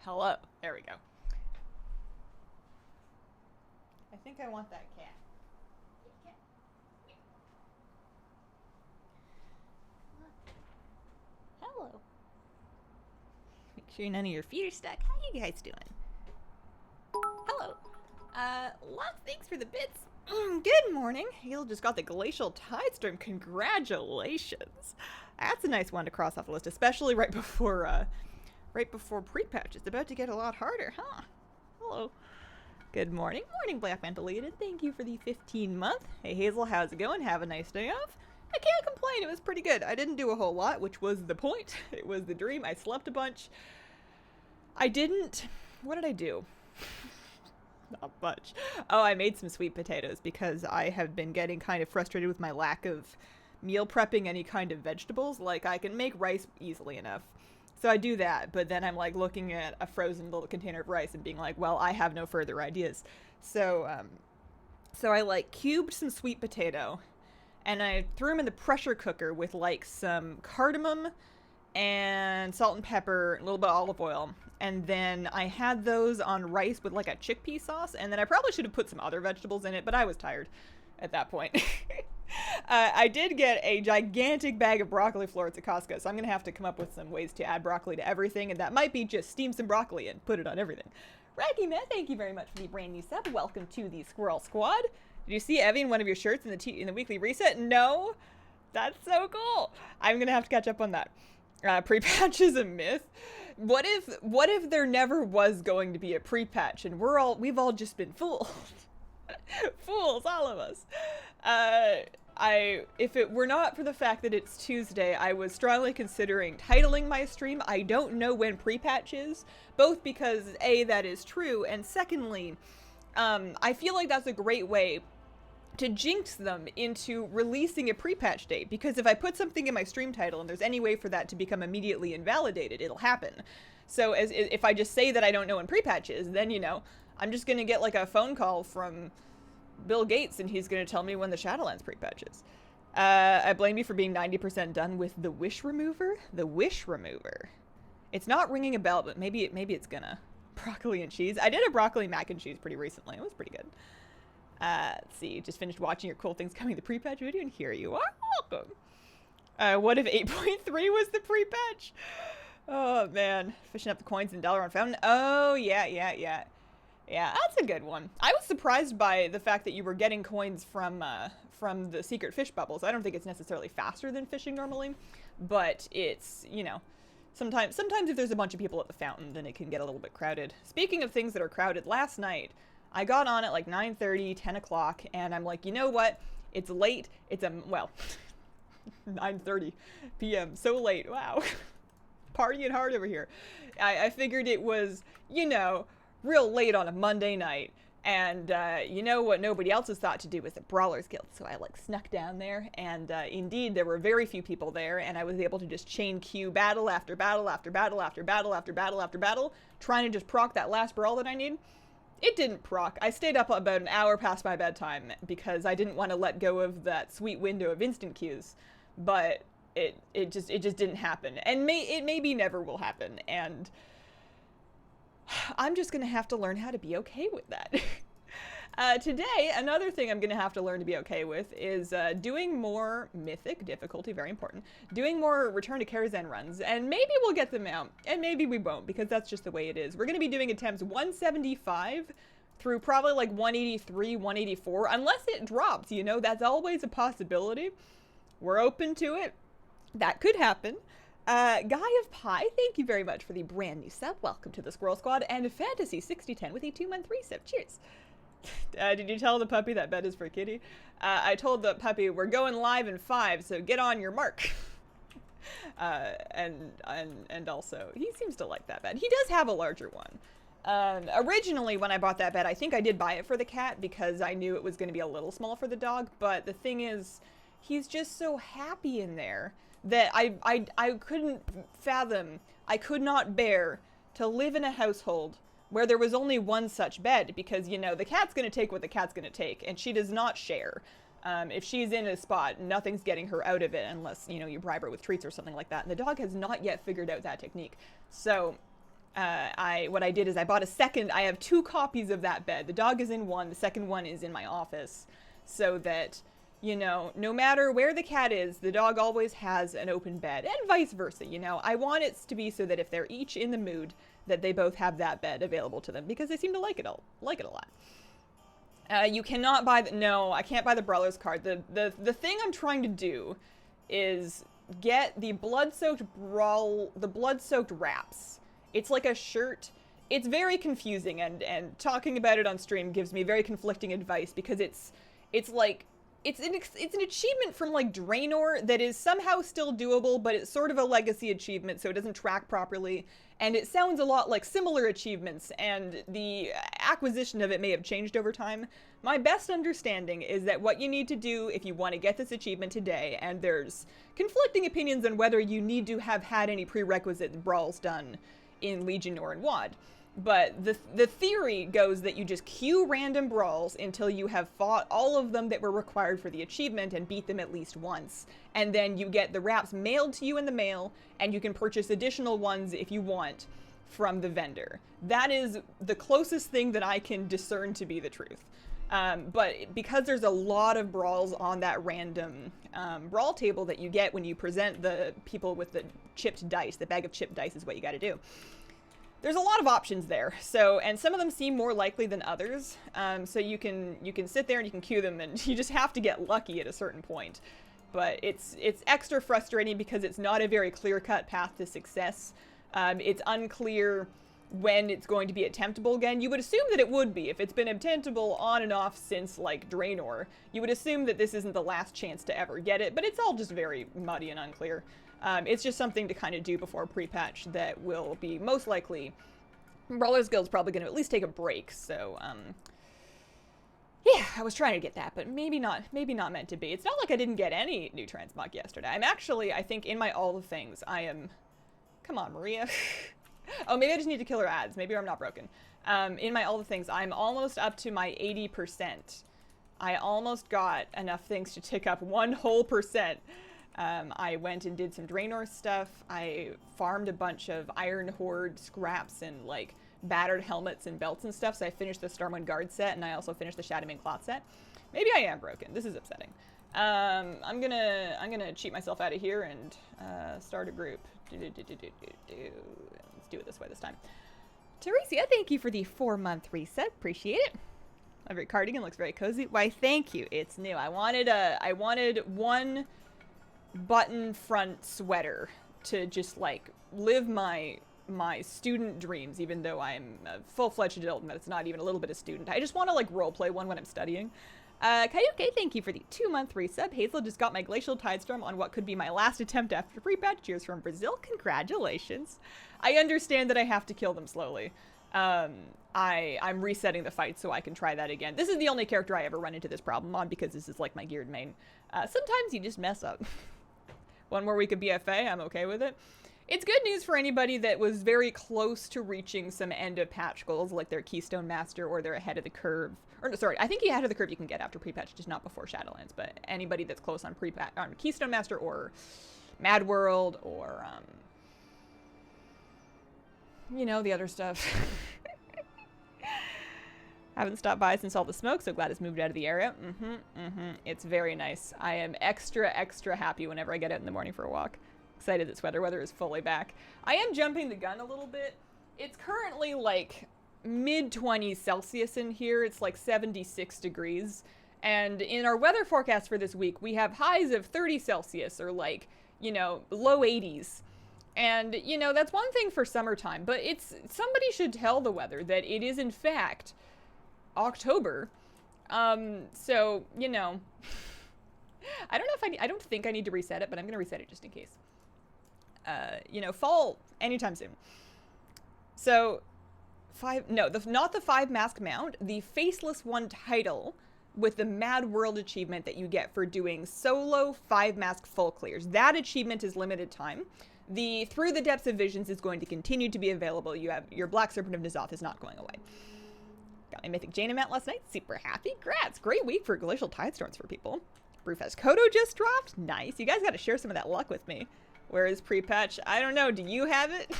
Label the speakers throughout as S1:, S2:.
S1: Hello. There we go. I think I want that cat. Hello. Make sure none of your feet are stuck. How you guys doing? Hello. Lots thanks for the bits. Good morning. Hale just got the Glacial Tidestorm. Congratulations. That's a nice one to cross off the list, especially right before pre-patch. It's about to get a lot harder, huh? Hello. Good morning. Morning, Black Man Deleted. Thank you for the 15-month. Hey, Hazel, how's it going? Have a nice day off. I can't complain. It was pretty good. I didn't do a whole lot, which was the point. It was the dream. I slept a bunch. I didn't... What did I do? Not much. Oh, I made some sweet potatoes because I have been getting kind of frustrated with my lack of meal prepping any kind of vegetables. Like, I can make rice easily enough. So I do that, but then I'm like looking at a frozen little container of rice and being like, well, I have no further ideas. So I like cubed some sweet potato and I threw them in the pressure cooker with like some cardamom and salt and pepper, a little bit of olive oil. And then I had those on rice with like a chickpea sauce. And then I probably should have put some other vegetables in it, but I was tired at that point. I did get a gigantic bag of broccoli florets at Costco, so I'm going to have to come up with some ways to add broccoli to everything, and that might be just steam some broccoli and put it on everything. Raggy Man, thank you very much for the brand new sub. Welcome to the Squirrel Squad. Did you see Evie in one of your shirts in the weekly reset? No? That's so cool. I'm going to have to catch up on that. Pre-patch is a myth. What if there never was going to be a pre-patch and we've all just been fooled? Fools, all of us. If it were not for the fact that it's Tuesday, I was strongly considering titling my stream I don't know when pre-patch is, both because A, that is true, and secondly, I feel like that's a great way to jinx them into releasing a pre-patch date, because if I put something in my stream title and there's any way for that to become immediately invalidated, it'll happen. So if I just say that I don't know when pre-patch is, then, you know, I'm just gonna get like a phone call from Bill Gates and he's gonna tell me when the Shadowlands pre-patch is. I blame you for being 90% done with the wish remover. The wish remover. It's not ringing a bell, but maybe it's gonna. Broccoli and cheese. I did a broccoli mac and cheese pretty recently. It was pretty good. Let's see. Just finished watching your cool things coming the pre-patch video, and here you are. Welcome. What if 8.3 was the pre-patch? Oh man, fishing up the coins in Dollar on Fountain. Oh yeah. Yeah, that's a good one. I was surprised by the fact that you were getting coins from the secret fish bubbles. I don't think it's necessarily faster than fishing normally, but it's, you know, sometimes if there's a bunch of people at the fountain, then it can get a little bit crowded. Speaking of things that are crowded, last night, I got on at like 9:30, 10 o'clock, and I'm like, you know what? It's late. It's well, 9:30 p.m. So late. Wow. Partying hard over here. I figured it was, you know, real late on a Monday night, and you know what nobody else has thought to do was the Brawlers Guild, so I like snuck down there, and indeed there were very few people there, and I was able to just chain queue battle after battle after battle after battle after battle after battle, trying to just proc that last brawl that I need. It didn't proc. I stayed up about an hour past my bedtime because I didn't want to let go of that sweet window of instant queues, but it just didn't happen, and it maybe never will happen, and I'm just going to have to learn how to be okay with that. Today, another thing I'm going to have to learn to be okay with is doing more Mythic difficulty, very important, doing more Return to Karazhan runs, and maybe we'll get them out, and maybe we won't, because that's just the way it is. We're going to be doing attempts 175 through probably like 183, 184, unless it drops, you know, that's always a possibility. We're open to it. That could happen. Guy of Pie, thank you very much for the brand new sub. Welcome to the Squirrel Squad. And Fantasy 6010 with a 2-month resub. Cheers. Did you tell the puppy that bed is for kitty? I told the puppy we're going live in 5, so get on your mark. And also, he seems to like that bed. He does have a larger one. Originally, when I bought that bed, I think I did buy it for the cat because I knew it was going to be a little small for the dog. But the thing is, he's just so happy in there that I couldn't fathom, I could not bear to live in a household where there was only one such bed, because, you know, the cat's going to take what the cat's going to take, and she does not share. If she's in a spot, nothing's getting her out of it unless, you know, you bribe her with treats or something like that, and the dog has not yet figured out that technique. So what I did is I bought a second. I have 2 copies of that bed. The dog is in one. The second one is in my office, so that, you know, no matter where the cat is, the dog always has an open bed, and vice versa. You know, I want it to be so that if they're each in the mood, that they both have that bed available to them, because they seem to like it a lot. You cannot buy no, I can't buy the Brawlers card. The thing I'm trying to do is get the blood-soaked wraps. It's like a shirt. It's very confusing, and talking about it on stream gives me very conflicting advice, because it's an achievement from like Draenor that is somehow still doable, but it's sort of a legacy achievement, so it doesn't track properly. And it sounds a lot like similar achievements, and the acquisition of it may have changed over time. My best understanding is that what you need to do if you want to get this achievement today, and there's conflicting opinions on whether you need to have had any prerequisite brawls done in Legion or in WoD, but the theory goes that you just queue random brawls until you have fought all of them that were required for the achievement and beat them at least once. And then you get the wraps mailed to you in the mail, and you can purchase additional ones if you want from the vendor. That is the closest thing that I can discern to be the truth. But because there's a lot of brawls on that random brawl table that you get when you present the people with the chipped dice, the bag of chipped dice is what you got to do. There's a lot of options there, so, and some of them seem more likely than others, so you can sit there and you can queue them, and you just have to get lucky at a certain point. But it's extra frustrating because it's not a very clear-cut path to success. It's unclear when it's going to be attemptable again. You would assume that it would be. If it's been attemptable on and off since, like, Draenor, you would assume that this isn't the last chance to ever get it, but it's all just very muddy and unclear. It's just something to kind of do before pre-patch that will be most likely. Brawlers Guild's probably going to at least take a break, so, yeah, I was trying to get that, but maybe not meant to be. It's not like I didn't get any new Transmog yesterday. I'm actually, I think, in my all the things, I am, come on, Maria. Oh, maybe I just need to kill her ads. Maybe I'm not broken. In my all the things, I'm almost up to my 80%. I almost got enough things to tick up 1 whole percent. I went and did some Draenor stuff. I farmed a bunch of Iron Horde scraps and, like, battered helmets and belts and stuff, so I finished the Stormwind Guard set, and I also finished the Shadowlands cloth set. Maybe I am broken. This is upsetting. I'm gonna cheat myself out of here and start a group. Let's do it this way this time. Teresia, thank you for the 4-month reset. Appreciate it. My favorite cardigan looks very cozy. Why, thank you. It's new. I wanted one button front sweater to just, like, live my student dreams, even though I'm a full-fledged adult and that's not even a little bit of student. I just want to, like, roleplay one when I'm studying. Kayuke, thank you for the 2-month resub. Hazel just got my Glacial Tidestorm on what could be my last attempt after pre-patch. Cheers from Brazil. Congratulations. I understand that I have to kill them slowly. I'm resetting the fight so I can try that again. This is the only character I ever run into this problem on because this is, like, my geared main. Sometimes you just mess up. One more week of BFA, I'm okay with it. It's good news for anybody that was very close to reaching some end-of-patch goals, like their Keystone Master or they're ahead of the curve. Or, no, sorry, I think ahead of the curve you can get after pre-patch, just not before Shadowlands. But anybody that's close on pre-patch, on Keystone Master or Mad World or, you know, the other stuff. Haven't stopped by since all the smoke, so glad it's moved out of the area. It's very nice. I am extra happy whenever I get out in the morning for a walk. Excited that sweater weather is fully back. I am jumping the gun a little bit. It's currently like mid-20s Celsius in here. It's like 76 degrees. And in our weather forecast for this week, we have highs of 30 Celsius or, like, you know, low 80s. And, you know, that's one thing for summertime, but somebody should tell the weather that it is in fact October. So, you know, I don't know if I don't think I need to reset it, but I'm going to reset it just in case. You know, fall anytime soon. So, not the 5 mask mount, the Faceless One title with the Mad World achievement that you get for doing solo 5 mask full clears. That achievement is limited time. The Through the Depths of Visions is going to continue to be available. You have your Black Serpent of N'Zoth is not going away. Got my Mythic Jaina mount last night. Super happy. Grats. Great week for Glacial Tidestorms for people. Brewfest Kodo just dropped. Nice. You guys got to share some of that luck with me. Where is pre-patch? I don't know. Do you have it?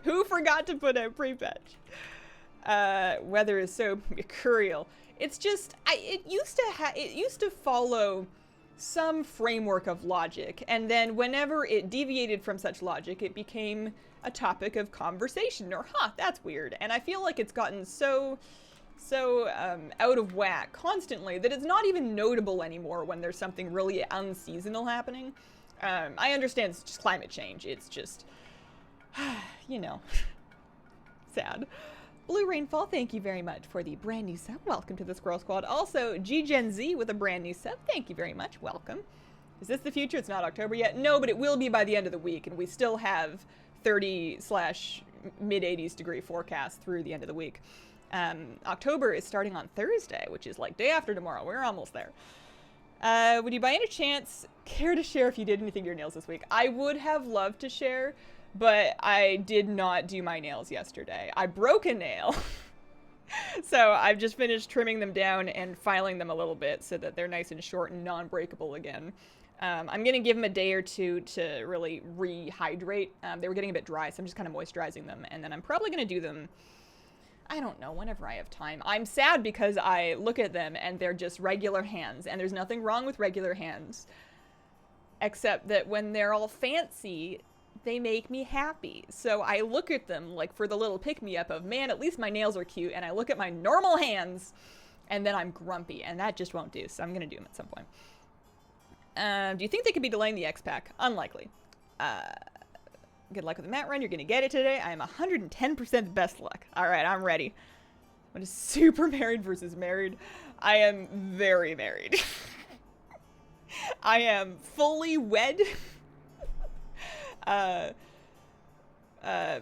S1: Who forgot to put out pre-patch? Weather is so mercurial. It's just, it used to follow some framework of logic, and then whenever it deviated from such logic, it became a topic of conversation, or that's weird. And I feel like it's gotten so out of whack constantly that it's not even notable anymore when there's something really unseasonal happening. I understand it's just climate change. It's just, you know, sad. Blue Rainfall, thank you very much for the brand new sub. Welcome to the Squirrel Squad. Also, G-Gen Z with a brand new sub. Thank you very much. Welcome. Is this the future? It's not October yet. No, but it will be by the end of the week, and we still have 30/mid-80s degree forecast through the end of the week. October is starting on Thursday, which is like day after tomorrow. We're almost there. Would you by any chance care to share if you did anything to your nails this week? I would have loved to share, but I did not do my nails yesterday. I broke a nail. So I've just finished trimming them down and filing them a little bit so that they're nice and short and non-breakable again. I'm going to give them a day or two to really rehydrate. They were getting a bit dry, so I'm just kind of moisturizing them. And then I'm probably going to do them, I don't know, whenever I have time. I'm sad because I look at them and they're just regular hands. And there's nothing wrong with regular hands. Except that when they're all fancy, they make me happy. So I look at them like for the little pick-me-up of, man, at least my nails are cute. And I look at my normal hands and then I'm grumpy. And that just won't do. So I'm going to do them at some point. Do you think they could be delaying the X-Pack? Unlikely. Good luck with the mat run. You're going to get it today. I am 110% best luck. All right, I'm ready. What is super married versus married? I am very married. I am fully wed.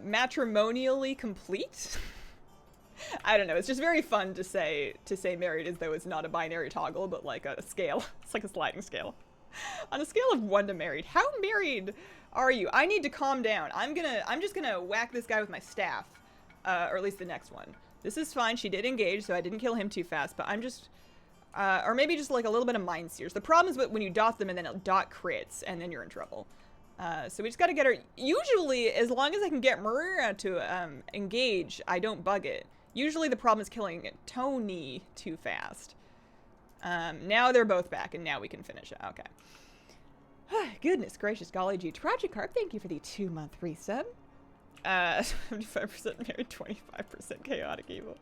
S1: Matrimonially complete. I don't know. It's just very fun to say married as though it's not a binary toggle, but like a scale. It's like a sliding scale. On a scale of 1 to married, how married are you? I need to calm down. I'm just gonna whack this guy with my staff, or at least the next one. This is fine. She did engage, so I didn't kill him too fast. But I'm just, or maybe just like a little bit of mind sears. The problem is when you dot them and then it dot crits, and then you're in trouble. So we just gotta get her. Usually, as long as I can get Maria to engage, I don't bug it. Usually the problem is killing Tony too fast. Now they're both back, and now we can finish it. Okay. Goodness gracious, golly gee. Tragicarp, thank you for the 2-month resub. 75% married, 25% chaotic evil.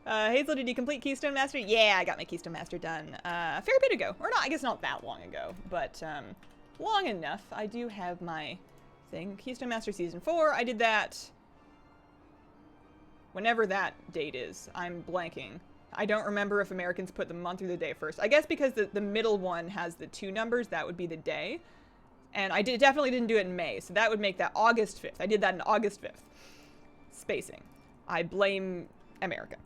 S1: Hazel, did you complete Keystone Master? Yeah, I got my Keystone Master done a fair bit ago. Or not, I guess not that long ago, but long enough. I do have my thing. Keystone Master Season 4, I did that whenever that date is. I'm blanking. I don't remember if Americans put the month or the day first. I guess because the middle one has the 2 numbers, that would be the day. And I definitely didn't do it in May, so that would make that August 5th. I did that on August 5th. Spacing. I blame America.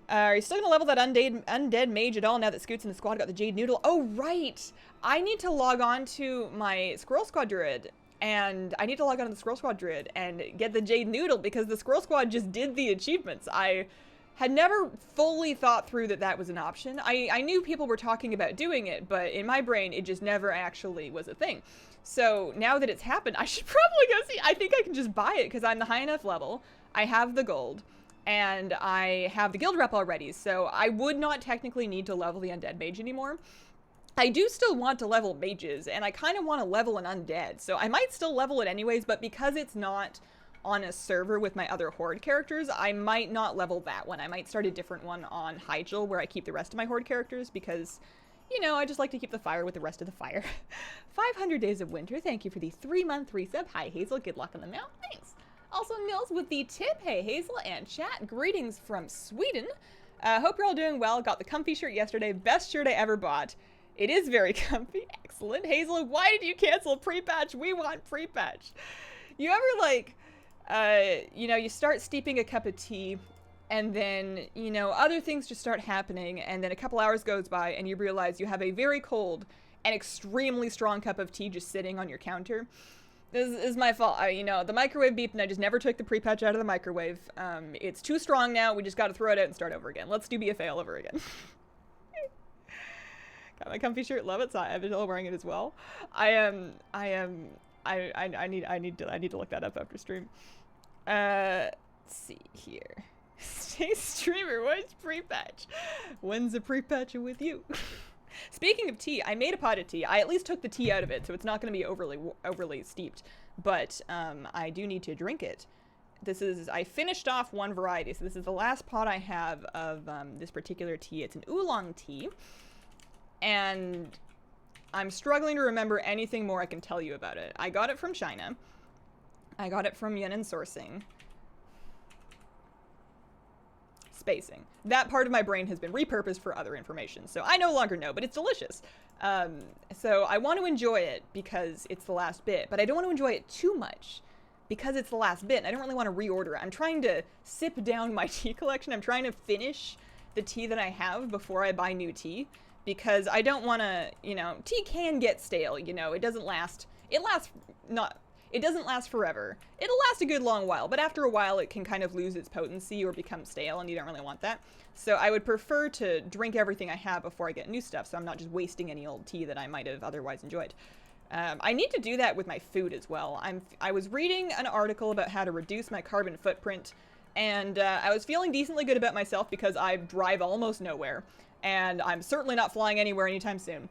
S1: Are you still going to level that undead mage at all now that Scoots in the squad got the Jade Noodle? Oh, right! I need to log on to my Squirrel Squad Druid, and I need to log on to the Squirrel Squad Druid and get the Jade Noodle because the Squirrel Squad just did the achievements. I had never fully thought through that was an option. I knew people were talking about doing it, but in my brain, it just never actually was a thing. So now that it's happened, I should probably go see. I think I can just buy it because I'm the high enough level. I have the gold, and I have the guild rep already, so I would not technically need to level the undead mage anymore. I do still want to level mages, and I kind of want to level an undead, so I might still level it anyways, but because it's not on a server with my other Horde characters, I might not level that one. I might start a different one on Hyjal where I keep the rest of my Horde characters because, you know, I just like to keep the fire with the rest of the fire. 500 Days of Winter, thank you for the 3-month resub. Hi Hazel, good luck on the mount, thanks. Also Mills with the tip, hey Hazel and chat, greetings from Sweden. Hope you're all doing well, got the comfy shirt yesterday, best shirt I ever bought. It is very comfy, excellent. Hazel, why did you cancel pre-patch? We want pre-patch. You ever like, you know, you start steeping a cup of tea and then, you know, other things just start happening and then a couple hours goes by and you realize you have a very cold and extremely strong cup of tea just sitting on your counter. This is my fault. You know, the microwave beeped and I just never took the pre-patch out of the microwave. It's too strong now. We just got to throw it out and start over again. Let's do BFA all over again. Got my comfy shirt. Love it. So I've been wearing it as well. I am I need to look that up after stream. Let's see here. Stay streamer, what's pre-patch? When's the pre-patch with you? Speaking of tea, I made a pot of tea. I at least took the tea out of it, so it's not going to be overly steeped. But I do need to drink it. I finished off one variety, so this is the last pot I have of this particular tea. It's an oolong tea. And I'm struggling to remember anything more I can tell you about it. I got it from China. I got it from Yunnan Sourcing. Spacing. That part of my brain has been repurposed for other information, so I no longer know, but it's delicious. So I want to enjoy it because it's the last bit, but I don't want to enjoy it too much because it's the last bit, and I don't really want to reorder it. I'm trying to sip down my tea collection. I'm trying to finish the tea that I have before I buy new tea, because I don't want to, you know, tea can get stale, you know, it doesn't last forever. It'll last a good long while, but after a while it can kind of lose its potency or become stale, and you don't really want that. So I would prefer to drink everything I have before I get new stuff, so I'm not just wasting any old tea that I might have otherwise enjoyed. I need to do that with my food as well. I was reading an article about how to reduce my carbon footprint, and I was feeling decently good about myself because I drive almost nowhere, and I'm certainly not flying anywhere anytime soon.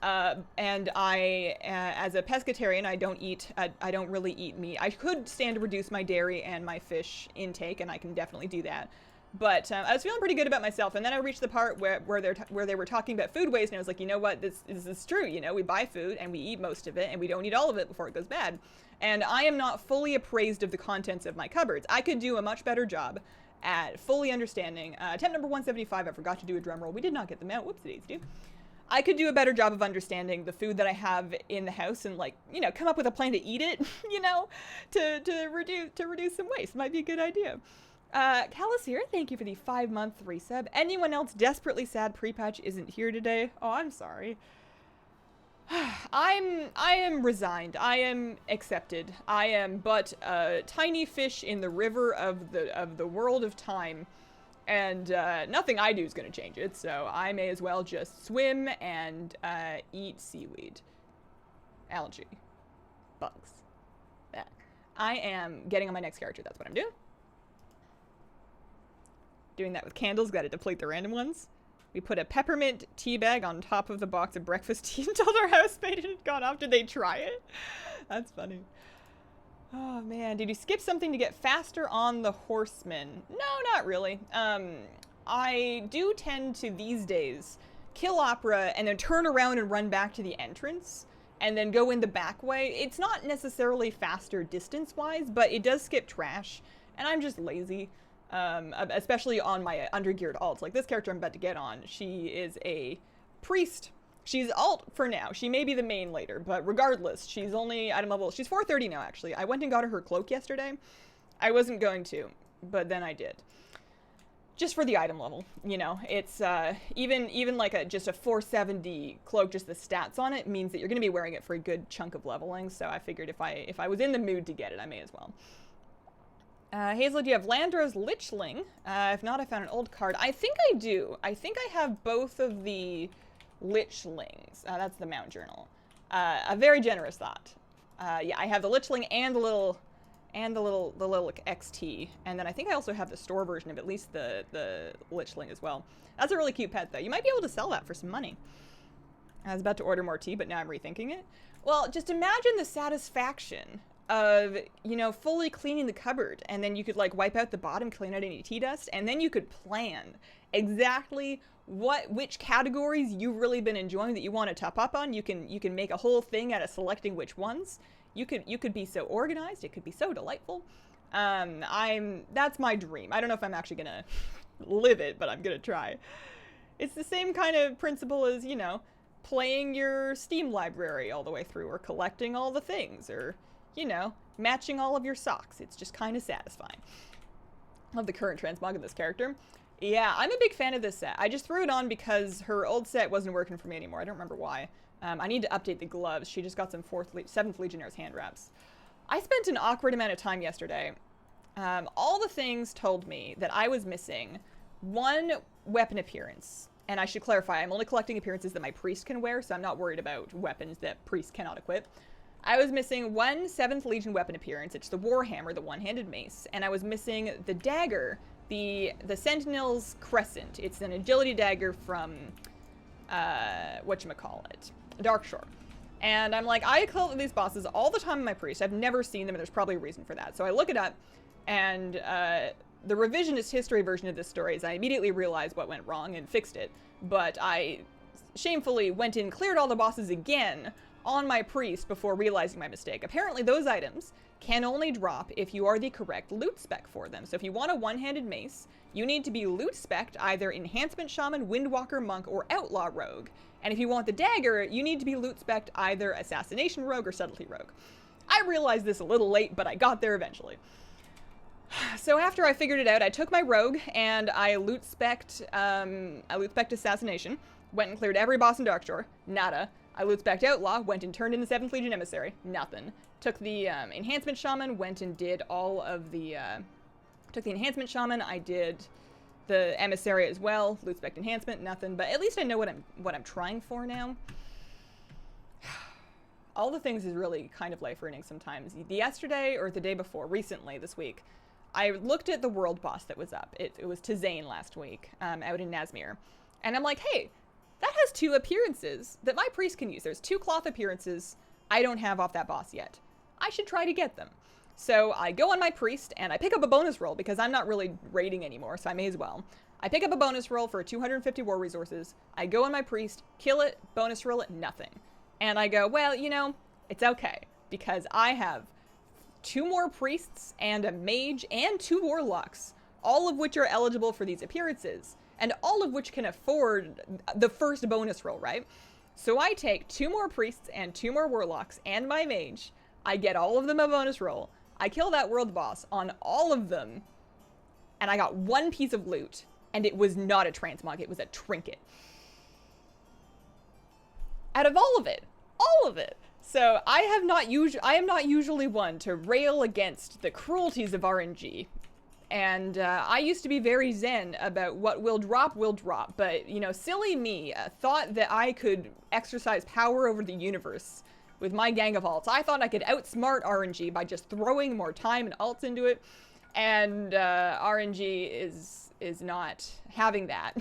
S1: And I, as a pescatarian, I don't really eat meat. I could stand to reduce my dairy and my fish intake, and I can definitely do that. But I was feeling pretty good about myself, and then I reached the part where they were talking about food waste, and I was like, you know what, this is true. You know, we buy food and we eat most of it, and we don't eat all of it before it goes bad. And I am not fully appraised of the contents of my cupboards. I could do a much better job at fully understanding. Attempt number 175. I forgot to do a drum roll. We did not get them out. Whoopsie-daisy. I could do a better job of understanding the food that I have in the house and, like, you know, come up with a plan to eat it, you know, to reduce some waste. Might be a good idea. Calasir, thank you for the 5-month resub. Anyone else desperately sad pre-patch isn't here today? Oh, I'm sorry. I am resigned. I am accepted. I am but a tiny fish in the river of the world of time. And nothing I do is going to change it, so I may as well just swim and eat seaweed. Algae. Bugs. Yeah. I am getting on my next character, that's what I'm doing. Doing that with candles, gotta deplete the random ones. We put a peppermint tea bag on top of the box of breakfast tea and told our housemate it had gone off. Did they try it? That's funny. Oh man, did you skip something to get faster on the horseman? No, not really. I do tend to, these days, kill Opera and then turn around and run back to the entrance and then go in the back way. It's not necessarily faster distance-wise, but it does skip trash, and I'm just lazy. Especially on my undergeared alts. Like this character I'm about to get on, she is a priest. She's alt for now. She may be the main later, but regardless, she's only item level. She's 430 now, actually. I went and got her cloak yesterday. I wasn't going to, but then I did. Just for the item level, you know. It's even like just a 470 cloak, just the stats on it means that you're going to be wearing it for a good chunk of leveling. So I figured if I was in the mood to get it, I may as well. Hazel, do you have Landro's Lichling? If not, I found an old card. I think I do. I think I have both of the Lichlings. That's the Mount Journal. A very generous thought. Yeah, I have the Lichling and the little XT, and then I think I also have the store version of at least the Lichling as well. That's a really cute pet, though. You might be able to sell that for some money. I was about to order more tea, but now I'm rethinking it. Well, just imagine the satisfaction of, you know, fully cleaning the cupboard, and then you could like wipe out the bottom, clean out any tea dust, and then you could plan exactly which categories you've really been enjoying that you want to top up on. You can make a whole thing out of selecting which ones. You could be so organized. It could be so delightful. That's my dream. I don't know if I'm actually gonna live it, but I'm gonna try. It's the same kind of principle as, you know, playing your Steam library all the way through, or collecting all the things, or, you know, matching all of your socks. It's just kind of satisfying. Love the current transmog of this character. Yeah, I'm a big fan of this set. I just threw it on because her old set wasn't working for me anymore. I don't remember why. I need to update the gloves. She just got some 7th Legionnaires hand wraps. I spent an awkward amount of time yesterday. All the things told me that I was missing one weapon appearance. And I should clarify, I'm only collecting appearances that my priest can wear, so I'm not worried about weapons that priests cannot equip. I was missing one 7th Legion weapon appearance. It's the Warhammer, the one-handed mace. And I was missing the dagger, the Sentinel's Crescent. It's an agility dagger from, whatchamacallit, Darkshore. And I'm like, I kill these bosses all the time in my priest. I've never seen them, and there's probably a reason for that. So I look it up, and the revisionist history version of this story is I immediately realized what went wrong and fixed it. But I shamefully went in, cleared all the bosses again on my priest before realizing my mistake. Apparently those items can only drop if you are the correct loot spec for them. So if you want a one-handed mace, you need to be loot spec'd either Enhancement Shaman, Windwalker Monk, or Outlaw Rogue. And if you want the dagger, you need to be loot spec'd either Assassination Rogue or Subtlety Rogue. I realized this a little late, but I got there eventually. So after I figured it out, I took my rogue and I loot spec'd Assassination, went and cleared every boss in Darkshore, nada. I loot spec'd Outlaw, went and turned in the 7th Legion Emissary, nothing. Took the Enhancement Shaman, went and did all of the, took the Enhancement Shaman, I did the Emissary as well, loot spec'd Enhancement, nothing, but at least I know what I'm trying for now. All the things is really kind of life-ruining sometimes. Yesterday, or the day before, recently, this week, I looked at the world boss that was up. It was Tizane last week, out in Nazmir. And I'm like, hey, that has 2 appearances that my priest can use. There's 2 cloth appearances I don't have off that boss yet. I should try to get them. So I go on my priest and I pick up a bonus roll because I'm not really raiding anymore, so I may as well. I pick up a bonus roll for 250 war resources. I go on my priest, kill it, bonus roll it, nothing. And I go, well, you know, it's okay because I have 2 more priests and a mage and 2 warlocks, all of which are eligible for these appearances. And all of which can afford the first bonus roll, right? So I take 2 more priests and 2 more warlocks and my mage. I get all of them a bonus roll. I kill that world boss on all of them. And I got 1 piece of loot. And it was not a transmog, it was a trinket. Out of all of it. So I am not usually one to rail against the cruelties of RNG. And I used to be very zen about what will drop, but, you know, silly me thought that I could exercise power over the universe with my gang of alts. I thought I could outsmart RNG by just throwing more time and alts into it, and RNG is not having that.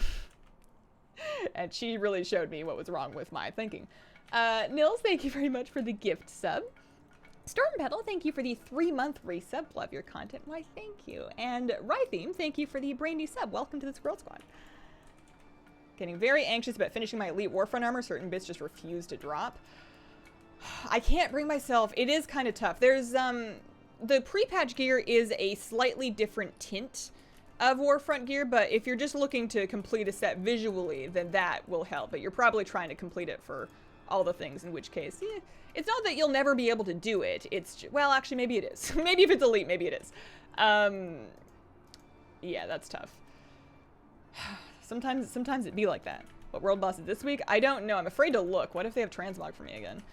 S1: And she really showed me what was wrong with my thinking. Nils, thank you very much for the gift sub. Storm Petal, thank you for the 3-month resub. Love your content. Why, thank you. And Rytheme, thank you for the brand new sub. Welcome to the Squirrel Squad. Getting very anxious about finishing my Elite Warfront armor. Certain bits just refuse to drop. I can't bring myself. It is kind of tough. There's, the pre-patch gear is a slightly different tint of Warfront gear, but if you're just looking to complete a set visually, then that will help. But you're probably trying to complete it for all the things, in which case, yeah. It's not that you'll never be able to do it. It's, well, actually, maybe it is. Maybe if it's elite, maybe it is. Yeah, that's tough. Sometimes it'd be like that. What world boss is this week? I don't know. I'm afraid to look. What if they have transmog for me again?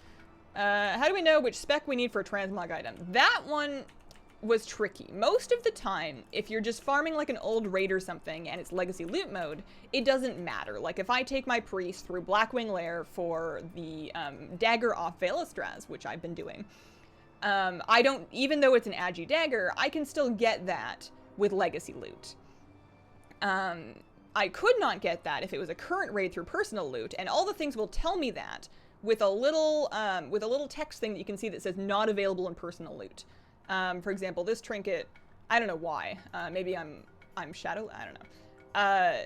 S1: How do we know which spec we need for a transmog item? That one was tricky. Most of the time, if you're just farming like an old raid or something and it's legacy loot mode, it doesn't matter. Like if I take my priest through Blackwing Lair for the dagger off Veilastraz, which I've been doing, I don't, even though it's an agi dagger, I can still get that with legacy loot. I could not get that if it was a current raid through personal loot, and all the things will tell me that with a little text thing that you can see that says not available in personal loot. For example, this trinket, I don't know why. Maybe I'm shadow, I don't know.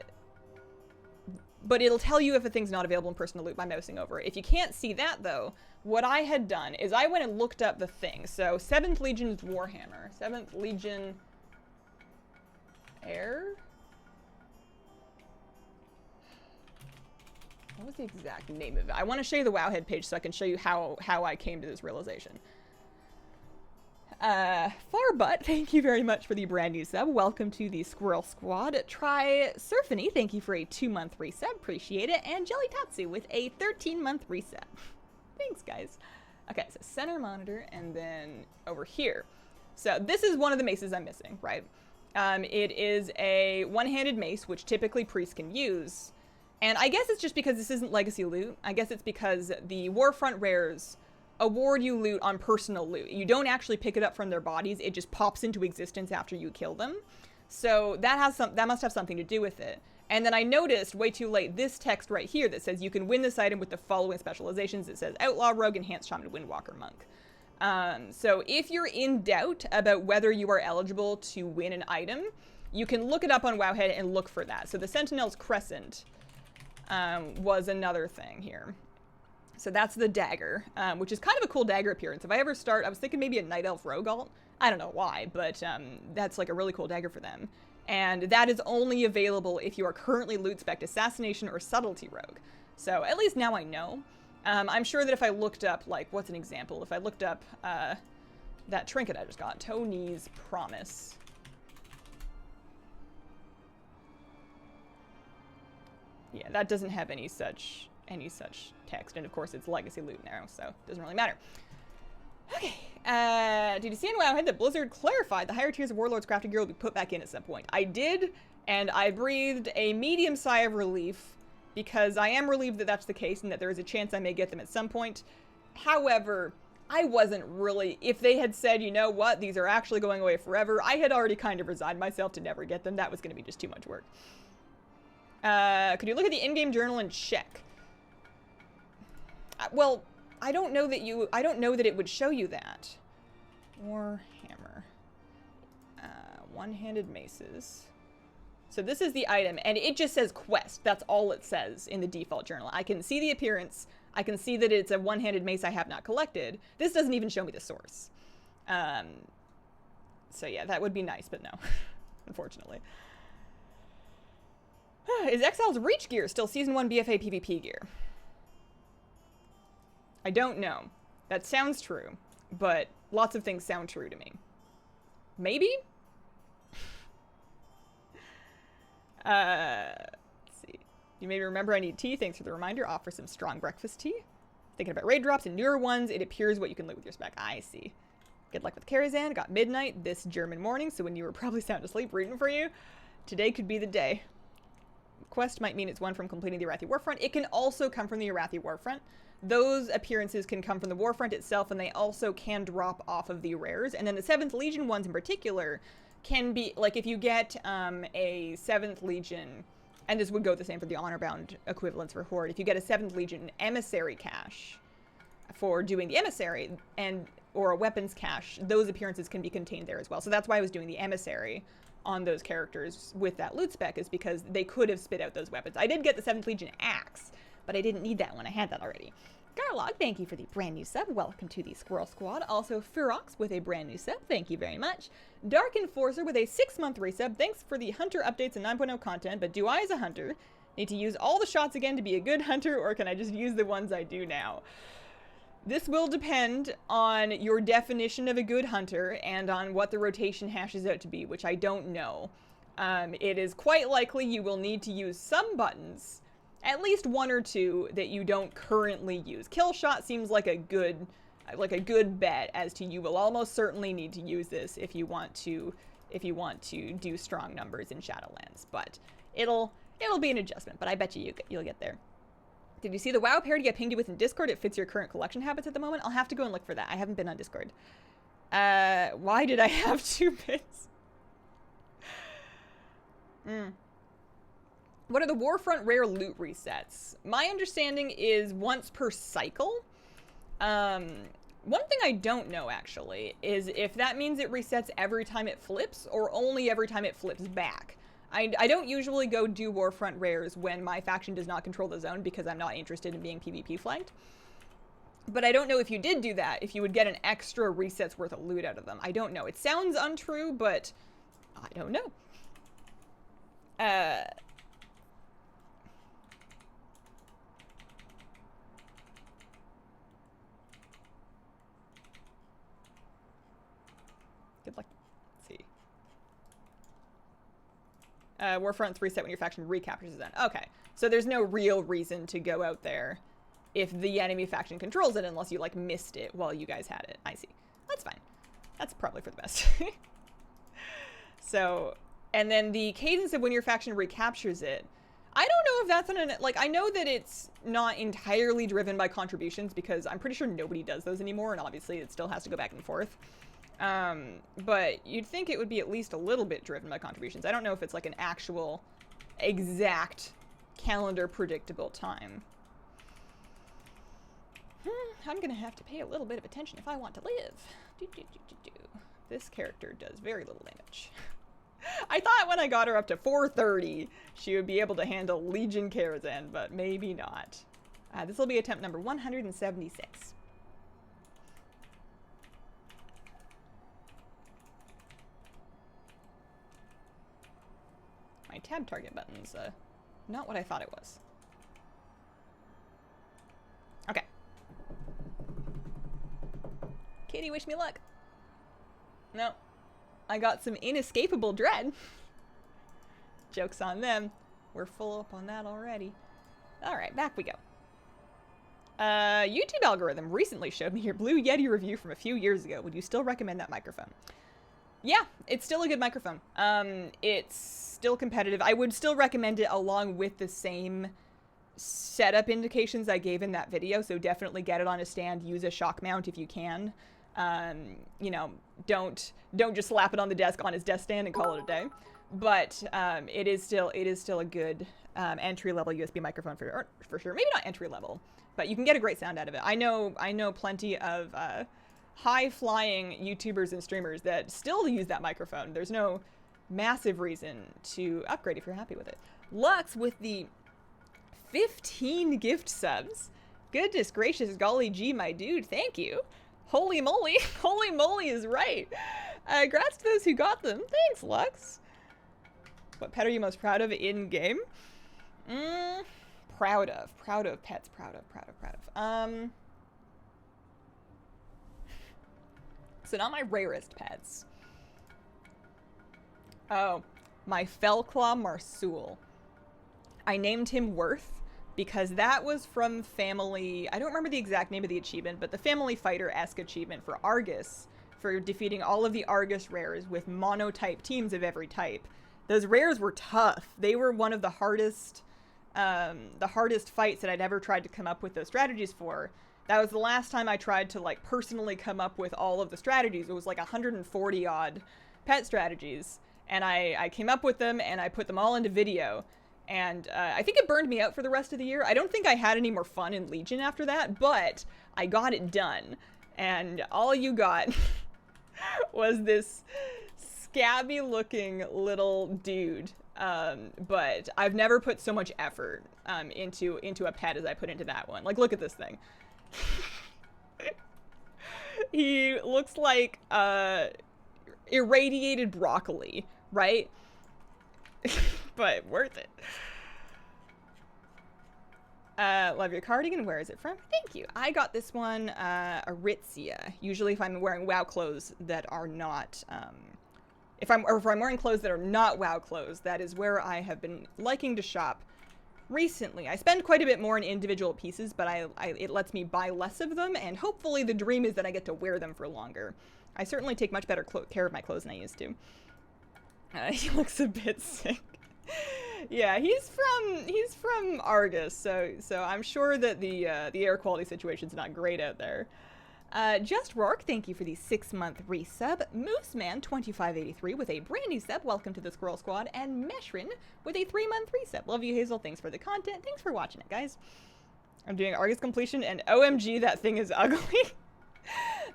S1: But it'll tell you if a thing's not available in personal loot by mousing over it. If you can't see that though, what I had done is I went and looked up the thing. So 7th Legion's Warhammer, 7th Legion Air? What was the exact name of it? I want to show you the Wowhead page so I can show you how I came to this realization. Farbutt, thank you very much for the brand new sub. Welcome to the Squirrel Squad. Try Surfany, thank you for a 2-month resub. Appreciate it. And Jelly Tatsu with a 13-month resub. Thanks, guys. Okay, so center monitor, and then over here. So this is one of the maces I'm missing, right? It is a one-handed mace, which typically priests can use. And I guess it's just because this isn't legacy loot. I guess it's because the Warfront rares award you loot on personal loot. You don't actually pick it up from their bodies. It just pops into existence after you kill them. So that must have something to do with it. And then I noticed, way too late, this text right here that says you can win this item with the following specializations. It says Outlaw, Rogue, Enhanced Shaman, Windwalker, Monk. So if you're in doubt about whether you are eligible to win an item, you can look it up on Wowhead and look for that. So the Sentinel's Crescent was another thing here. So that's the dagger, which is kind of a cool dagger appearance. If I ever start, I was thinking maybe a Night Elf Rogue alt. I don't know why, but that's like a really cool dagger for them. And that is only available if you are currently loot spec Assassination or Subtlety Rogue. So at least now I know. I'm sure that if I looked up, like, what's an example? If I looked up that trinket I just got, Tony's Promise. Yeah, that doesn't have any such text, and of course it's legacy loot now, so it doesn't really matter. Okay, did you see in Wowhead that Blizzard clarified the higher tiers of Warlord's crafting gear will be put back in at some point? I did, and I breathed a medium sigh of relief, because I am relieved that that's the case and that there is a chance I may get them at some point. However, I wasn't really, if they had said, you know what, these are actually going away forever, I had already kind of resigned myself to never get them. That was going to be just too much work. Could you look at the in-game journal and check? Well, I don't know that it would show you that. Warhammer. One-handed maces. So this is the item, and it just says quest. That's all it says in the default journal. I can see the appearance. I can see that it's a one-handed mace I have not collected. This doesn't even show me the source. So yeah, that would be nice, but no, unfortunately. Is Exile's Reach gear still Season 1 BFA PvP gear? I don't know. That sounds true, but lots of things sound true to me. Maybe? Let's see. You made me remember I need tea. Thanks for the reminder. Offer some strong breakfast tea. Thinking about raid drops and newer ones. It appears what you can loot with your spec. I see. Good luck with Karazhan. Got midnight this German morning, so when you were probably sound asleep, rooting for you. Today could be the day. Quest might mean it's one from completing the Arathi Warfront. It can also come from the Arathi Warfront. Those appearances can come from the Warfront itself, and they also can drop off of the rares. And then the 7th Legion ones in particular can be, like, if you get a 7th Legion, and this would go the same for the Honor-Bound equivalents for Horde, if you get a 7th Legion Emissary cache for doing the Emissary, or a weapons cache, those appearances can be contained there as well. So that's why I was doing the Emissary on those characters with that loot spec, is because they could have spit out those weapons. I did get the 7th Legion axe, but I didn't need that one. I had that already. Garlog, thank you for the brand new sub. Welcome to the Squirrel Squad. Also, Ferox with a brand new sub. Thank you very much. Dark Enforcer with a 6-month resub. Thanks for the Hunter updates and 9.0 content, but do I, as a hunter, need to use all the shots again to be a good hunter, or can I just use the ones I do now? This will depend on your definition of a good hunter and on what the rotation hashes out to be, which I don't know. It is quite likely you will need to use some buttons, at least one or two, that you don't currently use. Kill shot seems like a good bet, as to you will almost certainly need to use this if you want to do strong numbers in Shadowlands. But it'll be an adjustment, but I bet you'll get there. Did you see the WoW parody I pinged you with in Discord? It fits your current collection habits at the moment. I'll have to go and look for that. I haven't been on Discord. Why did I have 2 bits? What are the Warfront rare loot resets? My understanding is once per cycle. One thing I don't know, actually, is if that means it resets every time it flips or only every time it flips back. I don't usually go do Warfront rares when my faction does not control the zone because I'm not interested in being PvP flanked. But I don't know if you did do that, if you would get an extra reset's worth of loot out of them. I don't know. It sounds untrue, but I don't know. Good luck. Let's see. Warfront's reset when your faction recaptures the zone. Okay, so there's no real reason to go out there if the enemy faction controls it, unless you, like, missed it while you guys had it. I see. That's fine. That's probably for the best. So, and then the cadence of when your faction recaptures it, I don't know if that's an, like, I know that it's not entirely driven by contributions because I'm pretty sure nobody does those anymore, and obviously it still has to go back and forth. But you'd think it would be at least a little bit driven by contributions. I don't know if it's like an actual exact calendar predictable time. I'm gonna have to pay a little bit of attention if I want to live. This character does very little damage. I thought when I got her up to 430, she would be able to handle Legion Karazhan, but maybe not. This will be attempt number 176. My tab target button's not what I thought it was. Okay. Kitty, wish me luck. No. I got some inescapable dread. Joke's on them. We're full up on that already. Alright, back we go. YouTube algorithm recently showed me your Blue Yeti review from a few years ago. Would you still recommend that microphone? Yeah, it's still a good microphone. It's still competitive. I would still recommend it along with the same setup indications I gave in that video. So definitely get it on a stand. Use a shock mount if you can. You know, don't just slap it on the desk on his desk stand and call it a day. But it is still a good entry-level USB microphone for sure. Maybe not entry-level, but you can get a great sound out of it. I know plenty of high-flying YouTubers and streamers that still use that microphone. There's no massive reason to upgrade if you're happy with it. Lux with the 15 gift subs. Goodness gracious, golly gee, my dude, thank you. Holy moly. Holy moly is right. Congrats to those who got them. Thanks, Lux. What pet are you most proud of in-game? Proud of pets. Proud of. So not my rarest pets. Oh, my Fellclaw Marsul. I named him Worth because that was from family, I don't remember the exact name of the achievement, but the Family Fighter-esque achievement for Argus, for defeating all of the Argus rares with monotype teams of every type. Those rares were tough. They were one of the hardest fights that I'd ever tried to come up with those strategies for. That was the last time I tried to, like, personally come up with all of the strategies. It was like 140 odd pet strategies, and I came up with them and I put them all into video. And I think it burned me out for the rest of the year. I don't think I had any more fun in Legion after that, but I got it done. And all you got was this scabby looking little dude. But I've never put so much effort into a pet as I put into that one. Like, look at this thing. He looks like irradiated broccoli, right? But worth it. Love your cardigan. Where is it from? Thank you. I got this one, Aritzia. Usually if I'm wearing WoW clothes that are not, if I'm wearing clothes that are not WoW clothes, that is where I have been liking to shop recently. I spend quite a bit more on individual pieces, but it lets me buy less of them, and hopefully the dream is that I get to wear them for longer. I certainly take much better care of my clothes than I used to. He looks a bit sick. Yeah, he's from Argus, so I'm sure that the air quality situation's not great out there. Just Rourke, thank you for the 6-month resub. Mooseman2583 with a brand new sub, welcome to the Squirrel Squad, and Meshrin with a 3-month resub. Love you, Hazel. Thanks for the content. Thanks for watching it, guys. I'm doing Argus completion, and OMG, that thing is ugly.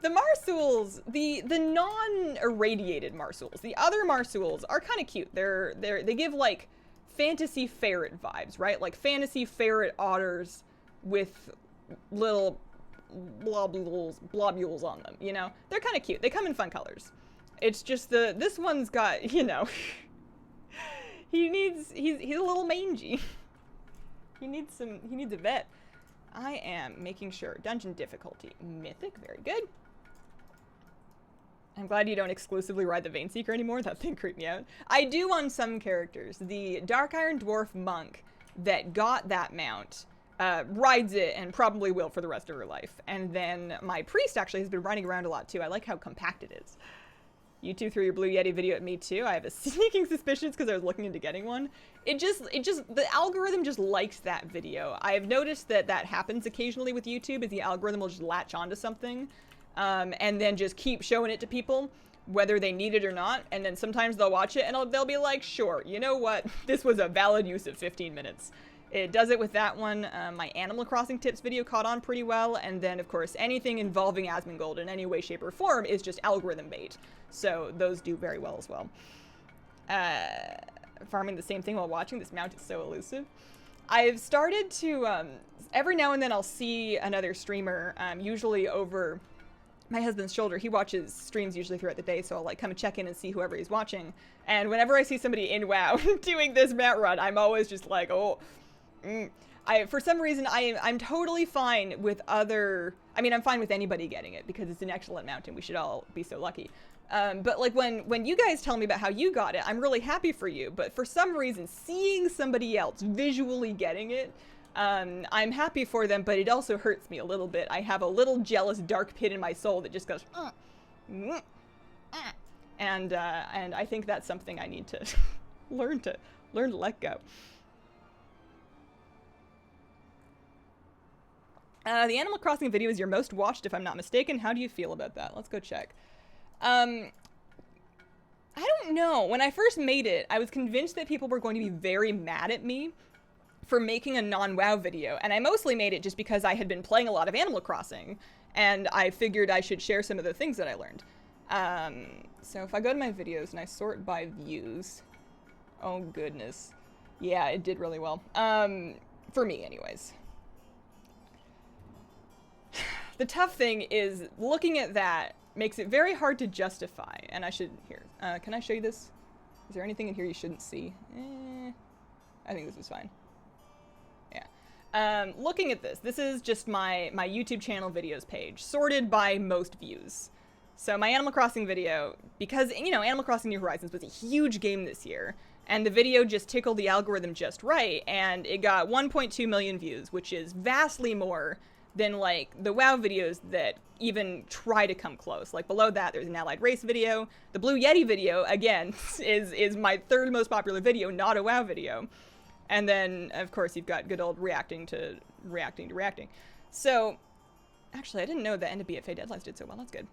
S1: The Marsuls, the non-irradiated Marsuls, the other Marsuls are kind of cute. They give like fantasy ferret vibes, right? Like fantasy ferret otters with little blobules on them, you know? They're kind of cute. They come in fun colors. It's just this one's got, you know, he's a little mangy. He needs a vet. I am making sure. Dungeon difficulty. Mythic. Very good. I'm glad you don't exclusively ride the Vein-Seeker anymore. That thing creeped me out. I do on some characters. The Dark Iron Dwarf Monk that got that mount rides it and probably will for the rest of her life. And then my Priest actually has been riding around a lot too. I like how compact it is. YouTube threw your Blue Yeti video at me too. I have a sneaking suspicion because I was looking into getting one. The algorithm just likes that video. I've noticed that happens occasionally with YouTube, is the algorithm will just latch onto something, and then just keep showing it to people, whether they need it or not. And then sometimes they'll watch it and they'll be like, sure, you know what? This was a valid use of 15 minutes. It does it with that one. My Animal Crossing tips video caught on pretty well, and then of course anything involving Asmongold in any way, shape, or form is just algorithm bait. So those do very well as well. Farming the same thing while watching. This mount is so elusive. I've started to, every now and then I'll see another streamer, usually over my husband's shoulder. He watches streams usually throughout the day, so I'll like come and check in and see whoever he's watching. And whenever I see somebody in WoW doing this mount run, I'm always just like, oh, for some reason, I'm totally fine with I'm fine with anybody getting it because it's an excellent mount and we should all be so lucky. But like when you guys tell me about how you got it, I'm really happy for you. But for some reason, seeing somebody else visually getting it, I'm happy for them, but it also hurts me a little bit. I have a little jealous dark pit in my soul that just goes, and I think that's something I need to learn to let go. The Animal Crossing video is your most watched, if I'm not mistaken. How do you feel about that? Let's go check. I don't know. When I first made it, I was convinced that people were going to be very mad at me for making a non-WoW video, and I mostly made it just because I had been playing a lot of Animal Crossing, and I figured I should share some of the things that I learned. So if I go to my videos and I sort by views, oh goodness. Yeah, it did really well. For me, anyways. The tough thing is looking at that makes it very hard to justify, and I should, here, can I show you this? Is there anything in here you shouldn't see? I think this is fine. Yeah. Looking at this is just my YouTube channel videos page, sorted by most views. So my Animal Crossing video, because, you know, Animal Crossing New Horizons was a huge game this year, and the video just tickled the algorithm just right, and it got 1.2 million views, which is vastly more than like the WoW videos that even try to come close. Like below that, there's an Allied Race video. The Blue Yeti video, again, is my third most popular video, not a WoW video. And then, of course, you've got good old reacting to reacting. So, actually, I didn't know that End of BFA Deadlines did so well. That's good.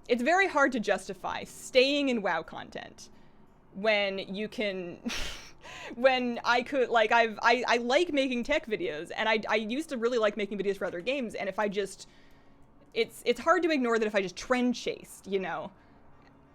S1: It's very hard to justify staying in WoW content when you can... when I could, like, I like making tech videos, and I used to really like making videos for other games, and if I just, it's hard to ignore that if I just trend chased, you know,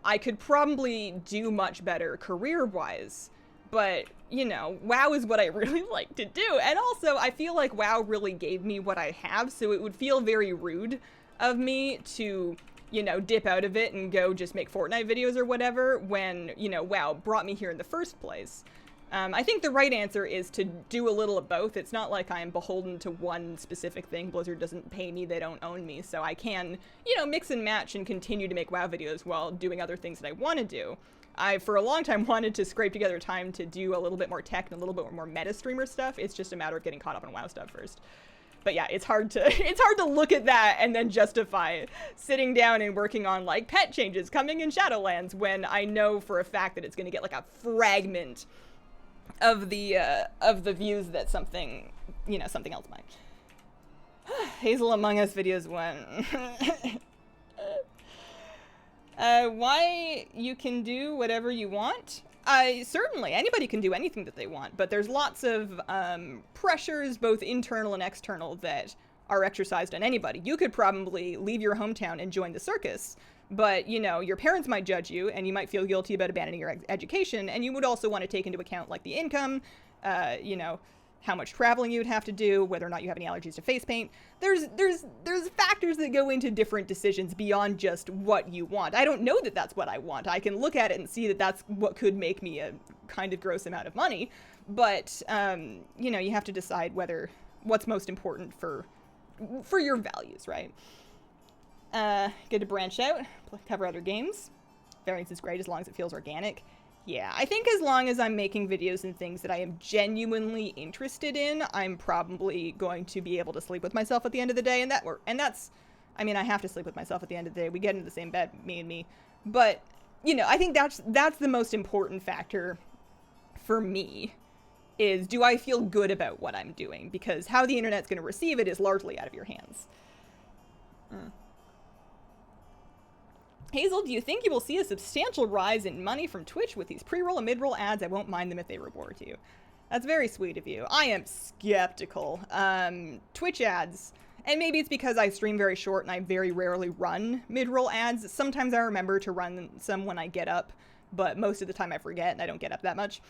S1: I could probably do much better career-wise, but, you know, WoW is what I really like to do, and also, I feel like WoW really gave me what I have, so it would feel very rude of me to, you know, dip out of it and go just make Fortnite videos or whatever, when, you know, WoW brought me here in the first place. I think the right answer is to do a little of both. It's not like I'm beholden to one specific thing. Blizzard doesn't pay me, they don't own me, so I can, you know, mix and match and continue to make WoW videos while doing other things that I want to do. I, for a long time, wanted to scrape together time to do a little bit more tech and a little bit more meta streamer stuff. It's just a matter of getting caught up on WoW stuff first. But yeah, it's hard to look at that and then justify sitting down and working on, like, pet changes coming in Shadowlands when I know for a fact that it's going to get, like, a fragment of the views that something, you know, something else might. Hazel Among Us videos won. Why you can do whatever you want? Certainly, anybody can do anything that they want, but there's lots of pressures, both internal and external, that are exercised on anybody. You could probably leave your hometown and join the circus, but, you know, your parents might judge you, and you might feel guilty about abandoning your education, and you would also want to take into account, like, the income, you know, how much traveling you would have to do, whether or not you have any allergies to face paint. There's factors that go into different decisions beyond just what you want. I don't know that that's what I want. I can look at it and see that that's what could make me a kind of gross amount of money, but, you know, you have to decide what's most important for your values, right? Good to branch out, cover other games. Variance is great as long as it feels organic. Yeah, I think as long as I'm making videos and things that I am genuinely interested in, I'm probably going to be able to sleep with myself at the end of the day, and that's, I mean, I have to sleep with myself at the end of the day. We get into the same bed, me and me. But you know, I think that's the most important factor for me, is do I feel good about what I'm doing? Because how the internet's going to receive it is largely out of your hands. Hazel, do you think you will see a substantial rise in money from Twitch with these pre-roll and mid-roll ads? I won't mind them if they reward you. That's very sweet of you. I am skeptical. Twitch ads, and maybe it's because I stream very short and I very rarely run mid-roll ads. Sometimes I remember to run some when I get up, but most of the time I forget and I don't get up that much.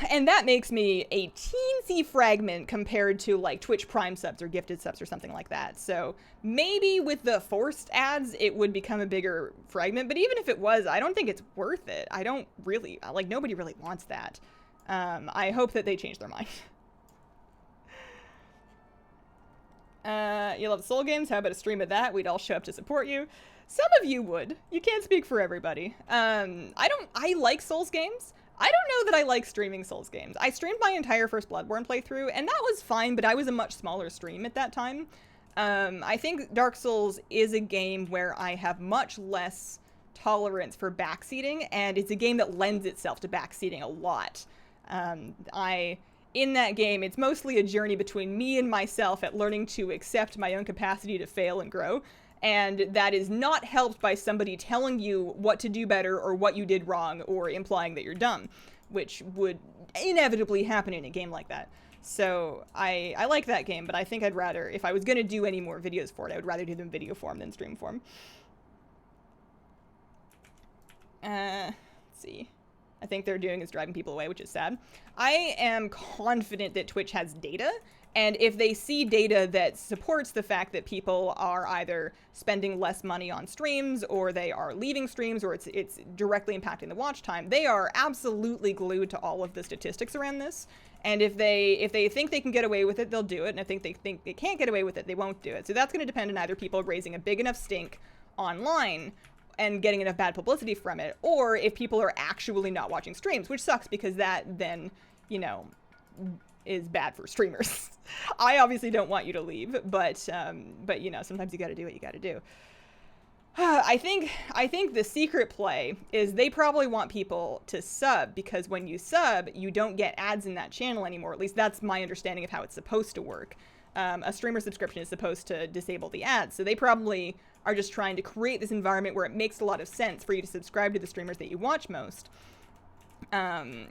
S1: And that makes me a teensy fragment compared to like Twitch Prime subs or gifted subs or something like that. So maybe with the forced ads, it would become a bigger fragment. But even if it was, I don't think it's worth it. I don't really, like, nobody really wants that. I hope that they change their mind. You love Soul games? How about a stream of that? We'd all show up to support you. Some of you would. You can't speak for everybody. I like Souls games. I don't know that I like streaming Souls games. I streamed my entire first Bloodborne playthrough, and that was fine, but I was a much smaller stream at that time. I think Dark Souls is a game where I have much less tolerance for backseating, and it's a game that lends itself to backseating a lot. In that game, it's mostly a journey between me and myself at learning to accept my own capacity to fail and grow. And that is not helped by somebody telling you what to do better or what you did wrong or implying that you're dumb, which would inevitably happen in a game like that. So I like that game, but I think I'd rather, if I was going to do any more videos for it, I would rather do them video form than stream form. Let's see. I think they're doing is driving people away, which is sad. I am confident that Twitch has data. And if they see data that supports the fact that people are either spending less money on streams or they are leaving streams or it's directly impacting the watch time, they are absolutely glued to all of the statistics around this. And if they think they can get away with it, they'll do it. And if they think they can't get away with it, they won't do it. So that's going to depend on either people raising a big enough stink online and getting enough bad publicity from it, or if people are actually not watching streams, which sucks because that then, you know, is bad for streamers. I obviously don't want you to leave, but you know, sometimes you got to do what you got to do. I think the secret play is they probably want people to sub, because when you sub, you don't get ads in that channel anymore. At least that's my understanding of how it's supposed to work. A streamer subscription is supposed to disable the ads, so they probably are just trying to create this environment where it makes a lot of sense for you to subscribe to the streamers that you watch most. I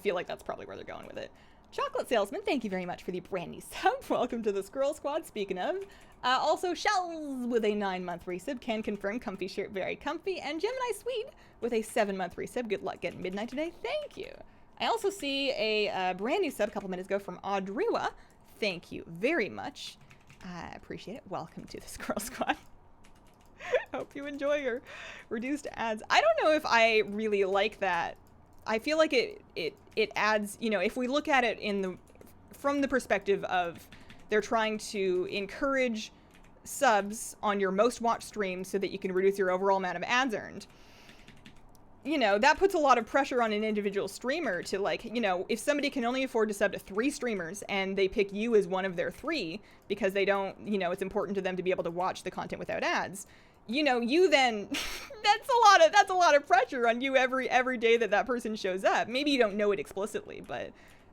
S1: feel like that's probably where they're going with it. Chocolate Salesman, thank you very much for the brand new sub. Welcome to the Squirrel Squad, speaking of. Also, Shells with a 9-month resub, can confirm, comfy shirt, very comfy. And Gemini Sweet with a 7-month resub, good luck getting midnight today, thank you. I also see a brand new sub a couple minutes ago from Audriwa. Thank you very much. I appreciate it. Welcome to the Squirrel Squad. Hope you enjoy your reduced ads. I don't know if I really like that. I feel like it adds, you know, if we look at it from the perspective of they're trying to encourage subs on your most watched streams so that you can reduce your overall amount of ads earned. You know, that puts a lot of pressure on an individual streamer to, like, you know, if somebody can only afford to sub to 3 streamers and they pick you as one of their 3 because they don't, you know, it's important to them to be able to watch the content without ads, you know, you then, that's a lot of pressure on you every day that person shows up. Maybe you don't know it explicitly, but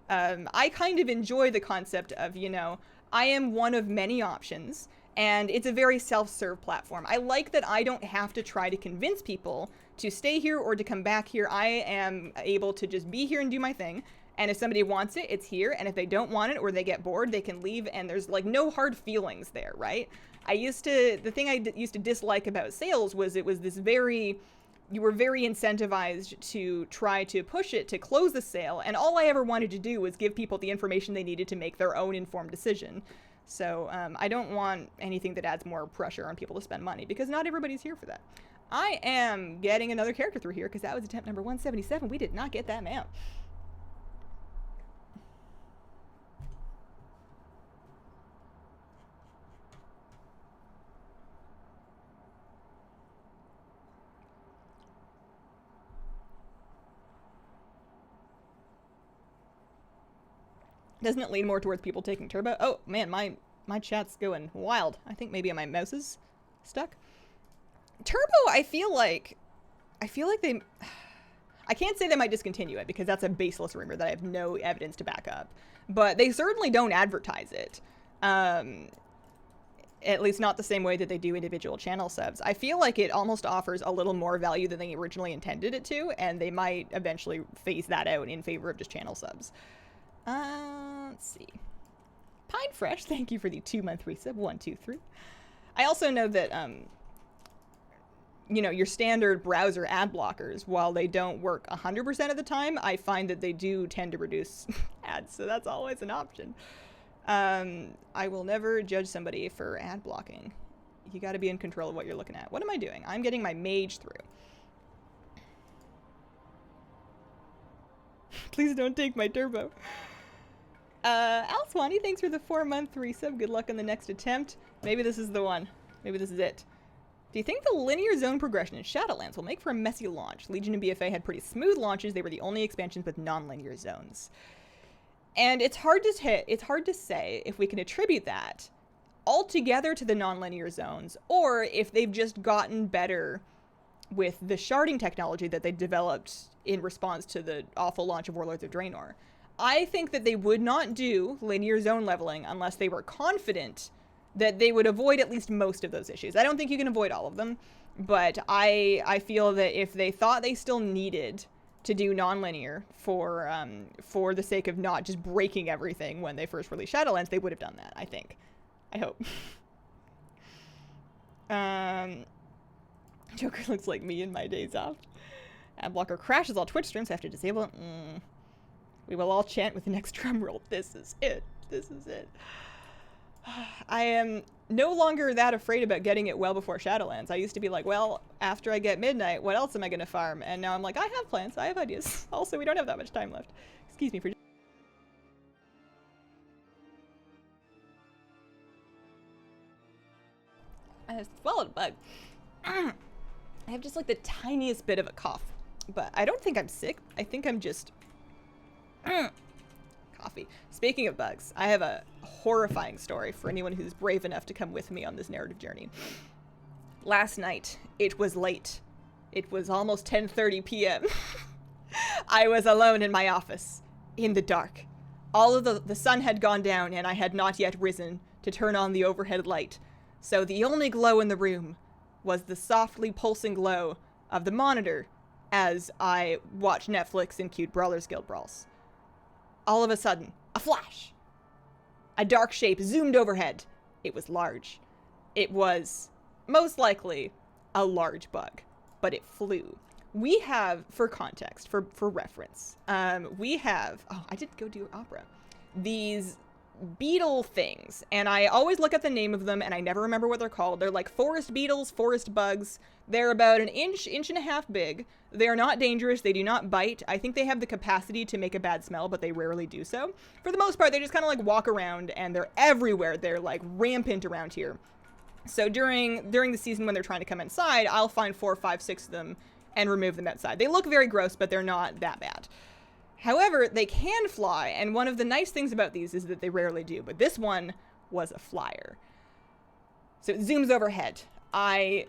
S1: I kind of enjoy the concept of, you know, I am one of many options, and it's a very self-serve platform. I like that I don't have to try to convince people to stay here or to come back here. I am able to just be here and do my thing. And if somebody wants it, it's here. And if they don't want it or they get bored, they can leave. And there's like no hard feelings there, right? The thing I used to dislike about sales was it was this you were very incentivized to try to push it to close the sale. And all I ever wanted to do was give people the information they needed to make their own informed decision. So I don't want anything that adds more pressure on people to spend money, because not everybody's here for that. I am getting another character through here because that was attempt number 177. We did not get that man. Doesn't it lean more towards people taking turbo? Oh man, my chat's going wild. I think maybe my mouse is stuck. Turbo, I feel like they... I can't say they might discontinue it because that's a baseless rumor that I have no evidence to back up. But they certainly don't advertise it. At least not the same way that they do individual channel subs. I feel like it almost offers a little more value than they originally intended it to, and they might eventually phase that out in favor of just channel subs. Let's see. Pine Fresh, thank you for the 2-month resub. 1, 2, 3. I also know that, you know, your standard browser ad blockers, while they don't work 100% of the time, I find that they do tend to reduce ads, so that's always an option. I will never judge somebody for ad blocking. You gotta be in control of what you're looking at. What am I doing? I'm getting my mage through. Please don't take my turbo. Al Swanee, thanks for the 4-month resub. Good luck on the next attempt. Maybe this is the one. Maybe this is it. Do you think the linear zone progression in Shadowlands will make for a messy launch? Legion and BFA had pretty smooth launches. They were the only expansions with non-linear zones. And it's hard to say if we can attribute that altogether to the non-linear zones, or if they've just gotten better with the sharding technology that they developed in response to the awful launch of Warlords of Draenor. I think that they would not do linear zone leveling unless they were confident that they would avoid at least most of those issues. I don't think you can avoid all of them, but I feel that if they thought they still needed to do non-linear for the sake of not just breaking everything when they first released Shadowlands, they would have done that, I think. I hope. Joker looks like me in my days off. Adblocker crashes all Twitch streams. I have to disable it. We will all chant with the next drum roll. This is it. This is it. I am no longer that afraid about getting it well before Shadowlands. I used to be like, well, after I get midnight, what else am I going to farm? And now I'm like, I have plans. I have ideas. Also, we don't have that much time left. Excuse me for... I swallowed a bug. I have just like the tiniest bit of a cough. But I don't think I'm sick. I think I'm just... coffee. Speaking of bugs, I have a horrifying story for anyone who's brave enough to come with me on this narrative journey. Last night, it was late. It was almost 10:30 p.m. I was alone in my office, in the dark. All of the sun had gone down and I had not yet risen to turn on the overhead light. So the only glow in the room was the softly pulsing glow of the monitor as I watched Netflix and queued Brawlers Guild brawls. All of a sudden, a flash! A dark shape zoomed overhead. It was large. It was, most likely, a large bug, but it flew. We have, for context, for reference, we have, oh, I did go do opera, these beetle things, and I always look at the name of them, and I never remember what they're called. They're like forest beetles, forest bugs. They're about an inch and a half big. They're not dangerous. They do not bite. I think they have the capacity to make a bad smell, but they rarely do so. For the most part, they just kind of like walk around, and they're everywhere. They're like rampant around here. So during the season when they're trying to come inside, I'll find 4, 5, 6 of them and remove them outside. They look very gross, but they're not that bad. However, they can fly, and one of the nice things about these is that they rarely do, but this one was a flyer. So it zooms overhead. I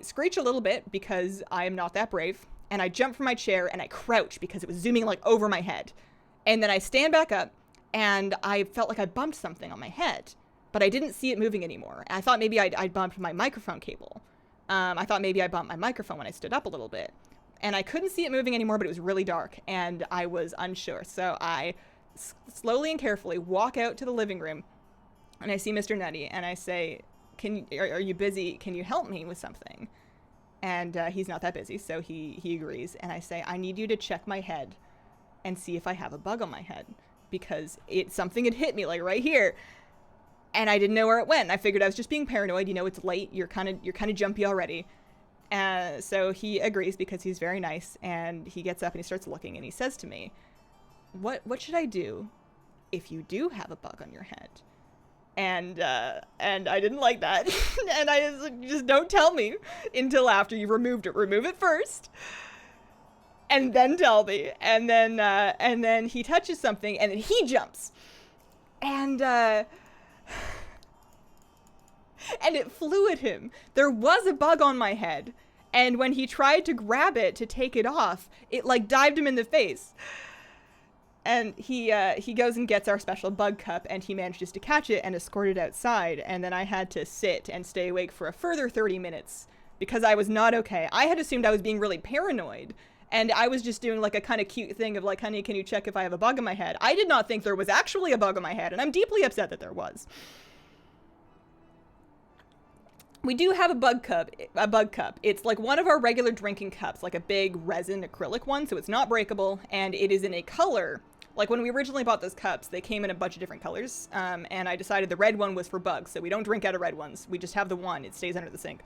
S1: screech a little bit because I am not that brave, and I jump from my chair and I crouch because it was zooming like over my head. And then I stand back up, and I felt like I bumped something on my head, but I didn't see it moving anymore. I thought maybe I'd bumped my microphone cable. I thought maybe I bumped my microphone when I stood up a little bit. And I couldn't see it moving anymore, but it was really dark, and I was unsure. So I slowly and carefully walk out to the living room, and I see Mr. Nutty, and I say, are you busy? Can you help me with something? And he's not that busy, so he agrees. And I say, I need you to check my head and see if I have a bug on my head, because something had hit me, like right here. And I didn't know where it went. I figured I was just being paranoid. You know, it's late. You're kind of jumpy already. So he agrees because he's very nice, and he gets up and he starts looking, and he says to me, what should I do if you do have a bug on your head? And I didn't like that. And I was like, just don't tell me until after you've removed it. Remove it first, and then tell me. And then he touches something, and then he jumps. And and it flew at him. There was a bug on my head, and when he tried to grab it to take it off, it like dived him in the face. And he goes and gets our special bug cup, and he manages to catch it and escort it outside, and then I had to sit and stay awake for a further 30 minutes because I was not okay. I had assumed I was being really paranoid, and I was just doing like a kind of cute thing of like, honey, can you check if I have a bug in my head? I did not think there was actually a bug in my head, and I'm deeply upset that there was. We do have a bug cup. It's like one of our regular drinking cups, like a big resin acrylic one, so it's not breakable, and it is in a color. Like, when we originally bought those cups, they came in a bunch of different colors, and I decided the red one was for bugs, so we don't drink out of red ones. We just have the one. It stays under the sink.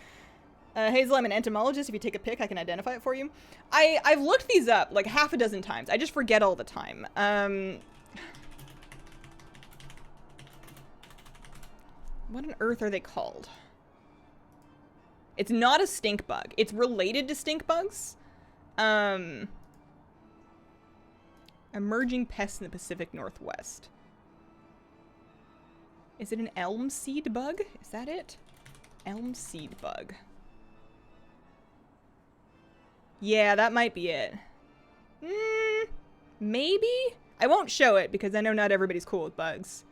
S1: Hazel, I'm an entomologist. If you take a pic, I can identify it for you. I've looked these up, like, half a dozen times. I just forget all the time. What on earth are they called? It's not a stink bug. It's related to stink bugs. Emerging pests in the Pacific Northwest. Is it an elm seed bug? Is that it? Elm seed bug. Yeah, that might be it. Maybe? I won't show it because I know not everybody's cool with bugs.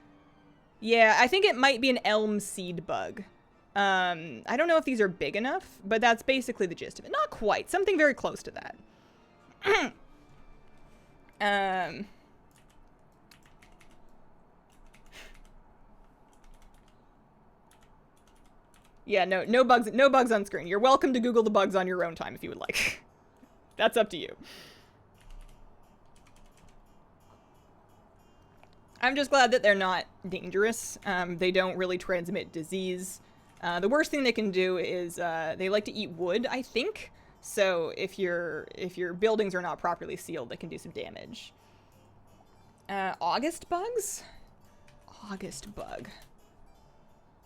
S1: Yeah, I think it might be an elm seed bug. I don't know if these are big enough, but that's basically the gist of it. Not quite. Something very close to that. Yeah, no bugs on screen. You're welcome to Google the bugs on your own time if you would like. That's up to you. I'm just glad that they're not dangerous. They don't really transmit disease. The worst thing they can do is they like to eat wood, I think. So if your buildings are not properly sealed, they can do some damage. August bugs? August bug.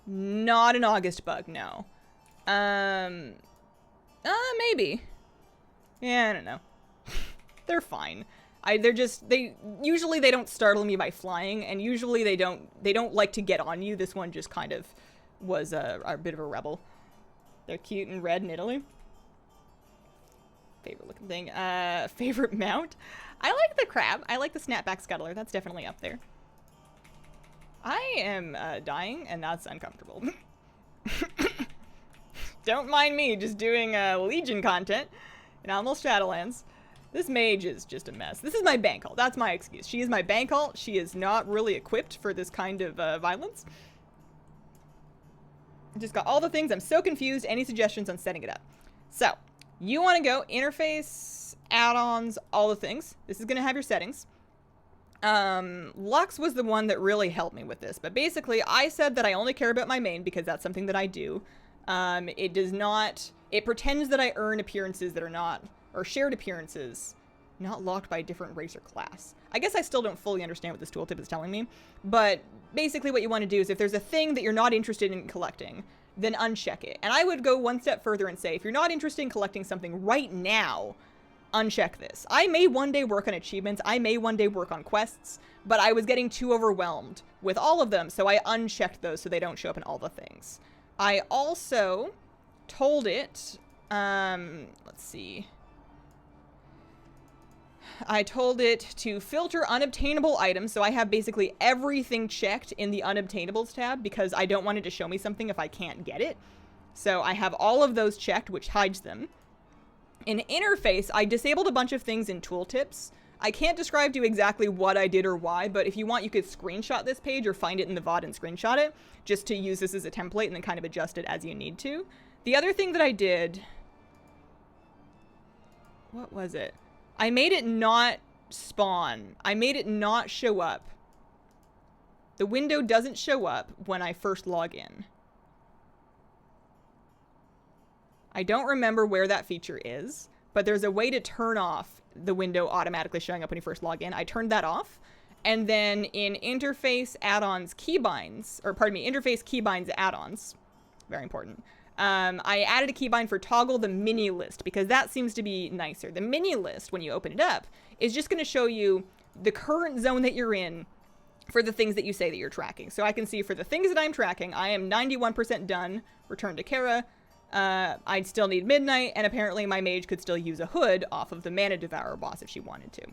S1: Not an August bug, no. Maybe. Yeah, I don't know. They're fine. Usually they don't startle me by flying, and usually they don't like to get on you. This one just kind of was a bit of a rebel. They're cute and red in Italy. Favorite looking thing. Favorite mount? I like the crab. I like the snapback scuttler. That's definitely up there. I am dying, and that's uncomfortable. Don't mind me just doing Legion content in almost Shadowlands. This mage is just a mess. This is my bank alt. That's my excuse. She is my bank alt. She is not really equipped for this kind of violence. Just got all the things. I'm so confused. Any suggestions on setting it up? So, you want to go interface, add-ons, all the things. This is going to have your settings. Lux was the one that really helped me with this. But basically, I said that I only care about my main because that's something that I do. It does not... It pretends that I earn appearances that are not... or shared appearances, not locked by a different race or class. I guess I still don't fully understand what this tooltip is telling me, but basically what you want to do is if there's a thing that you're not interested in collecting, then uncheck it. And I would go one step further and say, if you're not interested in collecting something right now, uncheck this. I may one day work on achievements, I may one day work on quests, but I was getting too overwhelmed with all of them, so I unchecked those so they don't show up in all the things. I also told it, let's see... I told it to filter unobtainable items, so I have basically everything checked in the unobtainables tab because I don't want it to show me something if I can't get it. So I have all of those checked, which hides them. In interface, I disabled a bunch of things in tooltips. I can't describe to you exactly what I did or why, but if you want, you could screenshot this page or find it in the VoD and screenshot it, just to use this as a template and then kind of adjust it as you need to. The other thing that I did... What was it? I made it not spawn. I made it not show up. The window doesn't show up when I first log in. I don't remember where that feature is, but there's a way to turn off the window automatically showing up when you first log in. I turned that off. And then in interface add-ons keybinds, or pardon me, interface keybinds add-ons, very important. I added a keybind for toggle the mini list because that seems to be nicer. The mini list, when you open it up, is just going to show you the current zone that you're in, for the things that you say that you're tracking. So I can see for the things that I'm tracking, I am 91% done, return to Kara. I'd still need Midnight, and apparently my mage could still use a hood off of the Mana Devourer boss if she wanted to.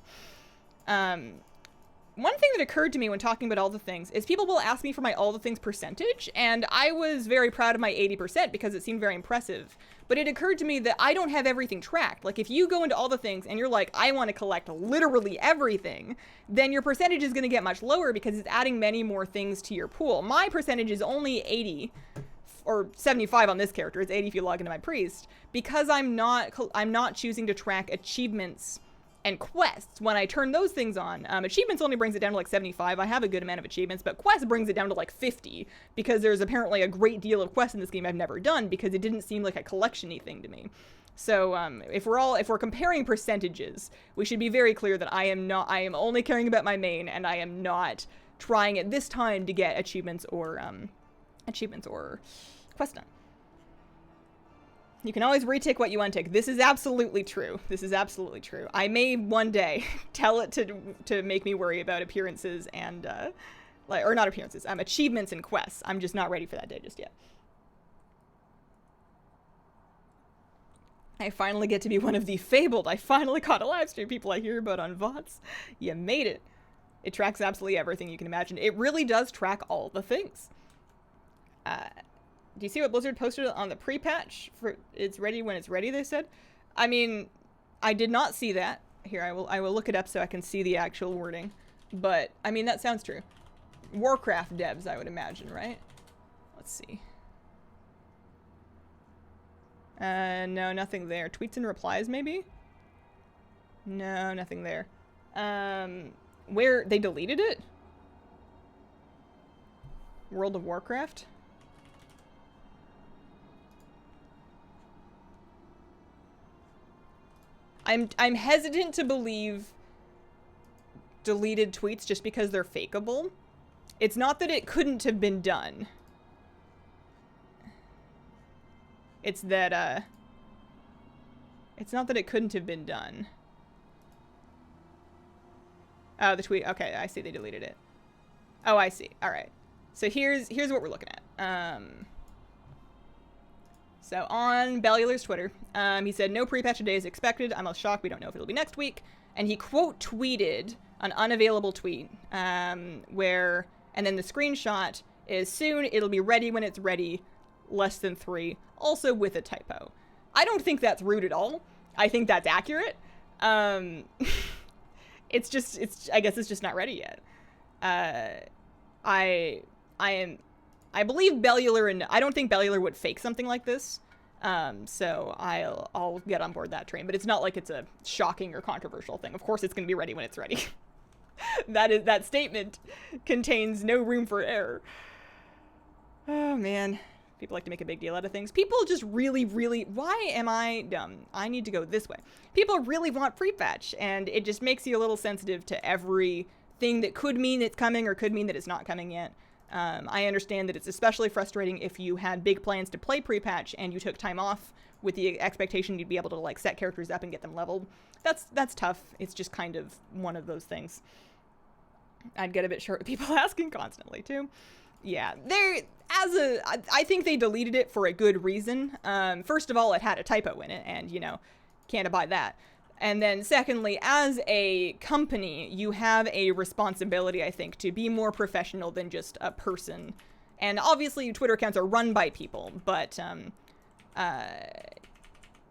S1: One thing that occurred to me when talking about all the things is people will ask me for my all the things percentage, and I was very proud of my 80% because it seemed very impressive. But it occurred to me that I don't have everything tracked. Like, if you go into all the things and you're like, I want to collect literally everything, then your percentage is going to get much lower because it's adding many more things to your pool. My percentage is only 80, or 75 on this character. It's 80 if you log into my priest, because I'm not choosing to track achievements and quests. When I turn those things on, achievements only brings it down to like 75. I have a good amount of achievements, but quests brings it down to like 50 because there's apparently a great deal of quests in this game I've never done because it didn't seem like a collection-y thing to me. So if we're comparing percentages, we should be very clear that I am only caring about my main, and I am not trying at this time to get achievements or quest done. You can always retick what you untick. This is absolutely true. This is absolutely true. I may one day tell it to make me worry about appearances and, or not appearances, achievements and quests. I'm just not ready for that day just yet. I finally get to be one of the fabled. I finally caught a live stream people I hear about on VoDs. You made it. It tracks absolutely everything you can imagine. It really does track all the things. Do you see what Blizzard posted on the pre-patch for it's ready when it's ready, they said? I mean, I did not see that. Here, I will look it up so I can see the actual wording. But, I mean, that sounds true. Warcraft devs, I would imagine, right? Let's see. No, nothing there. Tweets and replies, maybe? No, nothing there. Where, they deleted it? World of Warcraft? I'm hesitant to believe deleted tweets just because they're fakeable. It's not that it couldn't have been done. It's that, it's not that it couldn't have been done. Oh, the tweet. Okay, I see they deleted it. Oh, I see. All right. So here's what we're looking at. So on Bellular's Twitter, he said, no pre-patch today is expected. I'm shocked. We don't know if it'll be next week. And he quote tweeted an unavailable tweet and then the screenshot is soon. It'll be ready when it's ready. Less than 3. Also with a typo. I don't think that's rude at all. I think that's accurate. I guess it's just not ready yet. I believe Bellular, and I don't think Bellular would fake something like this. So I'll get on board that train, but it's not like it's a shocking or controversial thing. Of course it's going to be ready when it's ready. That statement contains no room for error. Oh man. People like to make a big deal out of things. People just really, why am I dumb? I need to go this way. People really want pre-patch, and it just makes you a little sensitive to everything that could mean it's coming or could mean that it's not coming yet. I understand that it's especially frustrating if you had big plans to play pre-patch and you took time off with the expectation you'd be able to like set characters up and get them leveled. That's tough. It's just kind of one of those things. I'd get a bit short with people asking constantly too. Yeah, I think they deleted it for a good reason. First of all, it had a typo in it, and, you know, can't abide that. And then secondly, as a company, you have a responsibility, I think, to be more professional than just a person. And obviously, Twitter accounts are run by people, but,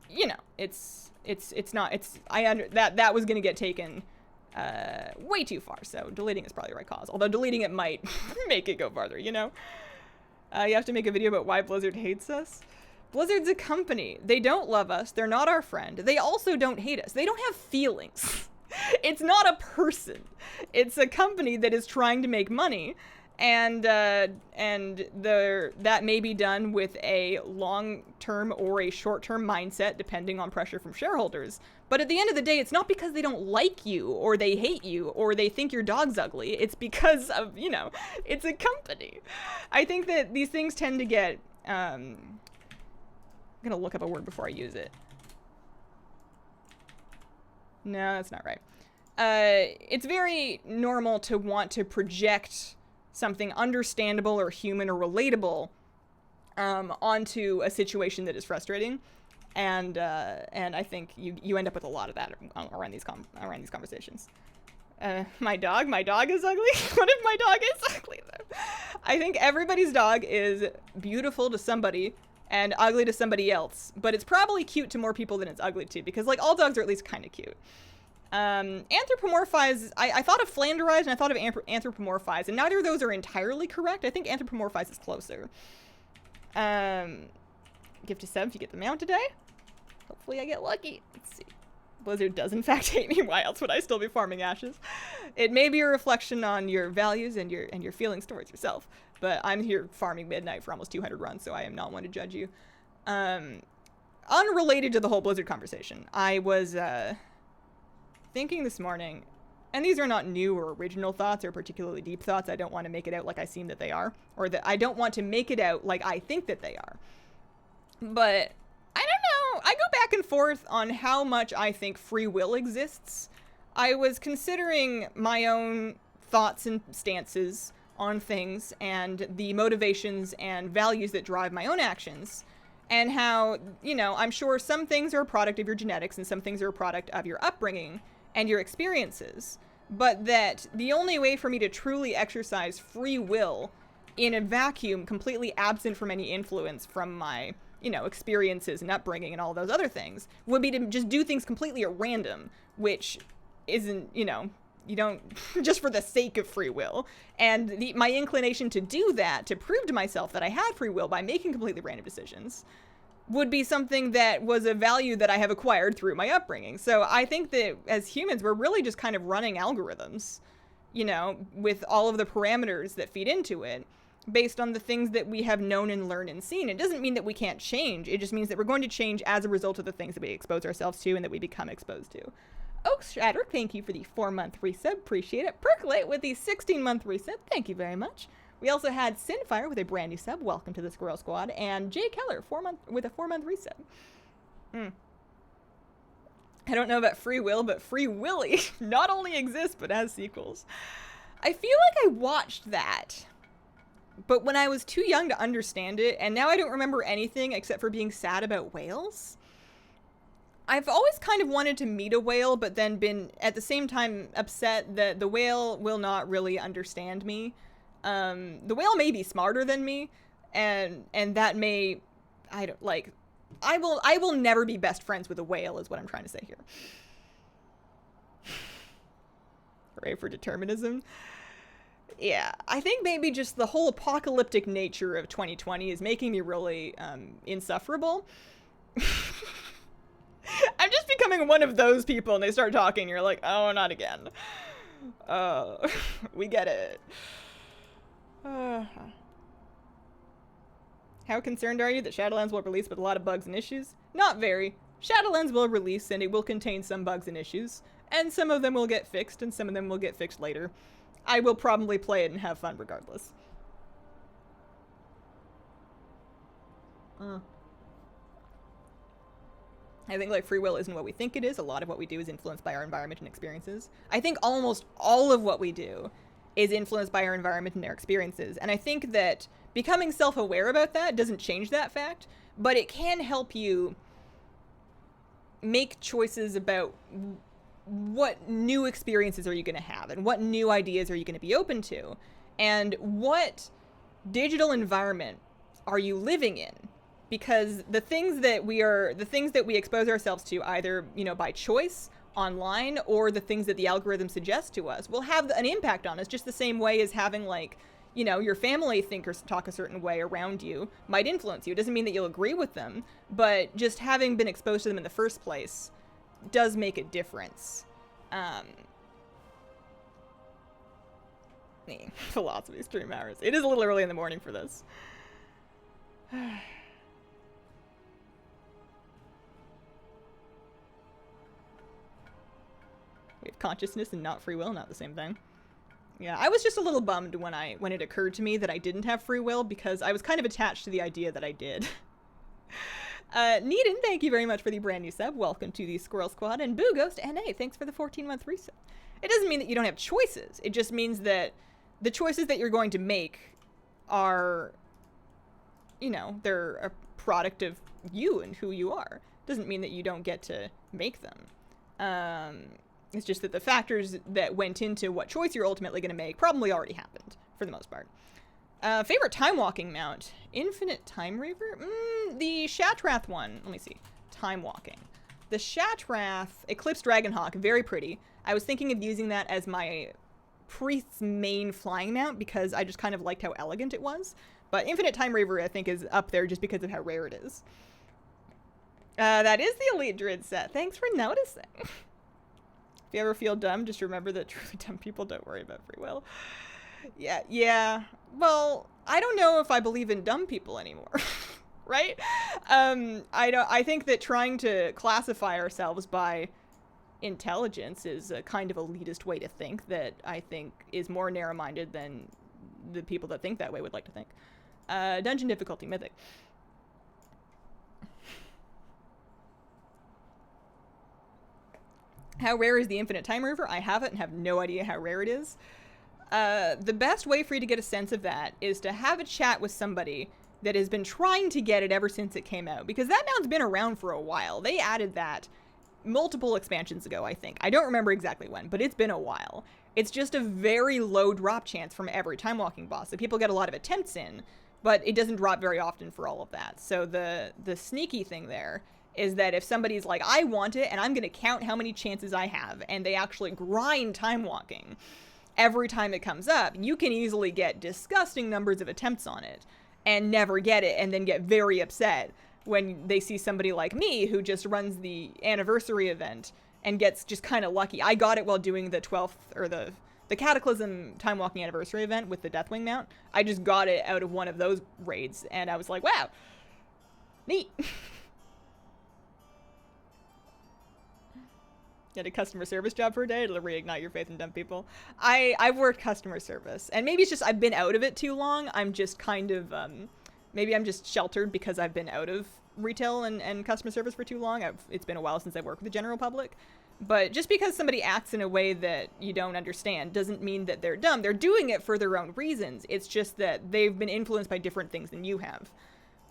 S1: you know, that was gonna get taken way too far, so deleting is probably the right cause. Although deleting it might make it go farther, you know? You have to make a video about why Blizzard hates us. Blizzard's a company. They don't love us. They're not our friend. They also don't hate us. They don't have feelings. It's not a person. It's a company that is trying to make money, and that may be done with a long-term or a short-term mindset, depending on pressure from shareholders. But at the end of the day, it's not because they don't like you, or they hate you, or they think your dog's ugly. It's because of, you know, it's a company. I think that these things tend to get, I'm gonna look up a word before I use it. No, that's not right. it's very normal to want to project something understandable or human or relatable onto a situation that is frustrating, and I think you end up with a lot of that around these conversations. My dog is ugly. What if my dog is ugly though? I think everybody's dog is beautiful to somebody and ugly to somebody else, but it's probably cute to more people than it's ugly to, because like all dogs are at least kind of cute. Anthropomorphize, I thought of flanderized and I thought of anthropomorphize, and neither of those are entirely correct. I think anthropomorphize is closer. Gift to 7 if you get the mount today. Hopefully I get lucky. Let's see. Blizzard does in fact hate me. Why else would I still be farming ashes? It may be a reflection on your values and your feelings towards yourself, but I'm here farming midnight for almost 200 runs, so I am not one to judge you. Unrelated to the whole Blizzard conversation, I was thinking this morning, and these are not new or original thoughts or particularly deep thoughts. I don't want to make it out like I seem that they are, or that I don't want to make it out like I think that they are. But I don't know. I go back and forth on how much I think free will exists. I was considering my own thoughts and stances on things and the motivations and values that drive my own actions, and how, you know, I'm sure some things are a product of your genetics and some things are a product of your upbringing and your experiences, but that the only way for me to truly exercise free will in a vacuum, completely absent from any influence from my, you know, experiences and upbringing and all those other things, would be to just do things completely at random, which isn't, you know, you don't, just for the sake of free will. And my inclination to do that, to prove to myself that I had free will by making completely random decisions, would be something that was a value that I have acquired through my upbringing. So I think that as humans, we're really just kind of running algorithms, you know, with all of the parameters that feed into it, based on the things that we have known and learned and seen. It doesn't mean that we can't change. It just means that we're going to change as a result of the things that we expose ourselves to and that we become exposed to. Oak Shatter, thank you for the 4-month resub. Appreciate it. Percolate with the 16-month resub. Thank you very much. We also had Sinfire with a brand new sub. Welcome to the Squirrel Squad. And Jay Keller with a 4-month resub. I don't know about free will, but Free Willy not only exists, but has sequels. I feel like I watched that, but when I was too young to understand it, and now I don't remember anything except for being sad about whales. I've always kind of wanted to meet a whale, but then been at the same time upset that the whale will not really understand me. The whale may be smarter than me, and that may, I don't, like, I will never be best friends with a whale is what I'm trying to say here. Hooray for determinism. Yeah, I think maybe just the whole apocalyptic nature of 2020 is making me really insufferable. I'm just becoming one of those people, and they start talking, you're like, oh, not again. We get it. How concerned are you that Shadowlands will release with a lot of bugs and issues? Not very. Shadowlands will release, and it will contain some bugs and issues, and some of them will get fixed, and some of them will get fixed later. I will probably play it and have fun regardless. I think, like, free will isn't what we think it is. A lot of what we do is influenced by our environment and experiences. I think almost all of what we do is influenced by our environment and our experiences. And I think that becoming self-aware about that doesn't change that fact, but it can help you make choices about what new experiences are you going to have, and what new ideas are you going to be open to, and what digital environment are you living in. Because the things that we expose ourselves to, either, you know, by choice online or the things that the algorithm suggests to us, will have an impact on us, just the same way as having, like, you know, your family think or talk a certain way around you might influence you. It doesn't mean that you'll agree with them, but just having been exposed to them in the first place does make a difference. Philosophy stream hours. It is a little early in the morning for this. We have consciousness and not free will, not the same thing. Yeah, I was just a little bummed when it occurred to me that I didn't have free will, because I was kind of attached to the idea that I did. Needin, thank you very much for the brand new sub. Welcome to the Squirrel Squad. And Boo Ghost NA, thanks for the 14-month resub. It doesn't mean that you don't have choices. It just means that the choices that you're going to make are, you know, they're a product of you and who you are. Doesn't mean that you don't get to make them. It's just that the factors that went into what choice you're ultimately going to make probably already happened, for the most part. Favorite time walking mount? Infinite Time Raver? The Shatrath one. Let me see. Time walking. The Shatrath Eclipse Dragonhawk, very pretty. I was thinking of using that as my priest's main flying mount because I just kind of liked how elegant it was. But Infinite Time Raver, I think, is up there just because of how rare it is. That is the Elite Druid set. Thanks for noticing. If you ever feel dumb, just remember that truly dumb people don't worry about free will. Yeah. Well, I don't know if I believe in dumb people anymore. Right? I think that trying to classify ourselves by intelligence is a kind of elitist way to think that I think is more narrow-minded than the people that think that way would like to think. Dungeon difficulty, mythic. How rare is the Infinite Time Raver? I have it and have no idea how rare it is. The best way for you to get a sense of that is to have a chat with somebody that has been trying to get it ever since it came out, because that mount's been around for a while. They added that multiple expansions ago, I think. I don't remember exactly when, but it's been a while. It's just a very low drop chance from every time walking boss, so people get a lot of attempts in, but it doesn't drop very often for all of that. So the sneaky thing there is that if somebody's like, I want it, and I'm going to count how many chances I have, and they actually grind time walking every time it comes up, you can easily get disgusting numbers of attempts on it and never get it, and then get very upset when they see somebody like me who just runs the anniversary event and gets just kind of lucky. I got it while doing the 12th, or the Cataclysm time walking anniversary event with the Deathwing mount. I just got it out of one of those raids, and I was like, wow, neat. Get a customer service job for a day, it'll reignite your faith in dumb people. I've worked customer service, and maybe it's just I've been out of it too long. I'm just kind of, maybe I'm just sheltered because I've been out of retail and customer service for too long. It's been a while since I've worked with the general public. But just because somebody acts in a way that you don't understand doesn't mean that they're dumb. They're doing it for their own reasons. It's just that they've been influenced by different things than you have.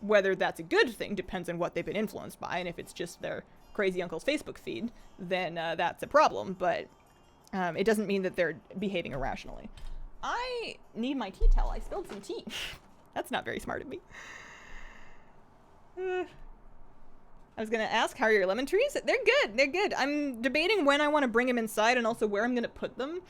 S1: Whether that's a good thing depends on what they've been influenced by, and if it's just their crazy uncle's Facebook feed, then that's a problem, but it doesn't mean that they're behaving irrationally. I need my tea towel. I spilled some tea. That's not very smart of me. I was going to ask, how are your lemon trees? They're good. They're good. I'm debating when I want to bring them inside and also where I'm going to put them.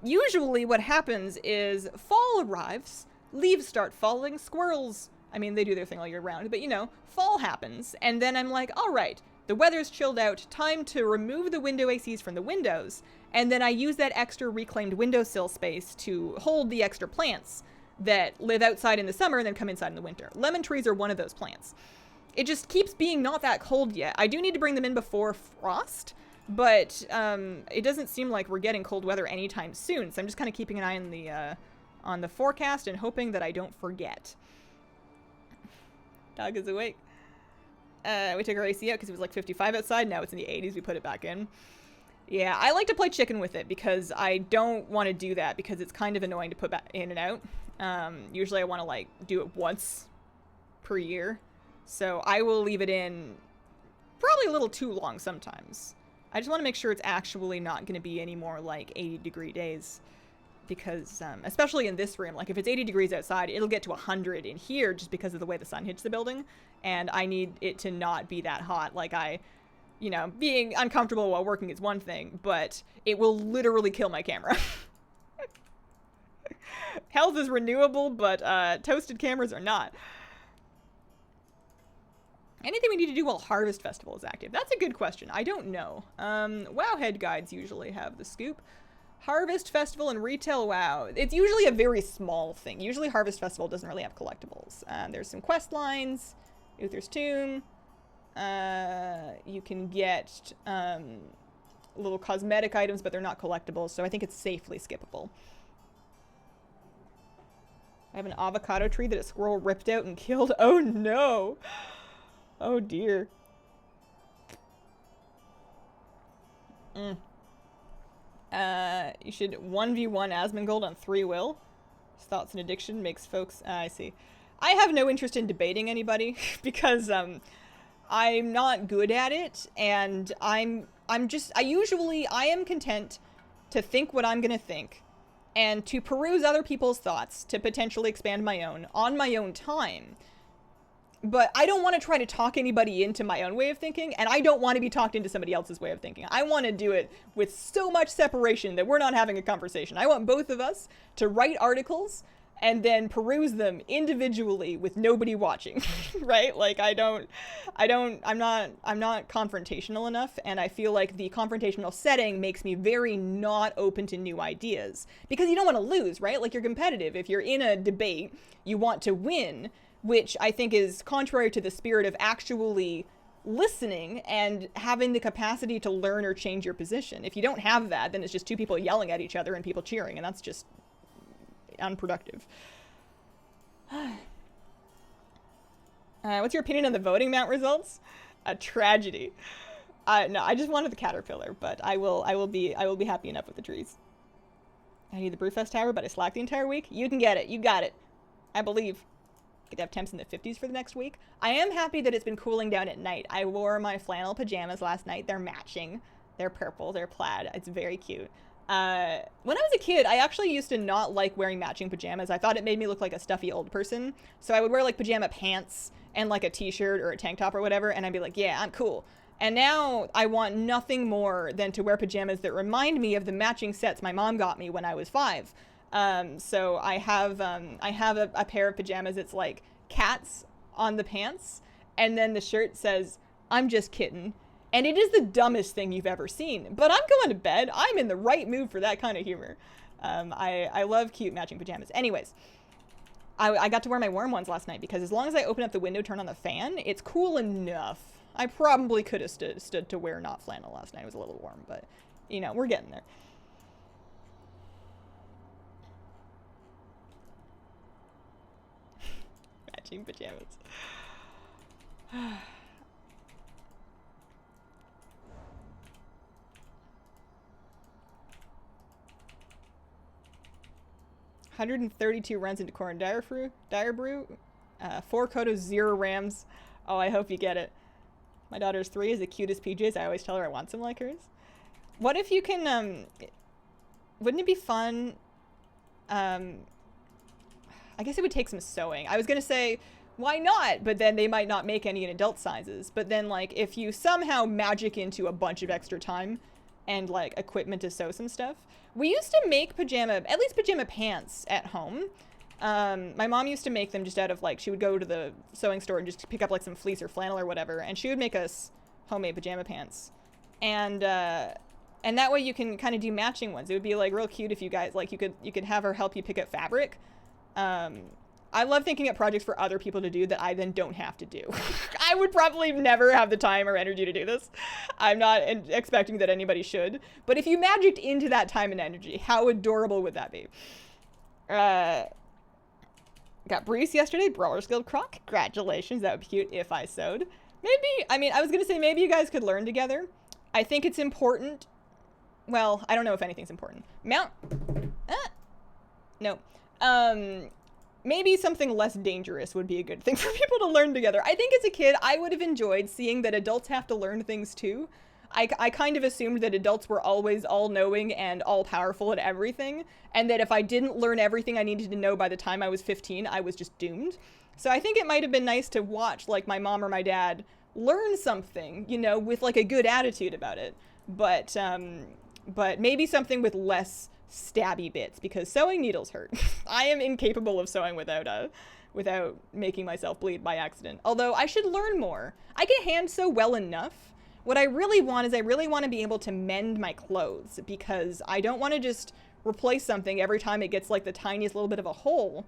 S1: Usually what happens is fall arrives, leaves start falling, squirrels, I mean, they do their thing all year round, but you know, fall happens, and then I'm like, all right, the weather's chilled out, time to remove the window ACs from the windows, and then I use that extra reclaimed windowsill space to hold the extra plants that live outside in the summer and then come inside in the winter. Lemon trees are one of those plants. It just keeps being not that cold yet. I do need to bring them in before frost, but it doesn't seem like we're getting cold weather anytime soon, so I'm just kind of keeping an eye on the forecast and hoping that I don't forget. Dog is awake. We took our AC out because it was like 55 outside. Now it's in the 80s. We put it back in. Yeah, I like to play chicken with it because I don't want to do that because it's kind of annoying to put back in and out. Usually I want to like do it once per year. So I will leave it in probably a little too long sometimes. I just want to make sure it's actually not going to be any more like 80-degree days. Because, especially in this room, like if it's 80 degrees outside, it'll get to 100 in here just because of the way the sun hits the building. And I need it to not be that hot. Like you know, being uncomfortable while working is one thing, but it will literally kill my camera. Health is renewable, but toasted cameras are not. Anything we need to do while Harvest Festival is active? That's a good question. I don't know. Wowhead guides usually have the scoop. Harvest Festival and Retail WoW. It's usually a very small thing. Usually Harvest Festival doesn't really have collectibles. There's some quest lines. Uther's Tomb. You can get little cosmetic items, but they're not collectibles, so I think it's safely skippable. I have an avocado tree that a squirrel ripped out and killed. Oh no! Oh dear. You should 1v1 Asmongold on 3 will. Thoughts and addiction makes folks... I see. I have no interest in debating anybody because I'm not good at it, and I am content to think what I'm gonna think and to peruse other people's thoughts to potentially expand my own on my own time. But I don't want to try to talk anybody into my own way of thinking, and I don't want to be talked into somebody else's way of thinking. I want to do it with so much separation that we're not having a conversation. I want both of us to write articles and then peruse them individually with nobody watching, right? Like, I'm not confrontational enough, and I feel like the confrontational setting makes me very not open to new ideas. Because you don't want to lose, right? Like, you're competitive. If you're in a debate, you want to win, which I think is contrary to the spirit of actually listening and having the capacity to learn or change your position. If you don't have that, then it's just two people yelling at each other and people cheering, and that's just unproductive. What's your opinion on the voting mount results? A tragedy. No, I just wanted the caterpillar, but I will be happy enough with the trees. I need the Brewfest Tower, but I slacked the entire week. You can get it. You got it. I believe. Could have temps in the 50s for the next week. I am happy that it's been cooling down at night. I wore my flannel pajamas last night. They're matching. They're purple. They're plaid. It's very cute. When I was a kid, I actually used to not like wearing matching pajamas. I thought it made me look like a stuffy old person. So I would wear like pajama pants and like a t-shirt or a tank top or whatever, and I'd be like, yeah, I'm cool. And now I want nothing more than to wear pajamas that remind me of the matching sets my mom got me when I was 5. So I have a pair of pajamas. It's like cats on the pants, and then the shirt says, I'm just kitten. And it is the dumbest thing you've ever seen. But I'm going to bed. I'm in the right mood for that kind of humor. I love cute matching pajamas. Anyways, I got to wear my warm ones last night because as long as I open up the window, turn on the fan, it's cool enough. I probably could have stood to wear not flannel last night. It was a little warm, but, you know, we're getting there. Matching pajamas. 132 runs into Corn Dire Brew, 4 Kodos, 0 Rams. Oh, I hope you get it. My daughter's 3 is the cutest PJs. I always tell her I want some like hers. What if you can, wouldn't it be fun, I guess it would take some sewing. I was gonna say, why not? But then they might not make any in adult sizes. But then, like, if you somehow magic into a bunch of extra time and, like, equipment to sew some stuff. We used to make at least pajama pants at home. My mom used to make them just out of, like, she would go to the sewing store and just pick up, like, some fleece or flannel or whatever, and she would make us homemade pajama pants. And that way you can kind of do matching ones. It would be, like, real cute if you guys, like, you could have her help you pick up fabric. I love thinking up projects for other people to do that I then don't have to do. I would probably never have the time or energy to do this. I'm not expecting that anybody should. But if you magicked into that time and energy, how adorable would that be? Got Bruce yesterday, Brawlers Guild Croc. Congratulations, that would be cute if I sewed. Maybe, I mean, I was gonna say maybe you guys could learn together. I think it's important. Well, I don't know if anything's important. No. Maybe something less dangerous would be a good thing for people to learn together. I think as a kid, I would have enjoyed seeing that adults have to learn things too. I kind of assumed that adults were always all-knowing and all-powerful at everything, and that if I didn't learn everything I needed to know by the time I was 15, I was just doomed. So I think it might have been nice to watch, like, my mom or my dad learn something, you know, with, like, a good attitude about it. But maybe something with less stabby bits, because sewing needles hurt. I am incapable of sewing without making myself bleed by accident. Although I should learn more. I can hand sew well enough. What I really want is I really want to be able to mend my clothes, because I don't want to just replace something every time it gets like the tiniest little bit of a hole.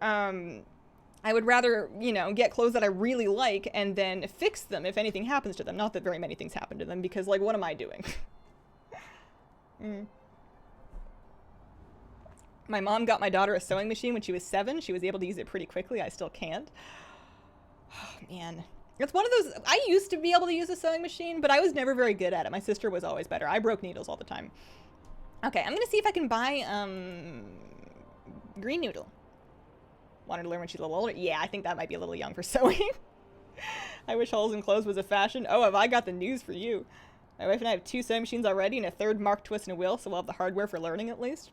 S1: I would rather, you know, get clothes that I really like and then fix them if anything happens to them. Not that very many things happen to them, because, like, what am I doing? My mom got my daughter a sewing machine when she was 7. She was able to use it pretty quickly. I still can't. Oh, man. It's one of those... I used to be able to use a sewing machine, but I was never very good at it. My sister was always better. I broke needles all the time. Okay, I'm gonna see if I can buy, Green Noodle. Wanted to learn when she's a little older. Yeah, I think that might be a little young for sewing. I wish holes in clothes was a fashion. Oh, have I got the news for you. My wife and I have 2 sewing machines already and a 3rd marked twist and a wheel, so we'll have the hardware for learning at least.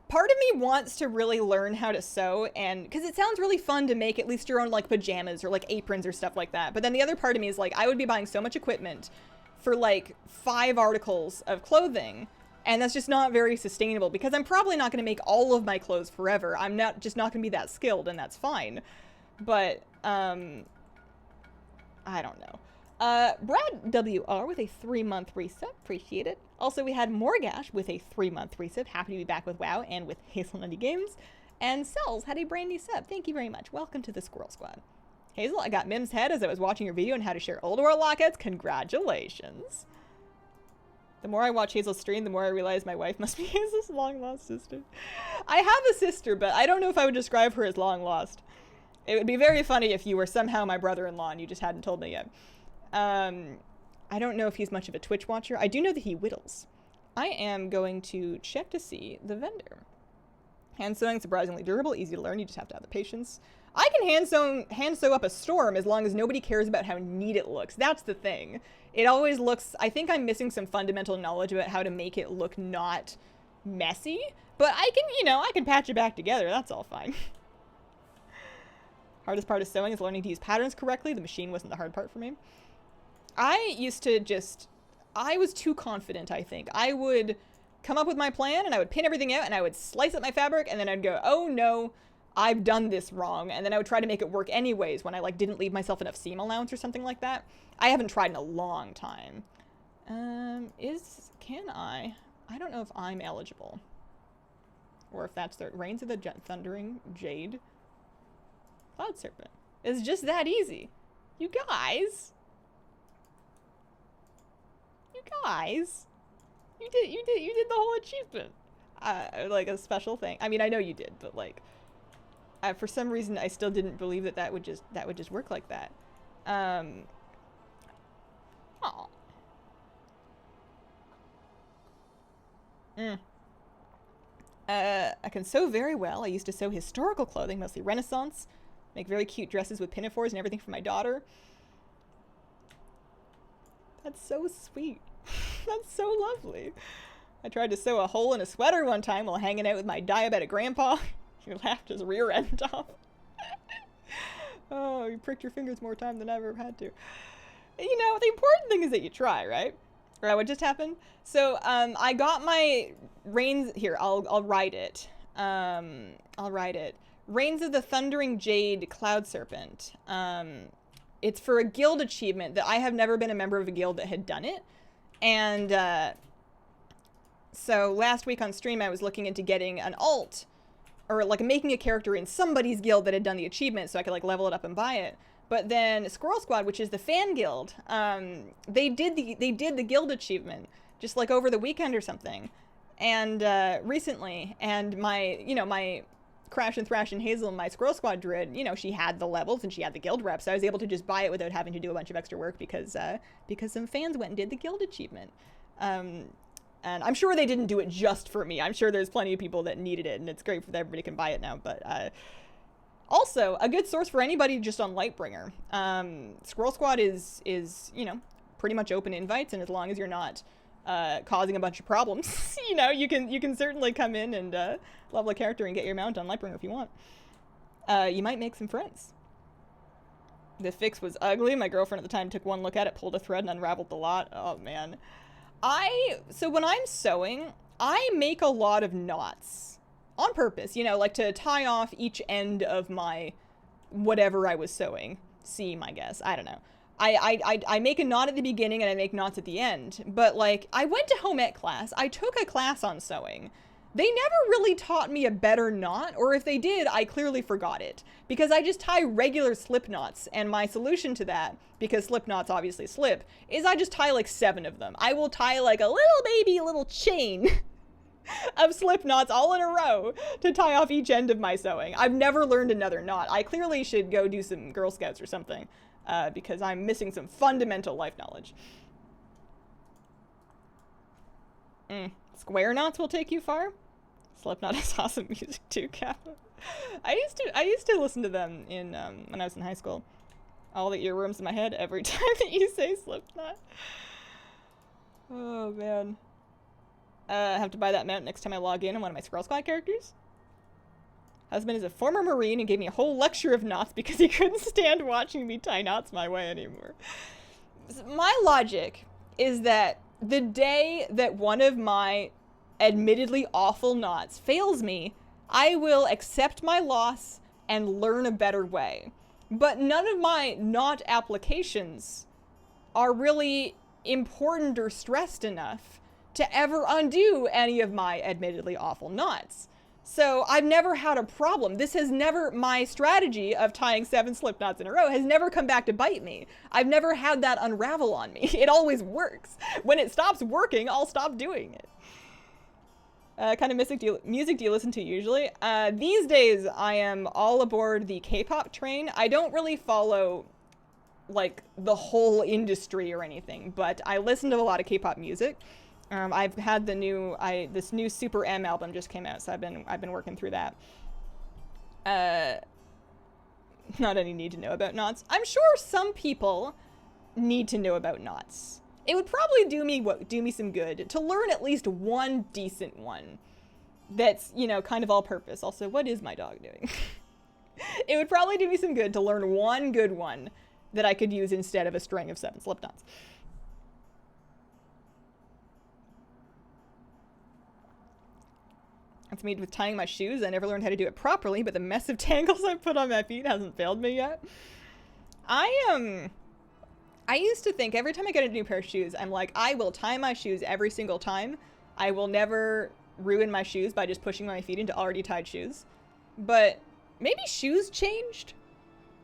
S1: Part of me wants to really learn how to sew, and because it sounds really fun to make at least your own like pajamas or like aprons or stuff like that. But then the other part of me is like, I would be buying so much equipment for like 5 articles of clothing, and that's just not very sustainable because I'm probably not going to make all of my clothes forever. I'm not going to be that skilled, and that's fine. But I don't know. Brad WR with a 3-month resub. Appreciate it. Also, we had Morgash with a 3-month resub. Happy to be back with WoW and with Hazelnutty Games. And Cells had a brand new sub. Thank you very much. Welcome to the Squirrel Squad. Hazel, I got Mim's head as I was watching your video on how to share Old World lockouts. Congratulations. The more I watch Hazel's stream, the more I realize my wife must be Hazel's long-lost sister. I have a sister, but I don't know if I would describe her as long-lost. It would be very funny if you were somehow my brother-in-law and you just hadn't told me yet. I don't know if he's much of a Twitch watcher. I do know that he whittles. I am going to check to see the vendor. Hand sewing, surprisingly durable, easy to learn. You just have to have the patience. I can hand sew up a storm as long as nobody cares about how neat it looks. That's the thing. It always looks, I think I'm missing some fundamental knowledge about how to make it look not messy, but I can, you know, I can patch it back together. That's all fine. Hardest part of sewing is learning to use patterns correctly. The machine wasn't the hard part for me. I used to just, I was too confident, I think. I would come up with my plan and I would pin everything out and I would slice up my fabric and then I'd go, oh no, I've done this wrong. And then I would try to make it work anyways when I like didn't leave myself enough seam allowance or something like that. I haven't tried in a long time. I don't know if I'm eligible. Or if that's the Reigns of the Thundering Jade Cloud Serpent. It's just that easy. You guys. You did the whole achievement. Like a special thing. I mean, I know you did, but like, for some reason, I still didn't believe that would just work like that. Aw. I can sew very well. I used to sew historical clothing, mostly Renaissance. Make very cute dresses with pinafores and everything for my daughter. That's so sweet. That's so lovely. I tried to sew a hole in a sweater one time while hanging out with my diabetic grandpa. He laughed his rear end off. Oh, you pricked your fingers more time than I ever had to. You know, the important thing is that you try, right? Right, what just happened? So, I got my Reigns, here, I'll write it. I'll write it. Reigns of the Thundering Jade Cloud Serpent. It's for a guild achievement that I have never been a member of a guild that had done it. And, so last week on stream I was looking into getting an alt, or like making a character in somebody's guild that had done the achievement so I could like level it up and buy it. But then Squirrel Squad, which is the fan guild, they did the guild achievement just like over the weekend or something. And recently, and my Crash and Thrash and Hazel, my Squirrel Squad druid, you know, she had the levels and she had the guild reps. So I was able to just buy it without having to do a bunch of extra work because some fans went and did the guild achievement. And I'm sure they didn't do it just for me. I'm sure there's plenty of people that needed it, and it's great that everybody can buy it now. But also, a good source for anybody just on Lightbringer. Squirrel Squad is, you know, pretty much open invites, and as long as you're not causing a bunch of problems, you know, you can certainly come in and level a character and get your mount on Lightbringer if you want. You might make some friends. The fix was ugly. My girlfriend at the time took one look at it, pulled a thread, and unraveled the lot. Oh, man. So when I'm sewing, I make a lot of knots on purpose, you know, like to tie off each end of my whatever I was sewing. Seam, I guess. I don't know. I make a knot at the beginning and I make knots at the end. But like, I went to home ec class. I took a class on sewing. They never really taught me a better knot, or if they did, I clearly forgot it. Because I just tie regular slip knots, and my solution to that, because slip knots obviously slip, is I just tie like 7 of them. I will tie like a little chain of slip knots all in a row to tie off each end of my sewing. I've never learned another knot. I clearly should go do some Girl Scouts or something, because I'm missing some fundamental life knowledge. Square knots will take you far. Slipknot has awesome music too, Kappa. I used to listen to them in when I was in high school. All the earworms in my head every time that you say Slipknot. Oh man. I have to buy that mount next time I log in on one of my Scroll Squad characters. Husband is a former Marine and gave me a whole lecture of knots because he couldn't stand watching me tie knots my way anymore. My logic is that the day that one of my admittedly awful knots fails me, I will accept my loss and learn a better way. But none of my knot applications are really important or stressed enough to ever undo any of my admittedly awful knots. So I've never had a problem. This has never, my strategy of tying 7 slip knots in a row has never come back to bite me. I've never had that unravel on me. It always works. When it stops working, I'll stop doing it. Kind of music do you listen to usually? These days, I am all aboard the K-pop train. I don't really follow, like, the whole industry or anything, but I listen to a lot of K-pop music. I've had this new Super M album just came out, so I've been working through that. Not any need to know about knots. I'm sure some people need to know about knots. It would probably do me some good to learn at least one decent one that's, you know, kind of all-purpose. Also, what is my dog doing? It would probably do me some good to learn one good one that I could use instead of a string of 7 slip knots. That's me with tying my shoes. I never learned how to do it properly, but the mess of tangles I put on my feet hasn't failed me yet. I used to think every time I get a new pair of shoes, I'm like, I will tie my shoes every single time. I will never ruin my shoes by just pushing my feet into already tied shoes. But maybe shoes changed?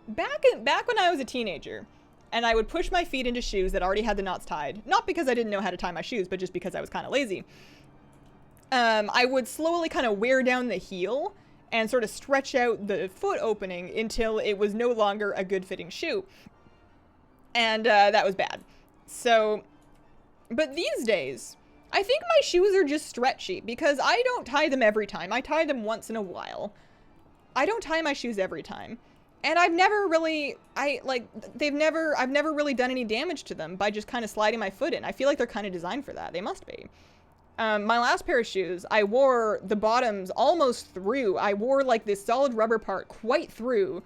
S1: Back when I was a teenager, and I would push my feet into shoes that already had the knots tied, not because I didn't know how to tie my shoes, but just because I was kind of lazy. I would slowly kind of wear down the heel and sort of stretch out the foot opening until it was no longer a good fitting shoe. And that was bad. So, but these days, I think my shoes are just stretchy because I don't tie them every time. I tie them once in a while. I don't tie my shoes every time. And I've never really, I've never really done any damage to them by just kind of sliding my foot in. I feel like they're kind of designed for that. They must be. My last pair of shoes, I wore the bottoms almost through. I wore like this solid rubber part quite through.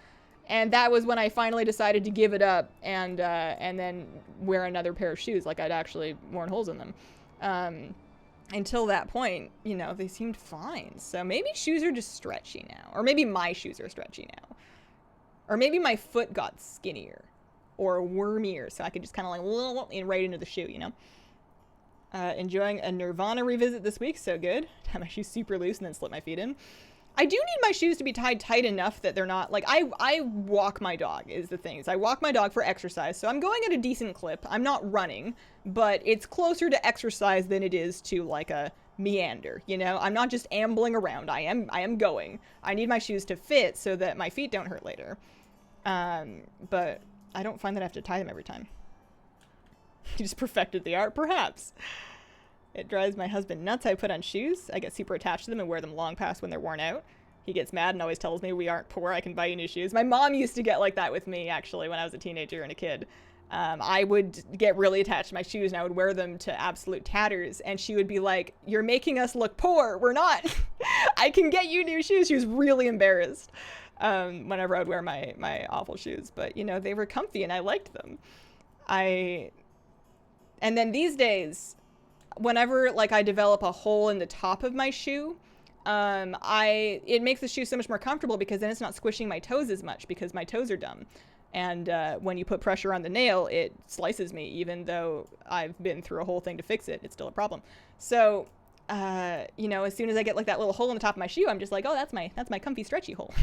S1: And that was when I finally decided to give it up and then wear another pair of shoes. Like I'd actually worn holes in them. Until that point, you know, they seemed fine. So maybe shoes are just stretchy now. Or maybe my shoes are stretchy now. Or maybe my foot got skinnier or wormier. So I could just kind of like right into the shoe, you know? Enjoying a Nirvana revisit this week. So good. Tie my shoes super loose and then slip my feet in. I do need my shoes to be tied tight enough that they're not, like, I walk my dog is the thing. I walk my dog for exercise, so I'm going at a decent clip. I'm not running, but it's closer to exercise than it is to, like, a meander, you know? I'm not just ambling around. I am going. I need my shoes to fit so that my feet don't hurt later. But I don't find that I have to tie them every time. You just perfected the art, perhaps. It drives my husband nuts. I put on shoes. I get super attached to them and wear them long past when they're worn out. He gets mad and always tells me we aren't poor. I can buy you new shoes. My mom used to get like that with me, actually, when I was a teenager and a kid. I would get really attached to my shoes and I would wear them to absolute tatters. And she would be like, you're making us look poor. We're not. I can get you new shoes. She was really embarrassed whenever I would wear my awful shoes. But, you know, they were comfy and I liked them. And then these days, whenever like I develop a hole in the top of my shoe, it makes the shoe so much more comfortable because then it's not squishing my toes as much because my toes are dumb. And when you put pressure on the nail, it slices me, even though I've been through a whole thing to fix it. It's still a problem. So, you know, as soon as I get like that little hole in the top of my shoe, I'm just like, oh, that's my comfy stretchy hole.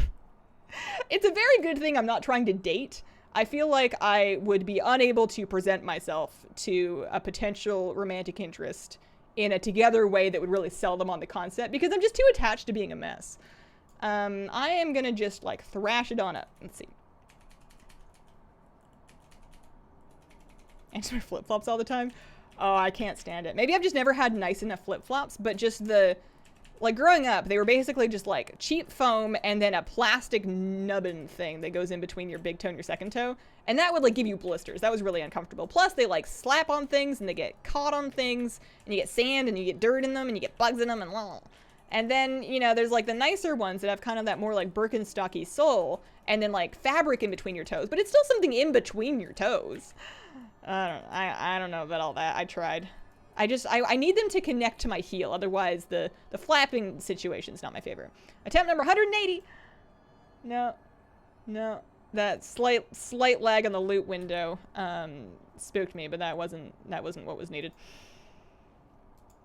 S1: It's a very good thing I'm not trying to date. I feel like I would be unable to present myself to a potential romantic interest in a together way that would really sell them on the concept because I'm just too attached to being a mess. I am gonna just like thrash it on up. Let's see. I just wear flip-flops all the time. Oh, I can't stand it. Maybe I've just never had nice enough flip-flops, but just the... Like, growing up, they were basically just, like, cheap foam and then a plastic nubbin thing that goes in between your big toe and your second toe. And that would, like, give you blisters. That was really uncomfortable. Plus, they, like, slap on things and they get caught on things. And you get sand and you get dirt in them and you get bugs in them and blah. And then, you know, there's, like, the nicer ones that have kind of that more, like, Birkenstocky sole. And then, like, fabric in between your toes. But it's still something in between your toes. I don't know about all that. I tried. I need them to connect to my heel. Otherwise, the flapping situation's not my favorite. Attempt number 180. No. That slight lag on the loot window spooked me, but that wasn't what was needed.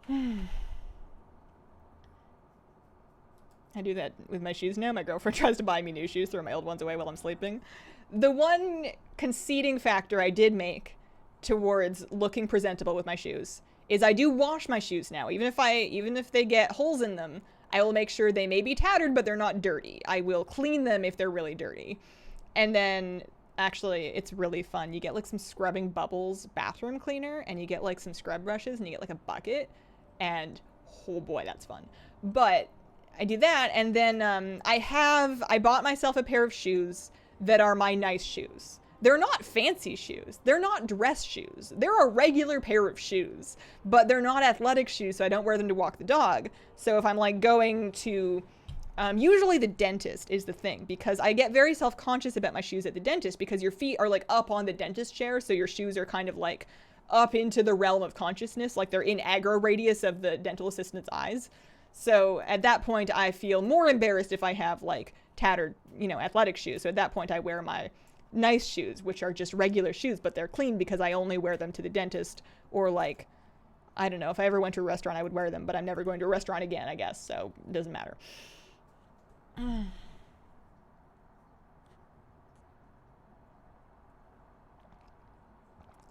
S1: I do that with my shoes now. My girlfriend tries to buy me new shoes, throw my old ones away while I'm sleeping. The one conceding factor I did make towards looking presentable with my shoes is I do wash my shoes now. Even if they get holes in them, I will make sure they may be tattered, but they're not dirty. I will clean them if they're really dirty. And then, actually, it's really fun. You get, like, some Scrubbing Bubbles bathroom cleaner, and you get, like, some scrub brushes, and you get, like, a bucket, and, oh boy, that's fun. But I do that, and then I bought myself a pair of shoes that are my nice shoes. They're not fancy shoes. They're not dress shoes. They're a regular pair of shoes, but they're not athletic shoes, so I don't wear them to walk the dog. So if I'm, like, going to, usually the dentist is the thing, because I get very self-conscious about my shoes at the dentist because your feet are, like, up on the dentist chair, so your shoes are kind of, like, up into the realm of consciousness, like they're in aggro radius of the dental assistant's eyes. So at that point, I feel more embarrassed if I have, like, tattered, you know, athletic shoes. So at that point, I wear my nice shoes, which are just regular shoes, but they're clean because I only wear them to the dentist, or, like, I don't know, if I ever went to a restaurant, I would wear them, but I'm never going to a restaurant again, I guess, so it doesn't matter.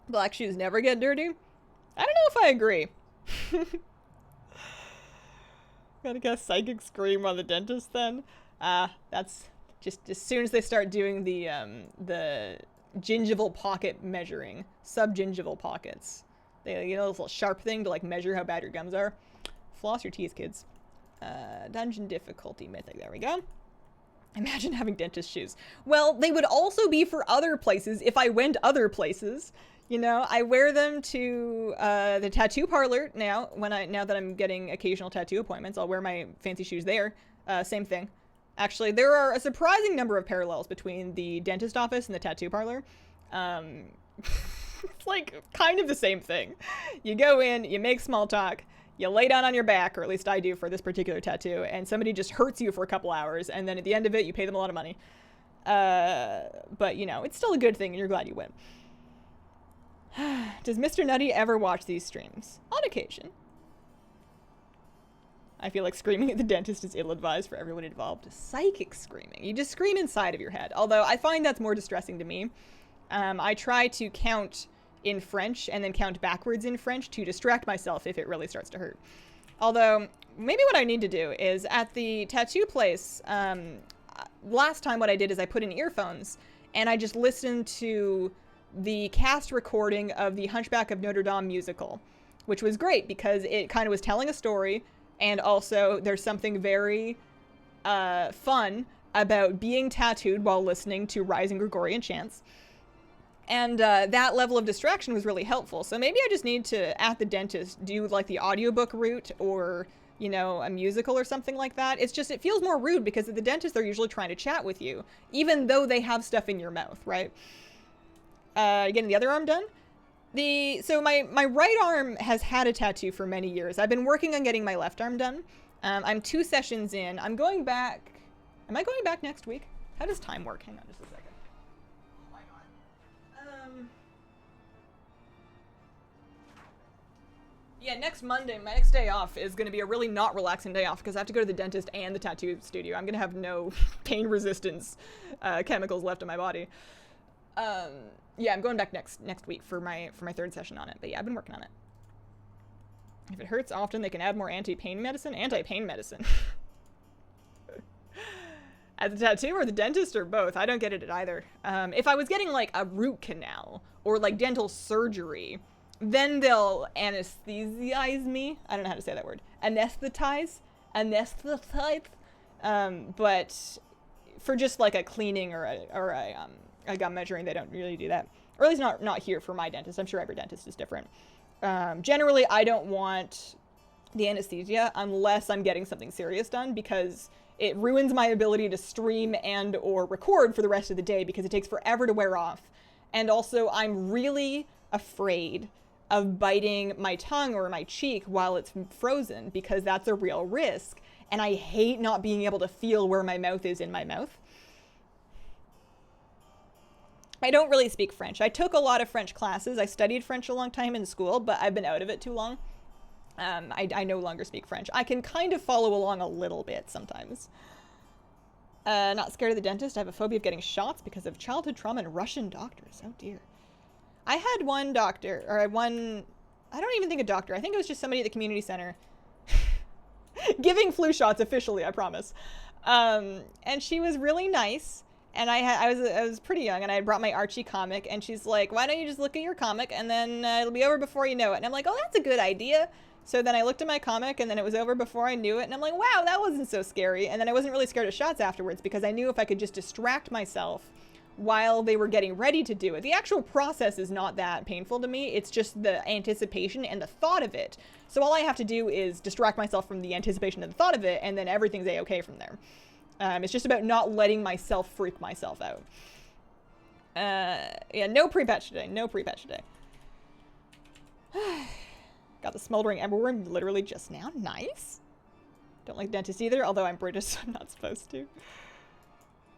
S1: Black shoes never get dirty? I don't know if I agree. Gotta guess psychic scream on the dentist then. That's just as soon as they start doing the gingival pocket measuring, subgingival pockets. They, you know, this little sharp thing to, like, measure how bad your gums are. Floss your teeth, kids. Dungeon difficulty mythic. There we go. Imagine having dentist shoes. Well, they would also be for other places if I went other places. You know, I wear them to the tattoo parlor now. Now that I'm getting occasional tattoo appointments, I'll wear my fancy shoes there. Same thing. Actually, there are a surprising number of parallels between the dentist office and the tattoo parlor. It's like kind of the same thing. You go in, you make small talk, you lay down on your back, or at least I do for this particular tattoo, and somebody just hurts you for a couple hours, and then at the end of it, you pay them a lot of money. But, you know, it's still a good thing, and you're glad you went. Does Mr. Nutty ever watch these streams? On occasion. I feel like screaming at the dentist is ill-advised for everyone involved. Psychic screaming. You just scream inside of your head. Although I find that's more distressing to me. I try to count in French and then count backwards in French to distract myself if it really starts to hurt. Although, maybe what I need to do is at the tattoo place, last time what I did is I put in earphones and I just listened to the cast recording of the Hunchback of Notre Dame musical, which was great because it kind of was telling a story, and also there's something very fun about being tattooed while listening to rising Gregorian chants. And that level of distraction was really helpful. So maybe I just need to, at the dentist, do like the audiobook route or, you know, a musical or something like that. It's just, it feels more rude because at the dentist, they're usually trying to chat with you, even though they have stuff in your mouth, right? Getting the other arm done. So my right arm has had a tattoo for many years. I've been working on getting my left arm done. I'm 2 sessions in. I'm going back. Am I going back next week? How does time work? Hang on just a second. Oh my god. Yeah, next Monday, my next day off is going to be a really not relaxing day off because I have to go to the dentist and the tattoo studio. I'm going to have no pain resistance chemicals left in my body. Yeah, I'm going back next week for my 3rd session on it. But yeah, I've been working on it. If it hurts often, they can add more anti-pain medicine. Anti-pain medicine. At the tattoo or the dentist or both? I don't get it at either. If I was getting like a root canal or like dental surgery, then they'll anesthesize me. I don't know how to say that word. Anesthetize. But for just like a cleaning or a gum measuring, they don't really do that. Or at least not here for my dentist. I'm sure every dentist is different. Generally, I don't want the anesthesia unless I'm getting something serious done, because it ruins my ability to stream and or record for the rest of the day, because it takes forever to wear off. And also, I'm really afraid of biting my tongue or my cheek while it's frozen, because that's a real risk. And I hate not being able to feel where my mouth is in my mouth. I don't really speak French. I took a lot of French classes. I studied French a long time in school, but I've been out of it too long. I no longer speak French. I can kind of follow along a little bit sometimes. Not scared of the dentist. I have a phobia of getting shots because of childhood trauma and Russian doctors. Oh dear. I had one doctor, I don't even think a doctor. I think it was just somebody at the community center giving flu shots officially, I promise. And she was really nice. And I was pretty young, and I had brought my Archie comic, and she's like, why don't you just look at your comic, and then it'll be over before you know it. And I'm like, oh, that's a good idea. So then I looked at my comic, and then it was over before I knew it, and I'm like, wow, that wasn't so scary. And then I wasn't really scared of shots afterwards, because I knew if I could just distract myself while they were getting ready to do it. The actual process is not that painful to me. It's just the anticipation and the thought of it. So all I have to do is distract myself from the anticipation and the thought of it, and then everything's a-okay from there. It's just about not letting myself freak myself out. Yeah, no pre-patch today. No pre-patch today. Got the smoldering ember worm literally just now. Nice. Don't like dentist either, although I'm British, so I'm not supposed to.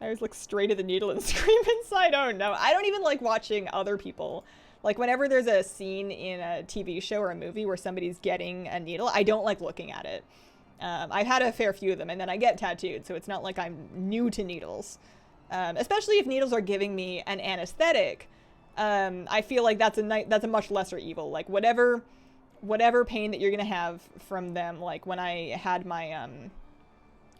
S1: I always look straight at the needle and scream inside. Oh no. I don't even like watching other people. Like whenever there's a scene in a TV show or a movie where somebody's getting a needle, I don't like looking at it. I've had a fair few of them, and then I get tattooed, so it's not like I'm new to needles. Especially if needles are giving me an anesthetic, I feel like that's a much lesser evil. Like whatever pain that you're gonna have from them, like when I had my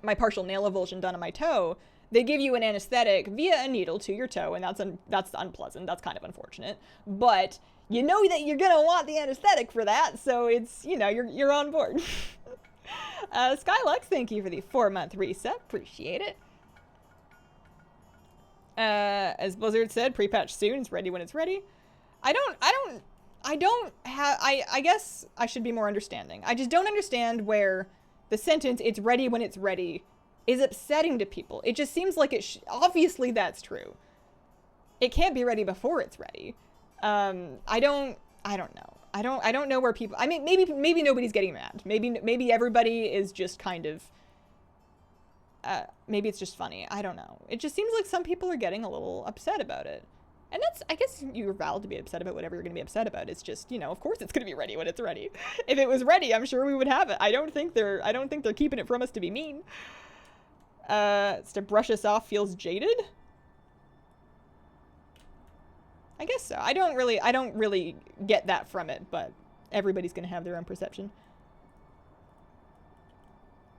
S1: my partial nail avulsion done on my toe, they give you an anesthetic via a needle to your toe, and that's unpleasant. That's kind of unfortunate, but you know that you're gonna want the anesthetic for that, so it's, you know, you're on board. Skylux, thank you for the 4-month reset. Appreciate it. As Blizzard said, pre-patch soon. It's ready when it's ready. I guess I should be more understanding. I just don't understand where the sentence, it's ready when it's ready, is upsetting to people. It just seems like obviously that's true. It can't be ready before it's ready. I don't know. I don't know where people, I mean, maybe nobody's getting mad. Maybe everybody is just kind of, maybe it's just funny. I don't know. It just seems like some people are getting a little upset about it. And I guess you're valid to be upset about whatever you're going to be upset about. It's just, you know, of course it's going to be ready when it's ready. If it was ready, I'm sure we would have it. I don't think they're keeping it from us to be mean. To brush us off feels jaded. I guess so. I don't really get that from it, but everybody's gonna have their own perception.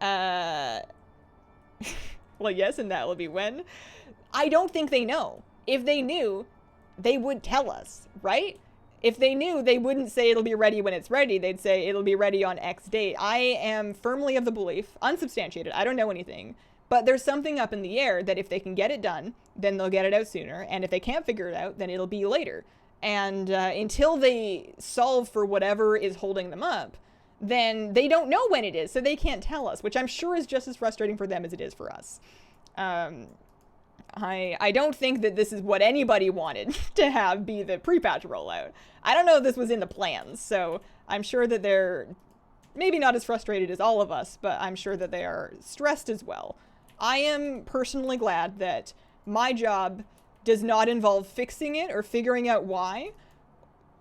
S1: Well, yes, and that will be when. I don't think they know. If they knew, they would tell us, right? If they knew, they wouldn't say it'll be ready when it's ready. They'd say it'll be ready on X date. I am firmly of the belief, unsubstantiated, I don't know anything, but there's something up in the air that if they can get it done, then they'll get it out sooner. And if they can't figure it out, then it'll be later. And until they solve for whatever is holding them up, then they don't know when it is, so they can't tell us, which I'm sure is just as frustrating for them as it is for us. I don't think that this is what anybody wanted to have be the pre-patch rollout. I don't know if this was in the plans, so I'm sure that they're maybe not as frustrated as all of us, but I'm sure that they are stressed as well. I am personally glad that my job does not involve fixing it or figuring out why.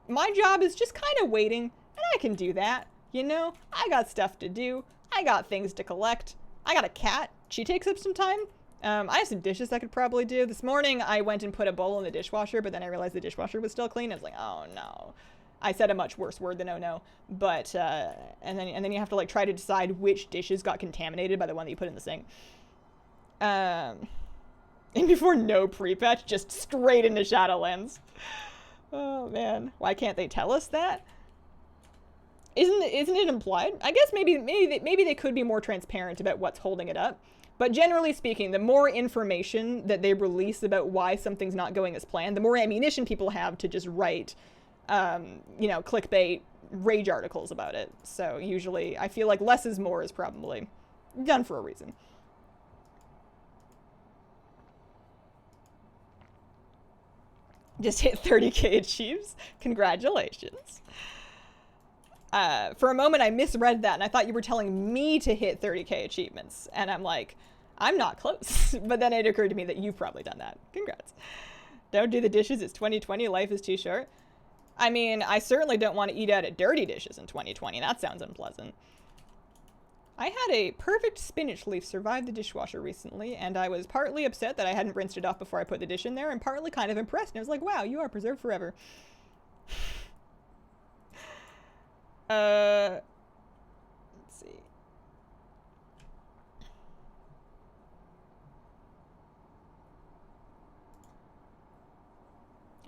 S1: My job is just kind of waiting, and I can do that, you know? I got stuff to do. I got things to collect. I got a cat. She takes up some time. I have some dishes I could probably do. This morning, I went and put a bowl in the dishwasher, but then I realized the dishwasher was still clean. I was like, oh no. I said a much worse word than oh no. But, and then you have to like try to decide which dishes got contaminated by the one that you put in the sink. And before no pre-patch, just straight into Shadowlands. Oh man, why can't they tell us that? Isn't it implied? I guess maybe they could be more transparent about what's holding it up. But generally speaking, the more information that they release about why something's not going as planned, the more ammunition people have to just write, you know, clickbait rage articles about it. So usually, I feel like less is more is probably done for a reason. Just hit 30k achieves. Congratulations. For a moment, I misread that, and I thought you were telling me to hit 30k achievements. And I'm like, I'm not close. But then it occurred to me that you've probably done that. Congrats. Don't do the dishes. It's 2020. Life is too short. I mean, I certainly don't want to eat out of dirty dishes in 2020. That sounds unpleasant. I had a perfect spinach leaf survive the dishwasher recently, and I was partly upset that I hadn't rinsed it off before I put the dish in there, and partly kind of impressed. And I was like, wow, you are preserved forever. Let's see.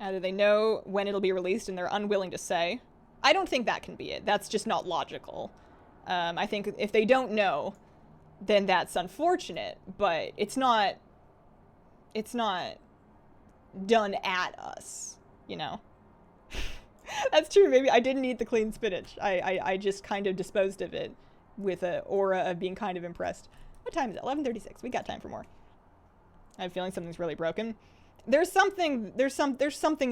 S1: Do they know when it'll be released and they're unwilling to say? I don't think that can be it. That's just not logical. I think if they don't know, then that's unfortunate, but it's not done at us, you know? That's true. Maybe I didn't eat the clean spinach. I just kind of disposed of it with an aura of being kind of impressed. What time is it? 11:36. We got time for more. I have a feeling something's really broken. There's something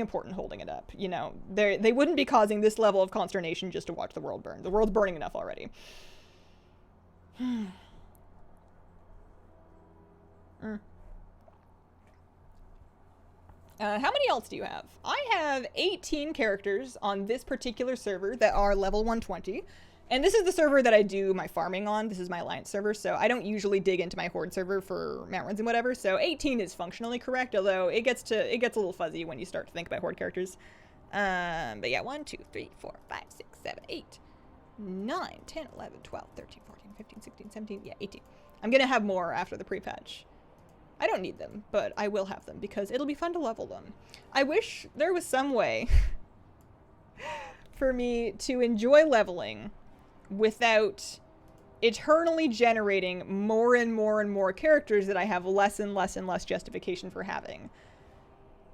S1: important holding it up. You know, they wouldn't be causing this level of consternation just to watch the world burn. The world's burning enough already. How many alts do you have? I have 18 characters on this particular server that are level 120. And this is the server that I do my farming on. This is my alliance server, so I don't usually dig into my horde server for mount runs and whatever. So 18 is functionally correct, although it gets a little fuzzy when you start to think about horde characters. But yeah, 1, 2, 3, 4, 5, 6, 7, 8, 9, 10, 11, 12, 13, 14, 15, 16, 17, yeah, 18. I'm gonna have more after the pre-patch. I don't need them, but I will have them because it'll be fun to level them. I wish there was some way for me to enjoy leveling without eternally generating more and more and more characters that I have less and less and less justification for having.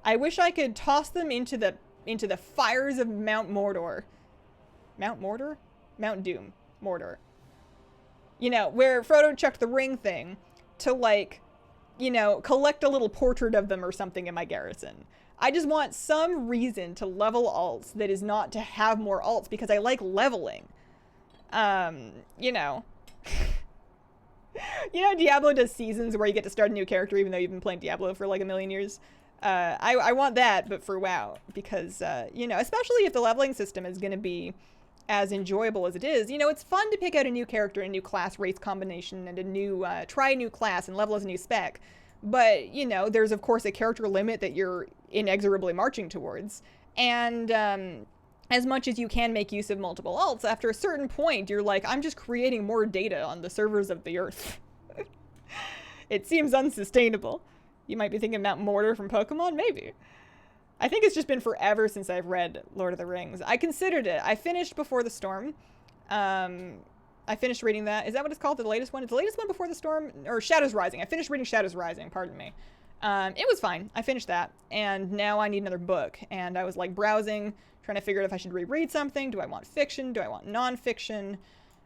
S1: I wish I could toss them into the fires of Mount Mordor. Mount Mordor? Mount Doom. Mordor. You know, where Frodo chucked the ring thing to, like, you know, collect a little portrait of them or something in my garrison. I just want some reason to level alts that is not to have more alts because I like leveling. You know. You know, Diablo does seasons where you get to start a new character even though you've been playing Diablo for like a million years. I want that, but for WoW, because, you know, especially if the leveling system is going to be as enjoyable as it is, you know, it's fun to pick out a new character, a new class race combination, and a new, try a new class and level as a new spec. But, you know, there's of course a character limit that you're inexorably marching towards. And, as much as you can make use of multiple alts, after a certain point, you're like, I'm just creating more data on the servers of the earth. It seems unsustainable. You might be thinking Mount Mordor from Pokemon? Maybe. I think it's just been forever since I've read Lord of the Rings. I considered it. I finished Before the Storm. I finished reading that. Is that what it's called? The latest one? It's the latest one Before the Storm? Or Shadows Rising. I finished reading Shadows Rising, pardon me. It was fine. I finished that. And now I need another book. And I was like browsing, trying to figure out if I should reread something. Do I want fiction? Do I want nonfiction?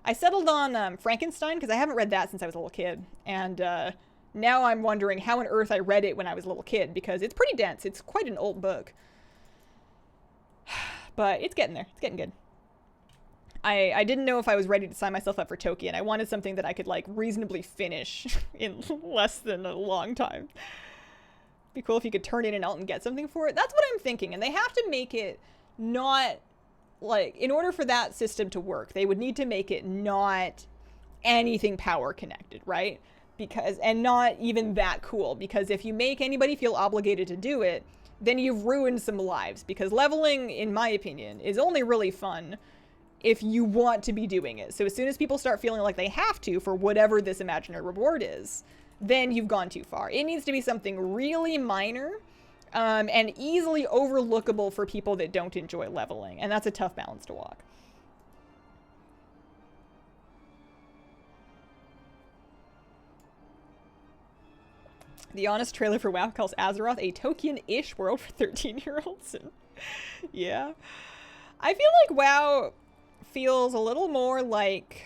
S1: I settled on Frankenstein because I haven't read that since I was a little kid. And now I'm wondering how on earth I read it when I was a little kid because it's pretty dense. It's quite an old book. But it's getting there. It's getting good. I didn't know if I was ready to sign myself up for Tolkien. I wanted something that I could like reasonably finish in less than a long time. Be cool if you could turn in an alt and get something for it. That's what I'm thinking. And they have to make it not like, in order for that system to work, they would need to make it not anything power connected, right? Because, and not even that cool, because if you make anybody feel obligated to do it, then you've ruined some lives, because leveling, in my opinion, is only really fun if you want to be doing it. So as soon as people start feeling like they have to for whatever this imaginary reward is, then you've gone too far. It needs to be something really minor and easily overlookable for people that don't enjoy leveling, and that's a tough balance to walk. The honest trailer for WoW calls Azeroth a Tolkien-ish world for 13-year-olds. Yeah. I feel like WoW feels a little more like...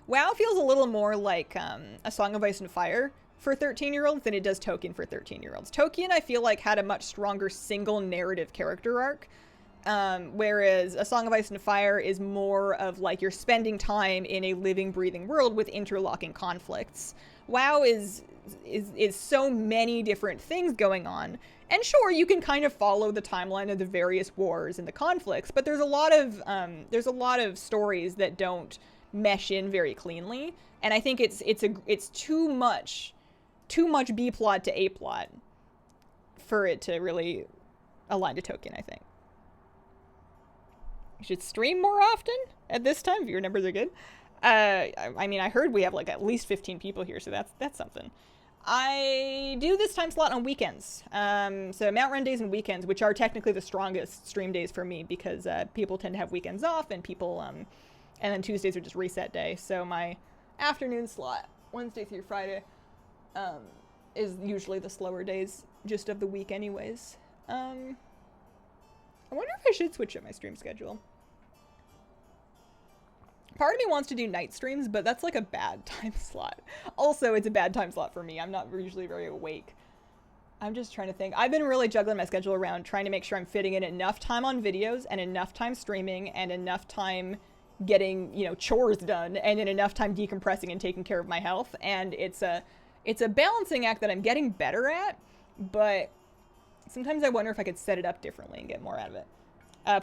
S1: WoW feels a little more like A Song of Ice and Fire for 13-year-olds than it does Tolkien for 13-year-olds. Tolkien, I feel like, had a much stronger single narrative character arc, whereas A Song of Ice and Fire is more of, like, you're spending time in a living, breathing world with interlocking conflicts. WoW is so many different things going on. And sure, you can kind of follow the timeline of the various wars and the conflicts, but there's a lot of stories that don't mesh in very cleanly, and I think it's too much B plot to A plot for it to really align to Tolkien, I think. You should stream more often at this time if your numbers are good. I mean, I heard we have like at least 15 people here, so that's something. I do this time slot on weekends. So Mount Run days and weekends, which are technically the strongest stream days for me because people tend to have weekends off and people, and then Tuesdays are just reset day. So my afternoon slot, Wednesday through Friday, is usually the slower days just of the week anyways. I wonder if I should switch up my stream schedule. Part of me wants to do night streams, but that's like a bad time slot. Also, it's a bad time slot for me. I'm not usually very awake. I'm just trying to think. I've been really juggling my schedule around trying to make sure I'm fitting in enough time on videos and enough time streaming and enough time getting, you know, chores done and then enough time decompressing and taking care of my health. And it's a balancing act that I'm getting better at, but sometimes I wonder if I could set it up differently and get more out of it.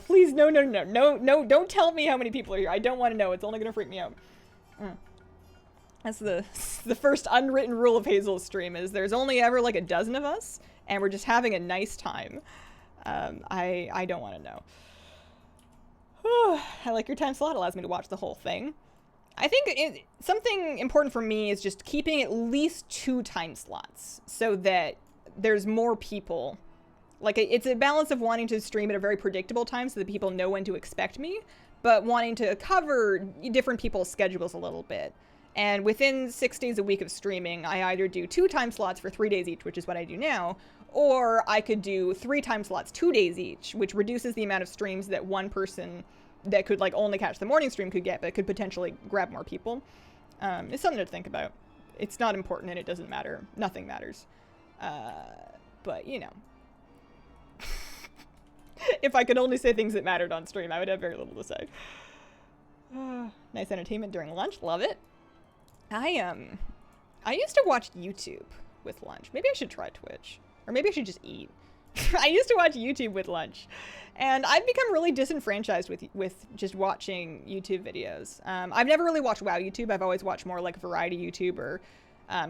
S1: Please, no, don't tell me how many people are here. I don't want to know. It's only going to freak me out. That's the first unwritten rule of Hazel's stream is there's only ever like a dozen of us, and we're just having a nice time. I don't want to know. I like your time slot. It allows me to watch the whole thing. I think something important for me is just keeping at least 2 time slots so that there's more people. Like, it's a balance of wanting to stream at a very predictable time so that people know when to expect me, but wanting to cover different people's schedules a little bit. And within 6 days a week of streaming, I either do 2 time slots for 3 days each, which is what I do now, or I could do 3 time slots 2 days each, which reduces the amount of streams that one person that could, like, only catch the morning stream could get, but could potentially grab more people. It's something to think about. It's not important and it doesn't matter. Nothing matters. But, you know. If I could only say things that mattered on stream, I would have very little to say. Nice entertainment during lunch. Love it. I used to watch YouTube with lunch. Maybe I should try Twitch. Or maybe I should just eat. I used to watch YouTube with lunch. And I've become really disenfranchised with just watching YouTube videos. I've never really watched WoW YouTube. I've always watched more like variety YouTube or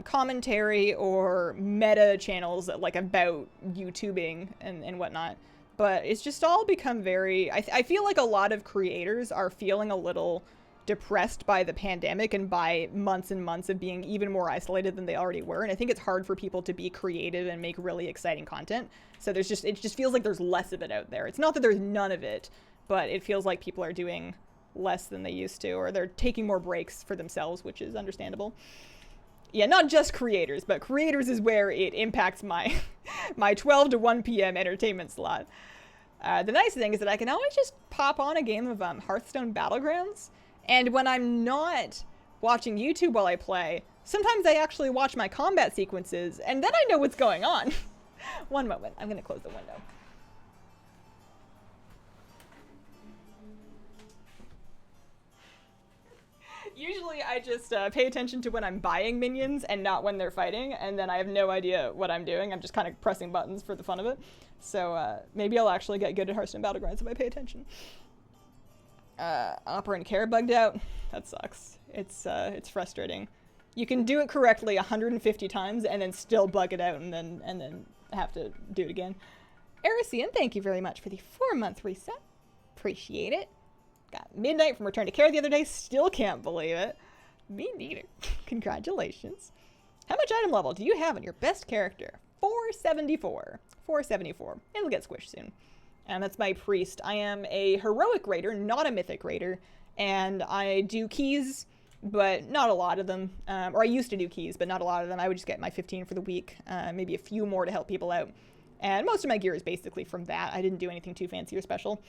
S1: commentary or meta channels like about YouTubing and whatnot. But it's just all become very... I feel like a lot of creators are feeling a little depressed by the pandemic and by months and months of being even more isolated than they already were. And I think it's hard for people to be creative and make really exciting content. So it just feels like there's less of it out there. It's not that there's none of it, but it feels like people are doing less than they used to, or they're taking more breaks for themselves, which is understandable. Yeah, not just creators, but creators is where it impacts my my 12 to 1 p.m. entertainment slot. The nice thing is that I can always just pop on a game of Hearthstone Battlegrounds, and when I'm not watching YouTube while I play, sometimes I actually watch my combat sequences, and then I know what's going on. One moment, I'm going to close the window. Usually I just pay attention to when I'm buying minions and not when they're fighting, and then I have no idea what I'm doing. I'm just kind of pressing buttons for the fun of it. So maybe I'll actually get good at Hearthstone Battlegrounds if I pay attention. Opera and Care bugged out. That sucks. It's frustrating. You can do it correctly 150 times and then still bug it out and then have to do it again. Erisian, thank you very much for the 4-month reset. Appreciate it. Got Midnight from Return to Care the other day. Still can't believe it. Me neither. Congratulations. How much item level do you have on your best character? 474. 474. It'll get squished soon. And that's my priest. I am a heroic raider, not a mythic raider. And I do keys, but not a lot of them. Or I used to do keys, but not a lot of them. I would just get my 15 for the week. Maybe a few more to help people out. And most of my gear is basically from that. I didn't do anything too fancy or special.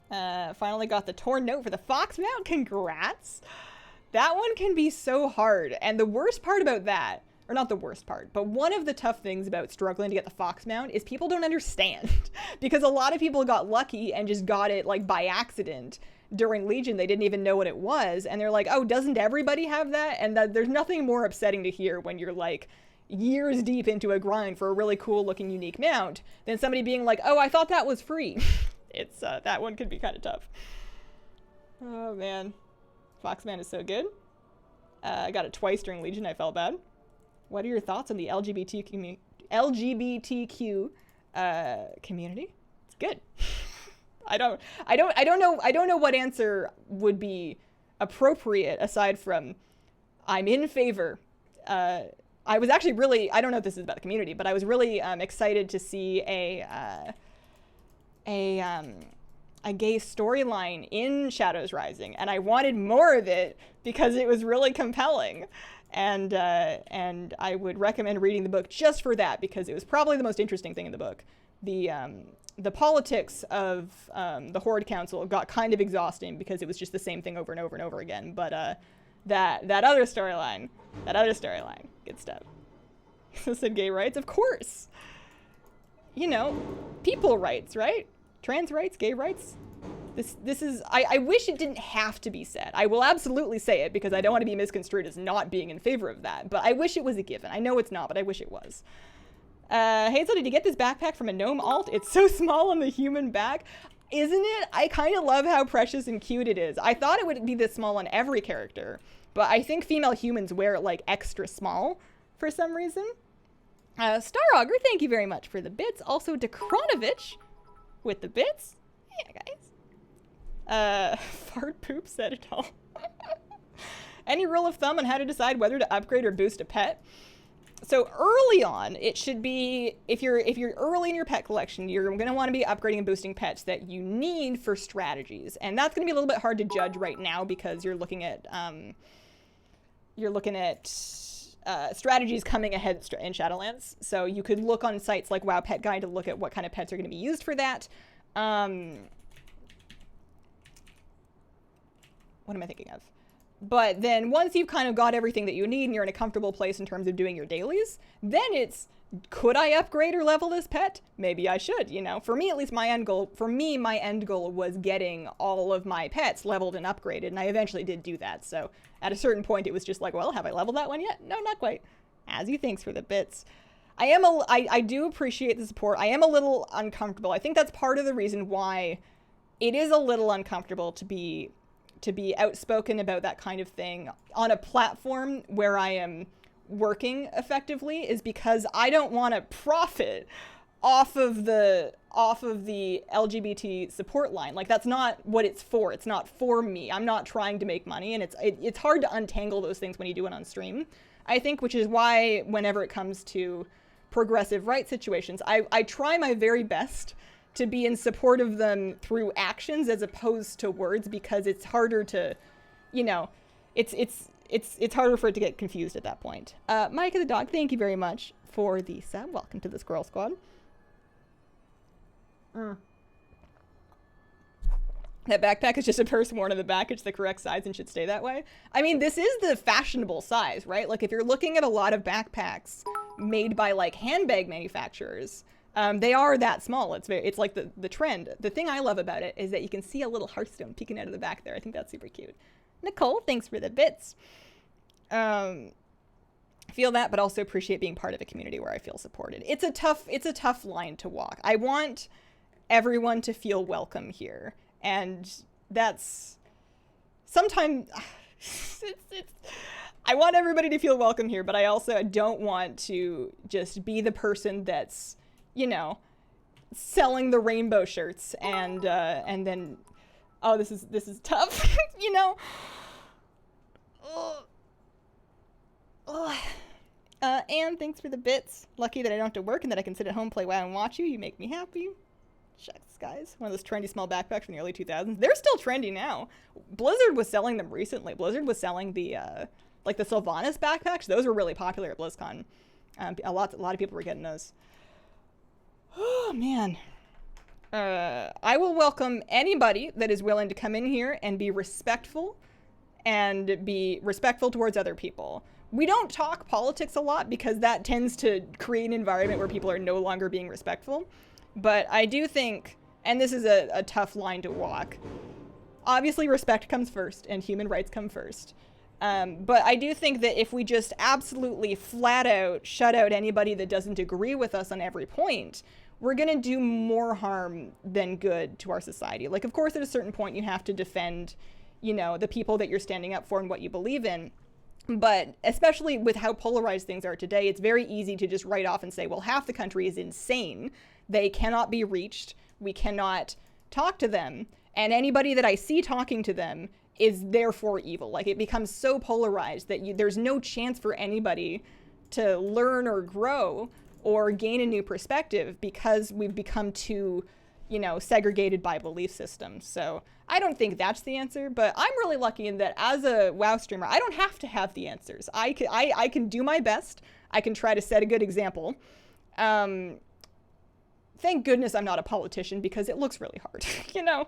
S1: Finally got the torn note for the fox mount. Congrats. That one can be so hard. And the worst part about that, or not the worst part, but one of the tough things about struggling to get the fox mount is people don't understand. Because a lot of people got lucky and just got it like by accident during Legion. They didn't even know what it was. And they're like, oh, doesn't everybody have that? And there's nothing more upsetting to hear when you're like years deep into a grind for a really cool looking unique mount than somebody being like, oh, I thought that was free. It's that one could be kind of tough. Oh man, Foxman is so good. I got it twice during Legion. I felt bad. What are your thoughts on the LGBTQ community? It's good. I don't know what answer would be appropriate aside from I'm in favor. I was actually really, I don't know if this is about the community, but I was really excited to see a gay storyline in Shadows Rising, and I wanted more of it because it was really compelling. And I would recommend reading the book just for that, because it was probably the most interesting thing in the book. The politics of the Horde Council got kind of exhausting because it was just the same thing over and over and over again. But that other storyline, good stuff. So said gay rights, of course. You know, people rights, right? Trans rights, gay rights. This is, I wish it didn't have to be said. I will absolutely say it because I don't want to be misconstrued as not being in favor of that. But I wish it was a given. I know it's not, but I wish it was. Hazel, did you get this backpack from a gnome alt? It's so small on the human back. Isn't it? I kind of love how precious and cute it is. I thought it would be this small on every character, but I think female humans wear it like extra small for some reason. Star Augur, thank you very much for the bits. Also, Dekronovich with the bits. Yeah, guys. Fart poop said it all. Any rule of thumb on how to decide whether to upgrade or boost a pet? So early on, it should be, if you're early in your pet collection, you're going to want to be upgrading and boosting pets that you need for strategies. And that's going to be a little bit hard to judge right now because you're looking at strategies coming ahead in Shadowlands. So you could look on sites like WoW Pet Guide to look at what kind of pets are going to be used for that. What am I thinking of? But then once you've kind of got everything that you need and you're in a comfortable place in terms of doing your dailies, then it's, could I upgrade or level this pet? Maybe I should, you know. For me, at least my end goal was getting all of my pets leveled and upgraded, and I eventually did do that. So at a certain point, it was just like, well, have I leveled that one yet? No, not quite. As you, thanks for the bits. I do appreciate the support. I am a little uncomfortable. I think that's part of the reason why it is a little uncomfortable to be outspoken about that kind of thing on a platform where I am working effectively, is because I don't want to profit off of the LGBT support line. Like, that's not what it's for. It's not for me. I'm not trying to make money, and it's hard to untangle those things when you do it on stream, I think, which is why whenever it comes to progressive rights situations, I try my very best to be in support of them through actions as opposed to words, because it's harder to, you know, it's harder for it to get confused at that point. Micah the dog, thank you very much for the sub. Welcome to the Squirrel Squad. That backpack is just a purse worn on the back. It's the correct size and should stay that way. I mean, this is the fashionable size, right? Like, if you're looking at a lot of backpacks made by like handbag manufacturers, they are that small. It's like the trend. The thing I love about it is that you can see a little Hearthstone peeking out of the back there. I think that's super cute. Nicole, thanks for the bits. Feel that, but also appreciate being part of a community where I feel supported. It's a tough line to walk. I want everyone to feel welcome here, and that's sometimes I want everybody to feel welcome here, but I also don't want to just be the person that's, you know, selling the rainbow shirts and then, oh, this is tough, you know. Ugh. Anne, thanks for the bits. Lucky that I don't have to work and that I can sit at home, play WoW, and watch you. You make me happy. Shucks, guys. One of those trendy small backpacks from the early 2000s. They're still trendy now. Blizzard was selling them recently. Blizzard was selling the, like the Sylvanas backpacks. Those were really popular at BlizzCon. A lot of people were getting those. Oh, man. I will welcome anybody that is willing to come in here and be respectful towards other people. We don't talk politics a lot because that tends to create an environment where people are no longer being respectful. But I do think, and this is a tough line to walk, obviously respect comes first and human rights come first. But I do think that if we just absolutely flat out shut out anybody that doesn't agree with us on every point, we're going to do more harm than good to our society. Like, of course, at a certain point, you have to defend, you know, the people that you're standing up for and what you believe in. But especially with how polarized things are today, it's very easy to just write off and say, well, half the country is insane. They cannot be reached. We cannot talk to them. And anybody that I see talking to them is therefore evil. Like, it becomes so polarized that there's no chance for anybody to learn or grow or gain a new perspective because we've become too, you know, segregated by belief systems. So I don't think that's the answer, but I'm really lucky in that as a WoW streamer, I don't have to have the answers. I can do my best. I can try to set a good example. Thank goodness I'm not a politician because it looks really hard, you know?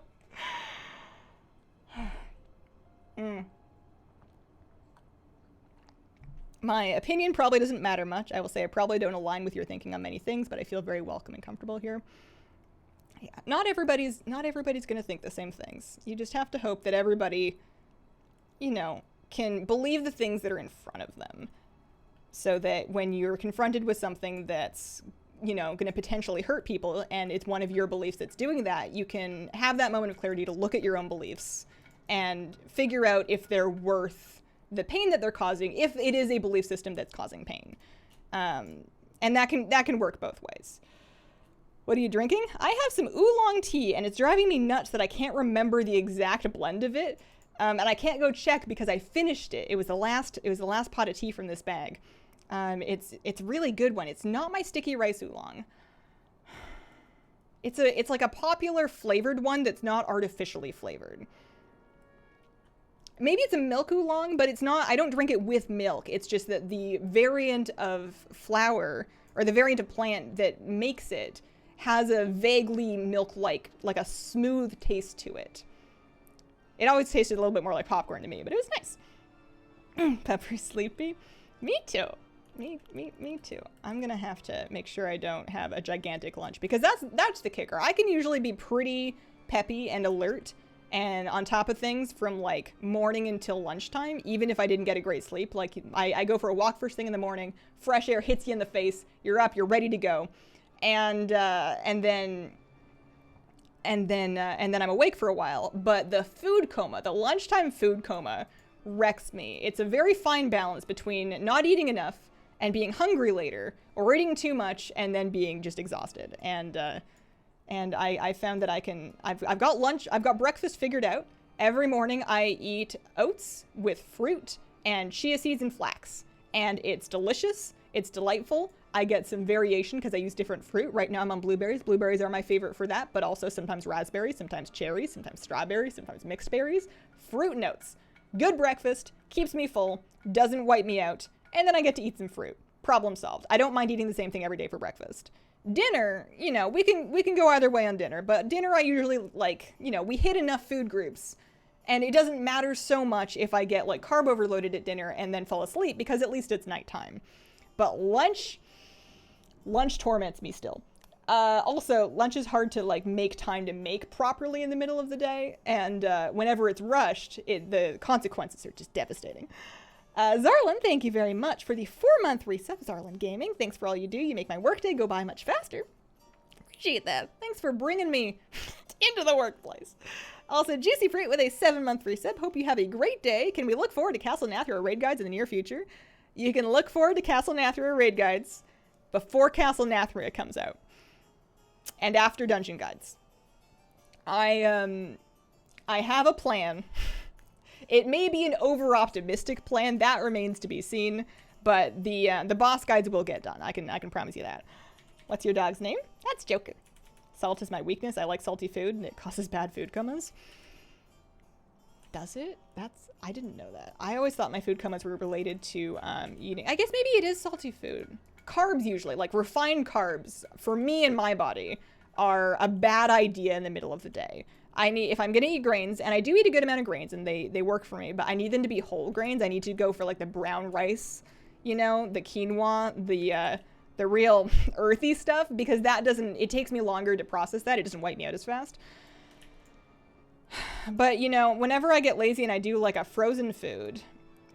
S1: My opinion probably doesn't matter much. I will say I probably don't align with your thinking on many things, but I feel very welcome and comfortable here. Yeah, not everybody's gonna think the same things. You just have to hope that everybody, you know, can believe the things that are in front of them, so that when you're confronted with something that's, you know, gonna potentially hurt people, and it's one of your beliefs that's doing that, you can have that moment of clarity to look at your own beliefs and figure out if they're worth the pain that they're causing, if it is a belief system that's causing pain. And that can work both ways. What are you drinking? I have some oolong tea, and it's driving me nuts that I can't remember the exact blend of it, and I can't go check because I finished it. It was the last pot of tea from this bag. It's a really good one. It's not my sticky rice oolong. It's like a popular flavored one that's not artificially flavored. Maybe it's a milk oolong, but it's not. I don't drink it with milk. It's just that the variant of flower or the variant of plant that makes it has a vaguely milk-like, like a smooth taste to it. It always tasted a little bit more like popcorn to me, but it was nice. Pepper sleepy? Me too. Me too. I'm gonna have to make sure I don't have a gigantic lunch because that's the kicker. I can usually be pretty peppy and alert and on top of things from like morning until lunchtime, even if I didn't get a great sleep. Like I go for a walk first thing in the morning, fresh air hits you in the face, you're up, you're ready to go. And then I'm awake for a while. But the food coma, the lunchtime food coma, wrecks me. It's a very fine balance between not eating enough and being hungry later, or eating too much and then being just exhausted. And I found that I've got breakfast figured out. Every morning I eat oats with fruit and chia seeds and flax, and it's delicious. It's delightful. I get some variation because I use different fruit. Right now I'm on blueberries. Blueberries are my favorite for that, but also sometimes raspberries, sometimes cherries, sometimes strawberries, sometimes mixed berries. Fruit and oats. Good breakfast, keeps me full, doesn't wipe me out, and then I get to eat some fruit. Problem solved. I don't mind eating the same thing every day for breakfast. Dinner, you know, we can go either way on dinner, but dinner I usually like, you know, we hit enough food groups, and it doesn't matter so much if I get like carb overloaded at dinner and then fall asleep because at least it's nighttime. But lunch torments me still. Also, lunch is hard to like make time to make properly in the middle of the day, and whenever it's rushed, the consequences are just devastating. Zarlin, thank you very much for the 4-month resub. Zarlin Gaming, thanks for all you do. You make my workday go by much faster. Appreciate that. Thanks for bringing me into the workplace. Also, Juicy Fruit with a 7-month resub. Hope you have a great day. Can we look forward to Castle Nathra raid guides in the near future? You can look forward to Castle Nathra raid guides before Castle Nathra comes out. And after dungeon guides. I have a plan. It may be an over-optimistic plan, that remains to be seen, But the boss guides will get done. I can promise you that. What's your dog's name? That's Joker. Salt is my weakness. I like salty food, and it causes bad food comas. Does it? I didn't know that. I always thought my food comas were related to eating. I guess maybe it is salty food. Carbs usually, like refined carbs, for me and my body, are a bad idea in the middle of the day. If I'm gonna eat grains, and I do eat a good amount of grains, and they work for me, but I need them to be whole grains. I need to go for like the brown rice, you know, the quinoa, the real earthy stuff, because it takes me longer to process that. It doesn't wipe me out as fast. But, you know, whenever I get lazy and I do like a frozen food,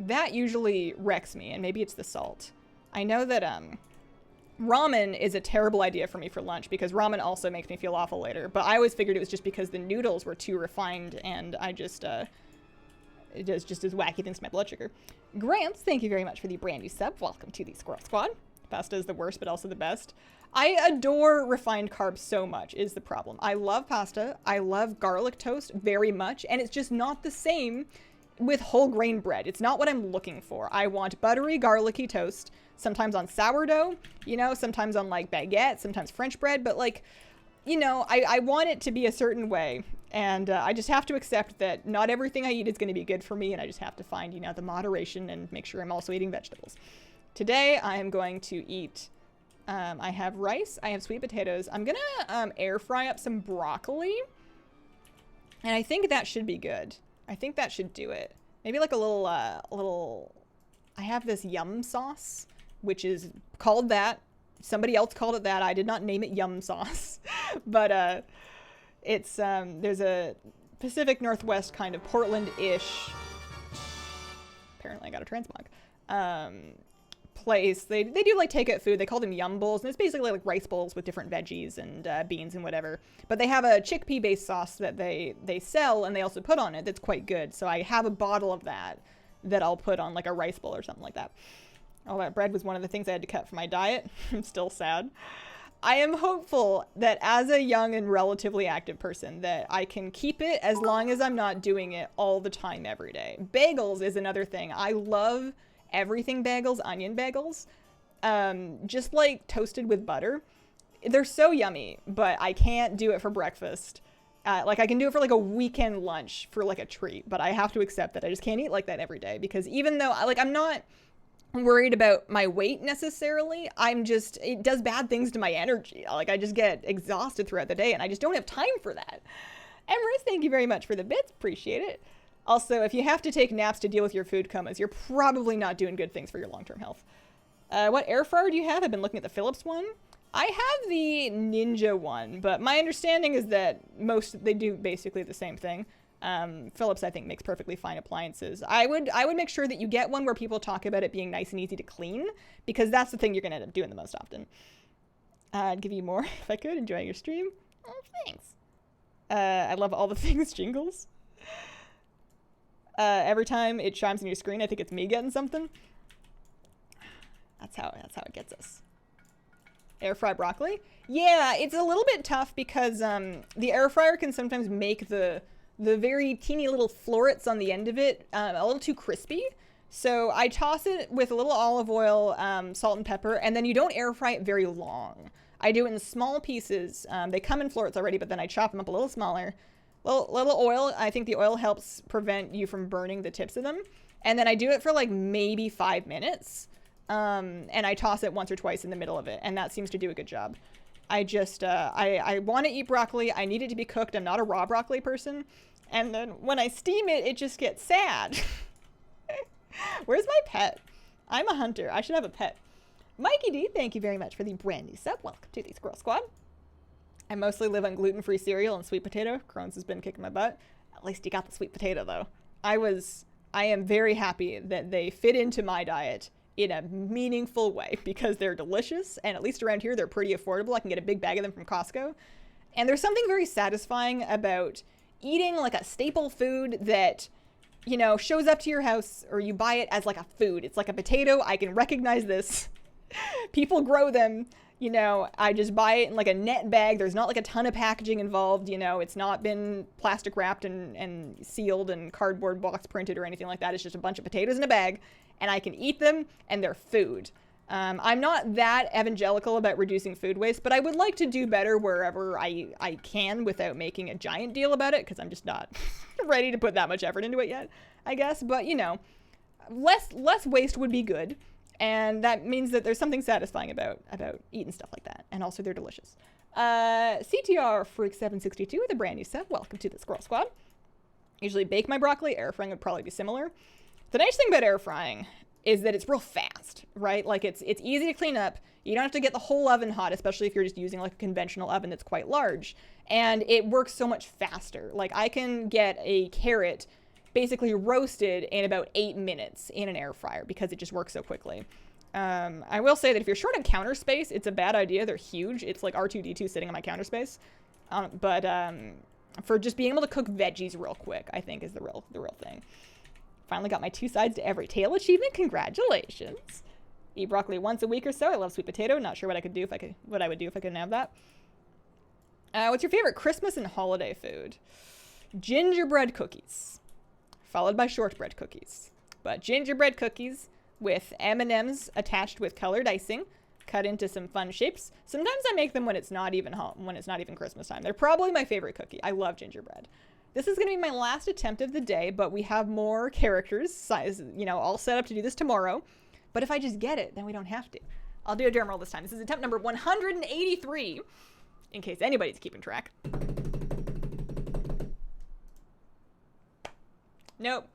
S1: that usually wrecks me, and maybe it's the salt. I know that ramen is a terrible idea for me for lunch, because ramen also makes me feel awful later. But I always figured it was just because the noodles were too refined, and it does just as wacky things to my blood sugar. Grants, thank you very much for the brand new sub. Welcome to the Squirrel Squad. Pasta is the worst, but also the best. I adore refined carbs so much, is the problem. I love pasta. I love garlic toast very much, and it's just not the same with whole grain bread. It's not what I'm looking for. I want buttery, garlicky toast, sometimes on sourdough, you know, sometimes on like baguette, sometimes French bread, but like, you know, I want it to be a certain way, and I just have to accept that not everything I eat is going to be good for me, and I just have to find, you know, the moderation and make sure I'm also eating vegetables. Today, I am going to eat, I have rice, I have sweet potatoes. I'm going to air fry up some broccoli, and I think that should be good. I think that should do it. Maybe like a little, I have this yum sauce, which is called that. Somebody else called it that. I did not name it yum sauce. But it's, there's a Pacific Northwest kind of Portland-ish, apparently I got a transmog, place. They do like takeout food. They call them yum bowls, and it's basically like rice bowls with different veggies and beans and whatever. But they have a chickpea based sauce that they sell, and they also put on it that's quite good. So I have a bottle of that I'll put on like a rice bowl or something like that. All that bread was one of the things I had to cut from my diet. I'm still sad. I am hopeful that as a young and relatively active person that I can keep it as long as I'm not doing it all the time every day. Bagels is another thing. I love everything bagels, onion bagels, just like toasted with butter. They're so yummy, but I can't do it for breakfast. Like I can do it for like a weekend lunch for like a treat, but I have to accept that I just can't eat like that every day, because even though I'm not worried about my weight necessarily, it does bad things to my energy. Like I just get exhausted throughout the day, and I just don't have time for that. Emrys, thank you very much for the bits. Appreciate it. Also, if you have to take naps to deal with your food comas, you're probably not doing good things for your long-term health. What air fryer do you have? I've been looking at the Philips one. I have the Ninja one, but my understanding is that they do basically the same thing. Philips, I think, makes perfectly fine appliances. I would make sure that you get one where people talk about it being nice and easy to clean, because that's the thing you're going to end up doing the most often. I'd give you more if I could. Enjoying your stream. Oh, thanks. I love all the things jingles. Every time it chimes on your screen, I think it's me getting something. That's how it gets us. Air fry broccoli? Yeah, it's a little bit tough because the air fryer can sometimes make the very teeny little florets on the end of it a little too crispy. So I toss it with a little olive oil, salt and pepper, and then you don't air fry it very long. I do it in small pieces. They come in florets already, but then I chop them up a little smaller. Little oil. I think the oil helps prevent you from burning the tips of them. And then I do it for like maybe 5 minutes. And I toss it once or twice in the middle of it. And that seems to do a good job. I just, I want to eat broccoli. I need it to be cooked. I'm not a raw broccoli person. And then when I steam it, it just gets sad. Where's my pet? I'm a hunter. I should have a pet. Mikey D, thank you very much for the brand new sub. Welcome to the Squirrel Squad. I mostly live on gluten-free cereal and sweet potato. Crohn's has been kicking my butt. At least you got the sweet potato, though. I am very happy that they fit into my diet in a meaningful way, because they're delicious, and at least around here, they're pretty affordable. I can get a big bag of them from Costco. And there's something very satisfying about eating like a staple food that, you know, shows up to your house, or you buy it as like a food. It's like a potato. I can recognize this. People grow them. You know, I just buy it in like a net bag. There's not like a ton of packaging involved. You know, it's not been plastic wrapped and sealed and cardboard box printed or anything like that. It's just a bunch of potatoes in a bag. and I can eat them, and they're food. I'm not that evangelical about reducing food waste, but I would like to do better wherever I can without making a giant deal about it, because I'm just not ready to put that much effort into it yet, I guess. But, you know, less waste would be good, and that means that there's something satisfying about eating stuff like that, and also they're delicious. CTR Freak 762 with a brand new sub. Welcome to the Squirrel Squad. Usually bake my broccoli. Air frying would probably be similar. The nice thing about air frying is that it's real fast, right? Like it's easy to clean up. You don't have to get the whole oven hot, especially if you're just using like a conventional oven that's quite large. And it works so much faster. Like I can get a carrot basically roasted in about 8 minutes in an air fryer because it just works so quickly. I will say that if you're short on counter space, it's a bad idea. They're huge. It's like R2-D2 sitting on my counter space. But for just being able to cook veggies real quick, I think is the real thing. Finally got my 2 sides to every tail achievement. Congratulations. Eat broccoli once a week or so. I love sweet potato. Not sure what I would do if I couldn't have that. What's your favorite Christmas and holiday food? Gingerbread cookies, followed by shortbread cookies. But gingerbread cookies with M&Ms attached with colored icing, cut into some fun shapes. Sometimes I make them when it's not even Christmas time. They're probably my favorite cookie. I love gingerbread. This is going to be my last attempt of the day, but we have more characters, all set up to do this tomorrow. But if I just get it, then we don't have to. I'll do a drum roll this time. This is attempt number 183, in case anybody's keeping track. Nope.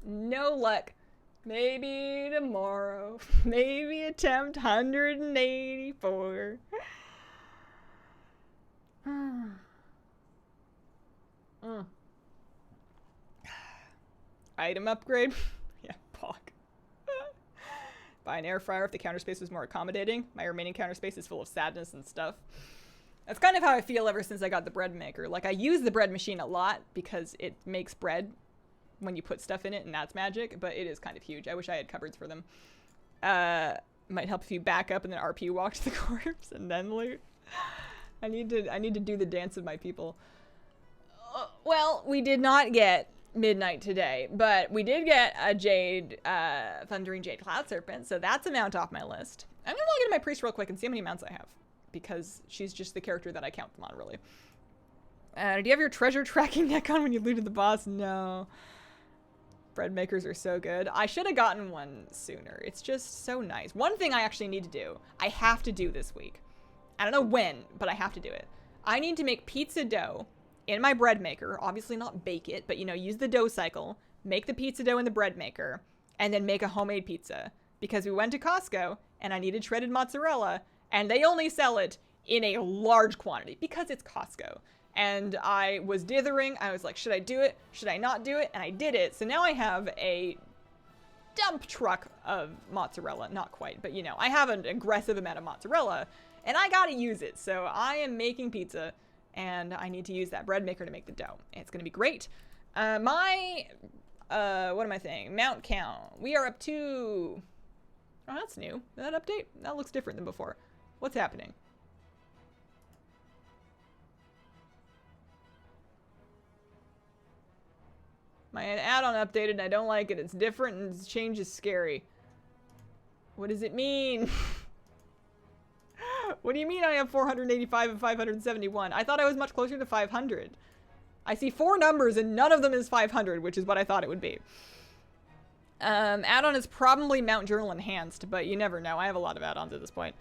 S1: No luck. Maybe tomorrow. Maybe attempt 184. Item upgrade. Yeah, pog. Buy an air fryer if the counter space was more accommodating. My remaining counter space is full of sadness and stuff. That's kind of how I feel ever since I got the bread maker. Like, I use the bread machine a lot because it makes bread when you put stuff in it, and that's magic, but it is kind of huge. I wish I had cupboards for them. Might help if you back up and then RP walk to the corpse and then loot. I need to do the dance of my people. Well, we did not get Midnight today, but we did get a Thundering Jade Cloud Serpent, so that's a mount off my list. I'm gonna log into my priest real quick and see how many mounts I have, because she's just the character that I count them on, really. Do you have your treasure tracking deck on when you looted the boss? No. Bread makers are so good. I should have gotten one sooner. It's just so nice. One thing I actually need to do, I have to do this week. I don't know when, but I have to do it. I need to make pizza dough in my bread maker. Obviously not bake it, but use the dough cycle, make the pizza dough in the bread maker, and then make a homemade pizza. Because we went to Costco and I needed shredded mozzarella, and they only sell it in a large quantity because it's Costco. And I was dithering. I was like, should I do it? Should I not do it? And I did it. So now I have a dump truck of mozzarella. Not quite, but I have an aggressive amount of mozzarella and I gotta use it. So I am making pizza and I need to use that bread maker to make the dough. It's gonna be great. What am I saying? Mount count. We are up to, oh, that's new. That update? That looks different than before. What's happening? My add-on updated and I don't like it. It's different and the change is scary. What does it mean? What do you mean I have 485 and 571? I thought I was much closer to 500. I see 4 numbers and none of them is 500, which is what I thought it would be. Add-on is probably Mount Journal Enhanced, but you never know. I have a lot of add-ons at this point.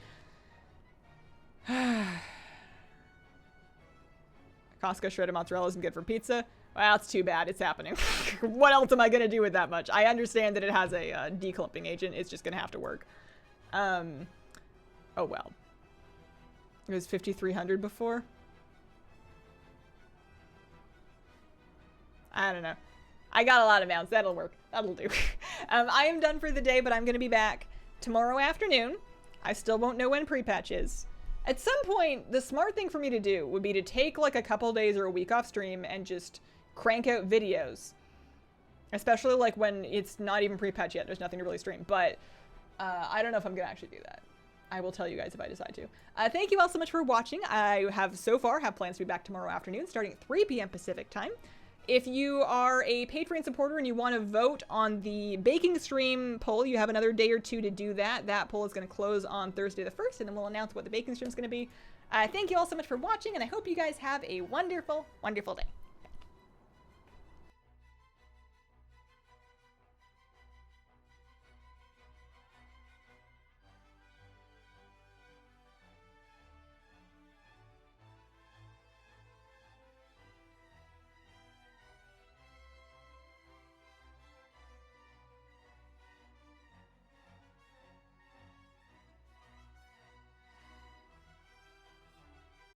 S1: Costco shredded mozzarella isn't good for pizza. Well, it's too bad. It's happening. What else am I going to do with that much? I understand that it has a declumping agent. It's just going to have to work. Oh, well. It was 5,300 before. I don't know. I got a lot of mounts. That'll work. That'll do. I am done for the day, but I'm going to be back tomorrow afternoon. I still won't know when pre-patch is. At some point, the smart thing for me to do would be to take like a couple days or a week off stream and just crank out videos. Especially like when it's not even pre-patch yet. There's nothing to really stream. But I don't know if I'm going to actually do that. I will tell you guys if I decide to. Thank you all so much for watching. I have so far have plans to be back tomorrow afternoon starting at 3 p.m. Pacific time. If you are a Patreon supporter and you want to vote on the baking stream poll, you have another day or two to do that. That poll is going to close on Thursday the 1st, and then we'll announce what the baking stream is going to be. Thank you all so much for watching, and I hope you guys have a wonderful, wonderful day.